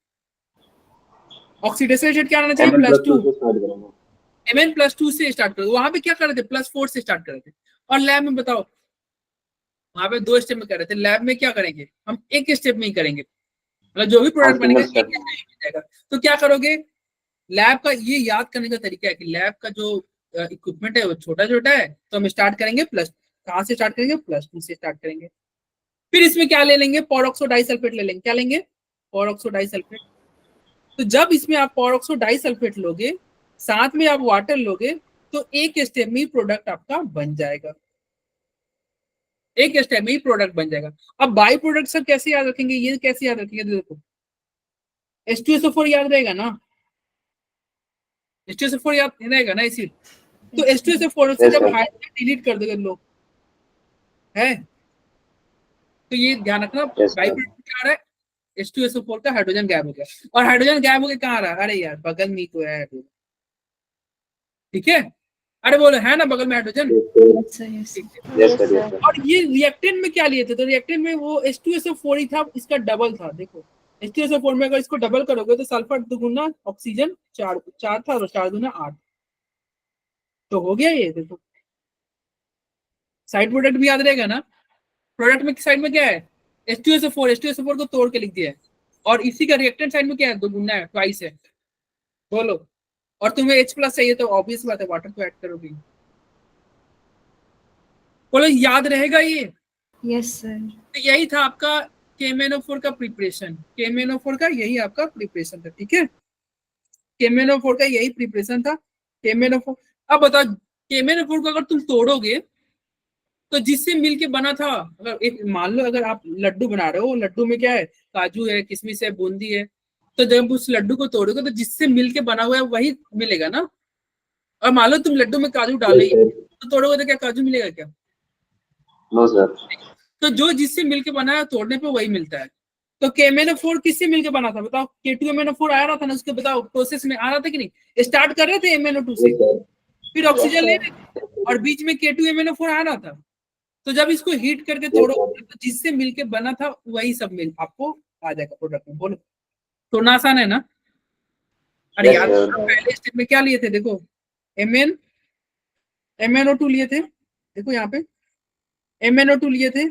ऑक्सीडेशन स्टेट क्या आना चाहिए, Mn +2। से स्टार्ट करेंगे। Mn+2 से स्टार्ट करो, वहां पे क्या कर रहे थे, +4 से स्टार्ट कर रहे थे। और लैब में बताओ, वहां पे 2 स्टेप में कर रहे थे, लैब में क्या करेंगे, हम एक स्टेप में ही करेंगे, मतलब जो भी प्रोडक्ट बनेगा एक single स्टेप में ही जाएगा। तो क्या करोगे, लैब का ये याद करने का तरीका है कि लैब का जो इक्विपमेंट है वो छोटा छोटा है, तो हम स्टार्ट करेंगे कहाँ से स्टार्ट करेंगे, +2 से स्टार्ट करेंगे। फिर इसमें क्या ले लेंगे, परऑक्सो डाइसल्फेट ले लेंगे, क्या लेंगे, परऑक्सो डाइसल्फेट। तो जब इसमें आप परऑक्सो डाइसल्फेट लोगे, साथ में आप वाटर लोगे, तो एक स्टेप में ही प्रोडक्ट आपका बन जाएगा, एक स्टेप में ही प्रोडक्ट बन जाएगा। अब बाई प्रोडक्ट सब कैसे याद रखेंगे, ये कैसे याद रखेंगे, देखो H2SO4 याद रहेगा ना, H2SO4 याद रहेगा ना एसिड। तो H2SO4 से जब हाइड्रोजन डिलीट कर दोगे लोग है, तो ये ध्यान रखना, बाई प्रोडक्ट क्या आ रहा है, H2SO4 का हाइड्रोजन गैप हो गया, और हाइड्रोजन गैप होकर कहाँ आ रहा है, अरे यार बगल में ही तो है हाइड्रोजन, ठीक है, अरे बोलो है ना बगल में hydrogen. Yes, sir. Yes. Yes, sir, yes, sir. और ये रिएक्टेंट में क्या लिए थे, तो रिएक्टेंट में वो H2SO4 ही था, इसका डबल था। देखो H2SO4 में अगर इसको डबल करोगे तो सल्फर दुगुना ऑक्सीजन 4 था, और 4 दूना 8, तो हो गया ये। देखो साइड प्रोडक्ट भी याद रहेगा ना, प्रोडक्ट में साइड में क्या है, H2SO4 को तोड़ के लिख दिया है, और इसी का रिएक्टेंट साइड में क्या है, दुगुना है, ट्वाइस है। बोलो, और तुम्हें H+ चाहिए तो ऑब्वियस बात है वाटर को ऐड करोगे। बोलो याद रहेगा ये। Yes, sir. तो यही था आपका KMnO4 का प्रिपरेशन, KMnO4 का यही आपका प्रिपरेशन था, ठीक है, KMnO4 का यही प्रिपरेशन था, KMnO4। अब बताओ KMnO4 को अगर तुम तोड़ोगे तो जिससे मिलके बना था, अगर एक मान लो अगर आप लड्डू बना रहे हो, लड्डू में क्या है, काजू है, किशमिश है, बूंदी है, तो जब उस लड्डू को तोड़ोगे तो जिससे मिलके बना हुआ है वही मिलेगा ना। और मान लो तुम लड्डू में काजू डाले ही, तो तोड़ोगे तो क्या काजू मिलेगा क्या, नो सर। तो जो जिससे मिलके बना है तोड़ने पे वही मिलता है। तो KMnO4 किससे मिलके बना था बताओ, K2MnO4 आ रहा था ना, उसके बताओ प्रोसेस में आ रहा था कि नहीं, स्टार्ट कर रहे थे MnO2 से, फिर ऑक्सीजन ले रहे थे, और बीच में K2MnO4 आ रहा था। तो जब इसको हीट करके तोड़ोगे तो जिससे मिलके बना था वही सब मिल आपको आ जाएगा प्रोडक्ट में। बोलो तोड़ना आसान है ना। अरे यार पहले स्टेप में क्या लिए थे, देखो MnO2 लिए थे, देखो यहाँ पे MnO2 लिए थे,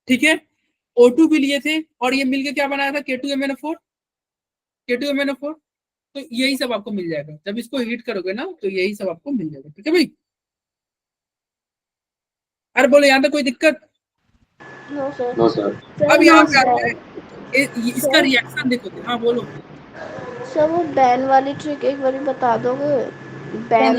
ठीक है, O2 भी लिए थे, और ये मिलके क्या बनाया था, K2MnO4। तो यही सब आपको मिल जाएगा, जब इसको हीट करोगे ना तो यही सब आपको मिल जाएगा, ठीक है भाई। अरे बोलो यहाँ पे कोई दिक्कत, नो सर। No sir. अब यहाँ पे आते हैं इसका रिएक्शन देखो, हाँ बोलो। सर वो बैन वाली ट्रिक एक बार बता दोगे, बैन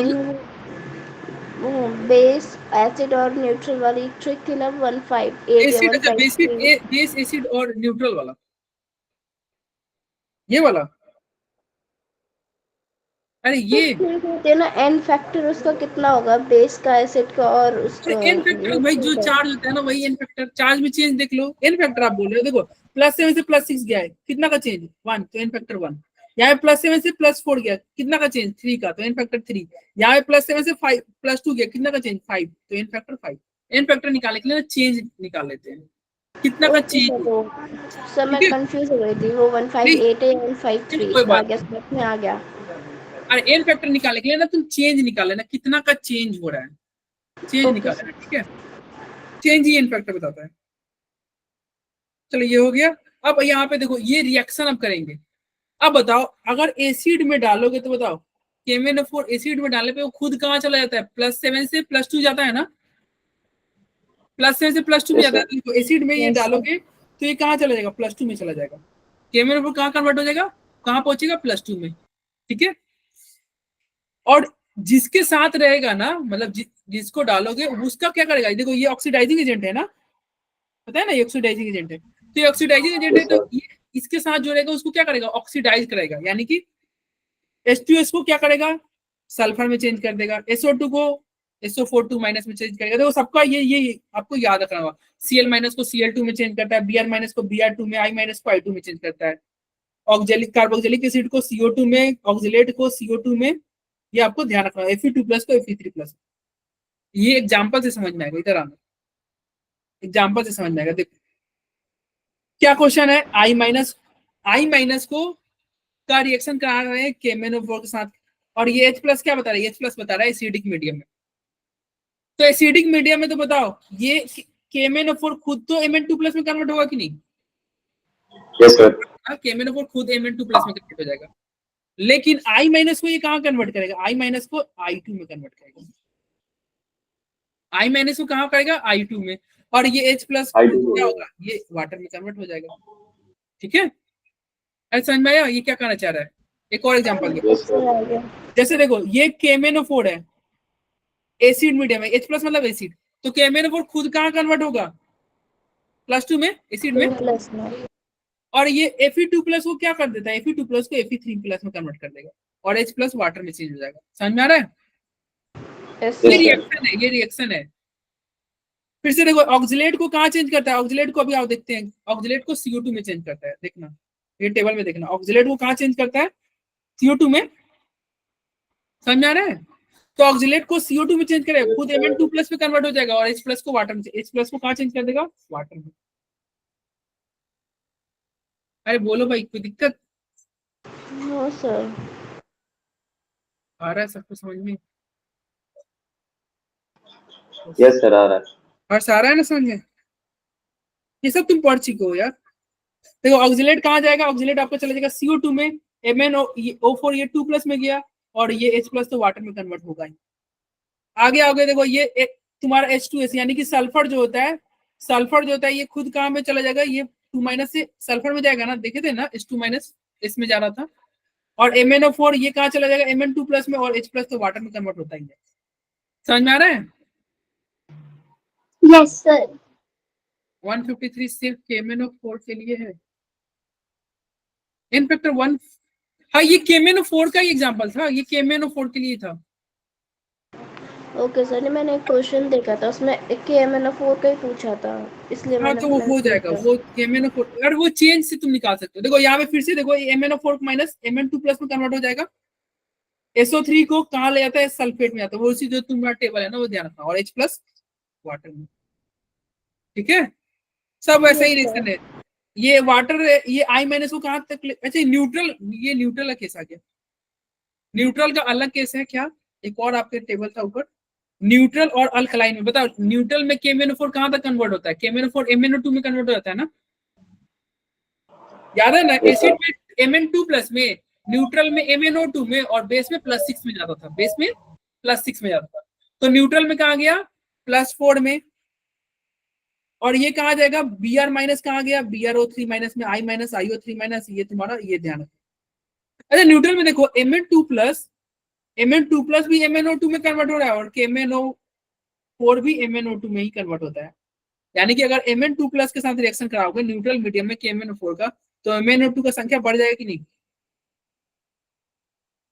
बेस एसिड और न्यूट्रल वाली ट्रिक थी ना, 158 एसिड, या 153। बेस एसिड और न्यूट्रल वाला, ये वाला, अरे ये होते हैं ना, एन फैक्टर उसका कितना होगा, बेस का, एसिड का और उसका एन फैक्टर भाई जो चार्ज होता है ना वही एन फैक्टर, चार्ज में चेंज देख लो, एन फैक्टर आप बोल रहे हो, देखो +7 से +6 गया है, कितना का चेंज, 1, तो एन फैक्टर 1। यहाँ पे +7 से +4 गया, कितना का चेंज, 3 का, तो एन फैक्टर 3। यहाँ पे +7 से +2 गया, कितना का चेंज, 5, तो एन फैक्टर 5। एन फैक्टर निकालने के लिए चेंज निकाल लेते हैं, कितना का चेंज। सर मैं कंफ्यूज हो गई थी, वो 158 है या 153 आ गया, समझ में आ गया। अरे एन फैक्टर निकालने के लिए ना तुम चेंज निकाल लेना, कितना का चेंज हो रहा है, चेंज निकाल लेना, ठीक है, चेंज ही एन फैक्टर बताता है। चलो ये हो गया। अब यहाँ पे देखो ये रिएक्शन अब करेंगे। अब बताओ अगर एसिड में डालोगे तो बताओ KMnO4 एसिड में डालने पे वो खुद कहाँ चला जाता है, +7 से +2 जाता है ना, +7 से +2 में जाता है। तो एसिड में ये डालोगे तो ये कहाँ चला जाएगा, +2 में चला जाएगा। KMnO4 कहाँ कन्वर्ट हो जाएगा, कहाँ पहुंचेगा, +2 में, ठीक है। और जिसके साथ रहेगा ना, मतलब जिसको डालोगे उसका क्या करेगा, देखो ये ऑक्सीडाइजिंग एजेंट है ना, पता है ना ये ऑक्सीडाइजिंग एजेंट है, तो ये ऑक्सीडाइजिंग एजेंट है, तो ये इसके साथ जो रहेगा उसको क्या करेगा, ऑक्सीडाइज करेगा, यानी कि H2S को क्या करेगा, सल्फर में चेंज कर देगा, SO2 को SO4 2- में चेंज करेगा। देखो सबका ये आपको याद रखना होगा, Cl- को Cl2 में चेंज करता है, Br- को Br2 में, I- को I2 में चेंज करता है, ऑक्जेलिक कार्बोक्सिलिक एसिड को CO2 में, ऑक्जिलेट को CO2 में, ये आपको ध्यान रखना है, Fe2+ को Fe3+। ये एग्जांपल से समझ में आएगा, इधर आना, एग्जांपल से समझ में आएगा। देखो क्या क्वेश्चन है, I- को का रिएक्शन करा रहे हैं KMnO4 के साथ, और ये H+ क्या बता रहा है, H+ बता रहा है एसिडिक मीडियम में। तो एसिडिक मीडियम में तो बताओ ये KMnO4 खुद तो Mn2+ में कन्वर्ट होगा कि नहीं? Yes sir. KMnO4 खुद Mn2+ में कन्वर्ट हो जाएगा, लेकिन I- को ये कहाँ कन्वर्ट करेगा? I- को I2 में कन्वर्ट करेगा। I- को कहाँ करेगा? I2 में। और ये H+ क्या होगा? ये वाटर में कन्वर्ट हो जाएगा। ठीक है, ऐसा समझ में आया? ये क्या कहना चाह रहा है? एक और एग्जांपल देखो, जैसे देखो ये KMnO4 है, एसिड मीडियम है, H+ मतलब एसिड, तो KMnO4 खुद कहाँ कन्वर्ट होगा? +2 में, एसिड में। प्लस में। और ये Fe2+ को क्या कर देता है? Fe2+ को Fe3+ में कन्वर्ट कर देगा, और H+ वाटर में चेंज हो जाएगा। समझ में आ रहा है? ये रिएक्शन है, ये रिएक्शन है। फिर से देखो ऑक्जिलेट को कहाँ चेंज करता है? ऑक्जिलेट को अभी आप देखते हैं, ऑक्जिलेट को CO2 में चेंज करता है। देखना ये टेबल में देखना, ऑक्जिलेट को कहाँ चेंज करता है? CO2 में। समझ में आ रहा है? तो ऑक्जिलेट को CO2 में चेंज करेगा, खुद Mn2+ में कन्वर्ट हो जाएगा, और H+ को वाटर में, H+ को कहाँ चेंज कर देगा? वाटर में। अरे बोलो भाई, कोई दिक्कत? No sir. आ रहा है सबको समझ में? यस सर, आ रहा है। और सारा है ना समझ में? ये सब तुम पढ़ चुके हो यार। देखो ऑक्जिलेट कहाँ जाएगा? ऑक्जिलेट आपका चला जाएगा CO2 में, MnO4 ये 2+ में गया, और ये H+ तो वाटर में कन्वर्ट होगा ही। आगे आगे देखो ये तुम्हारा H2S यानी कि सल्फर जो होता है, सल्फर जो होता है ये खुद कहाँ में चला जाएगा? ये 2- से सल्फर में जाएगा ना, देखे थे ना, H2- इसमें जा रहा था। और MnO4 ये कहाँ चला जाएगा? Mn2+ में, और H+ तो वाटर में कन्वर्ट होता ही है। समझ में आ रहा है? Yes sir. 153 सिर्फ KMnO4 के लिए है। इन फैक्टर 1, हाँ ये KMnO4 का ही एग्जांपल था, ये KMnO4 के लिए था। ओके सर, मैंने एक क्वेश्चन देखा था उसमें KMnO4 का ही पूछा था, इसलिए हाँ मैंने तो वो हो जाएगा, वो KMnO4 और वो चेंज से तुम निकाल सकते हो। देखो यहाँ पे फिर से देखो MnO4 माइनस Mn2+ में कन्वर्ट हो जाएगा, SO3 को कहाँ ले जाता है? सल्फेट में जाता है, वो उसी जो तुम्हारा टेबल है ना वो ध्यान रखना, और H+ वाटर में। ठीक है, सब वैसा ही रिएक्शन है। ये वाटर है, ये I- को कहाँ तक अच्छा न्यूट्रल, ये न्यूट्रल का केस आ गया। न्यूट्रल का अलग केस है क्या? एक और आपके टेबल था ऊपर, न्यूट्रल और अल्कलाइन में। बताओ न्यूट्रल में KMnO4 कहाँ तक कन्वर्ट होता है? KMnO4 MnO2 में कन्वर्ट हो जाता है ना, याद है ना? एसिड में Mn2+ में, न्यूट्रल में MnO2 में, और बेस में +6 में जाता था, बेस में +6 में जाता था। तो न्यूट्रल में कहाँ गया? +4 में। और ये कहाँ जाएगा? Br- कहाँ गया? BrO3- में, I- IO3-, ये तुम्हारा, ये ध्यान रखो। अच्छा न्यूट्रल में देखो Mn2+ भी MnO2 में कन्वर्ट हो रहा है, और KMnO4 भी MnO2 में ही कन्वर्ट होता है। यानी कि अगर Mn2+ के साथ रिएक्शन कराओगे न्यूट्रल मीडियम में KMnO4 का, तो MnO2 का संख्या बढ़ जाएगा कि नहीं?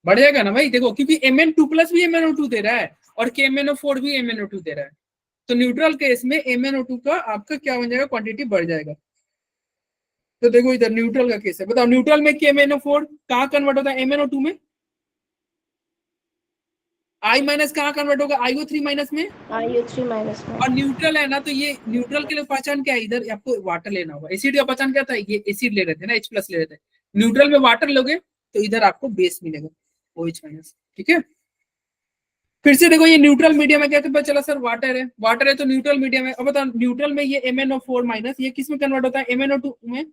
बढ़ जाएगा ना भाई। देखो क्योंकि Mn2+ भी MnO2 दे रहा है, और KMnO4 भी MnO2 दे रहा है, तो न्यूट्रल केस में MnO2 का आपका क्या बन जाएगा? क्वांटिटी बढ़ जाएगा। तो देखो इधर न्यूट्रल का केस है, बताओ न्यूट्रल में KMnO4 कहाँ कन्वर्ट होता है? MnO2 में। I- कहाँ कन्वर्ट होगा? IO3- में। IO3- में। और न्यूट्रल है ना, तो ये न्यूट्रल के लिए पहचान क्या है? इधर आपको वाटर लेना होगा। एसिड का पहचान क्या था? ये एसिड ले रहे थे ना, H+ ले रहे थे। न्यूट्रल में वाटर लोगे तो इधर आपको बेस मिलेगा, OH-। ठीक है, फिर से देखो ये न्यूट्रल मीडियम है, क्या पता चला सर वाटर है, वाटर है तो न्यूट्रल मीडियम है। अब बताओ न्यूट्रल में ये MnO4- ये किस में कन्वर्ट होता है? MnO2 में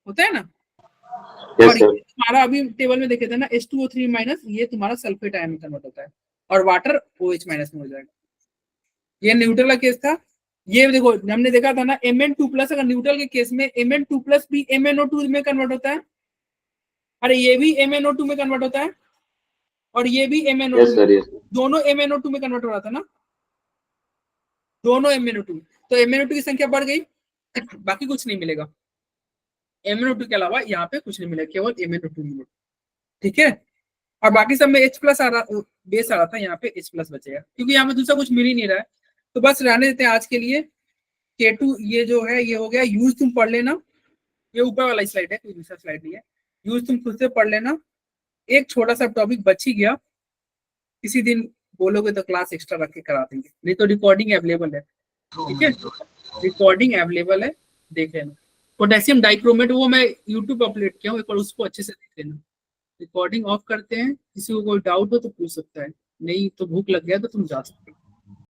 होता है ना। और ये तुम्हारा अभी टेबल में देखे थे ना, H2O3-, ये तुम्हारा सल्फेट आयन में कन्वर्ट होता है, और वाटर OH- में हो जाएगा। ये न्यूट्रल का केस था। ये देखो हमने देखा था ना Mn2+, अगर न्यूट्रल के केस में Mn2+ भी MnO2 में कन्वर्ट होता है, अरे ये भी MnO2 में कन्वर्ट होता है, और ये भी MnO2 दोनों MnO2 में कन्वर्ट हो रहा था ना, दोनों MnO2। तो MnO2 की संख्या बढ़ गई, बाकी कुछ नहीं मिलेगा। MnO2 के अलावा यहाँ पे कुछ नहीं मिलेगा, केवल MnO2 मिलेगा। ठीक है, और बाकी सब में H+ आ रहा, बेस आ रहा था, यहाँ पे H+ बचेगा, क्योंकि यहाँ पे दूसरा कुछ मिल ही नहीं रहा है। तो बस रहने देते हैं आज के लिए। K2 ये जो है ये हो गया। यूज तुम पढ़ लेना, ये ऊपर वाला स्लाइड है, कोई दूसरा स्लाइड नहीं है। यूज तुम खुद से पढ़ लेना। एक छोटा सा टॉपिक बच ही गया, किसी दिन बोलोगे तो क्लास एक्स्ट्रा रख के करा देंगे, नहीं तो रिकॉर्डिंग अवेलेबल है। ठीक है, रिकॉर्डिंग अवेलेबल है, देख लेना। पोटेशियम डाइक्रोमेट वो मैं यूट्यूब अपलोड किया हूँ, एक बार उसको अच्छे से देख लेना। रिकॉर्डिंग ऑफ करते हैं, किसी को कोई डाउट हो तो पूछ सकता है, नहीं तो भूख लग गया तो तुम जा सकते हो।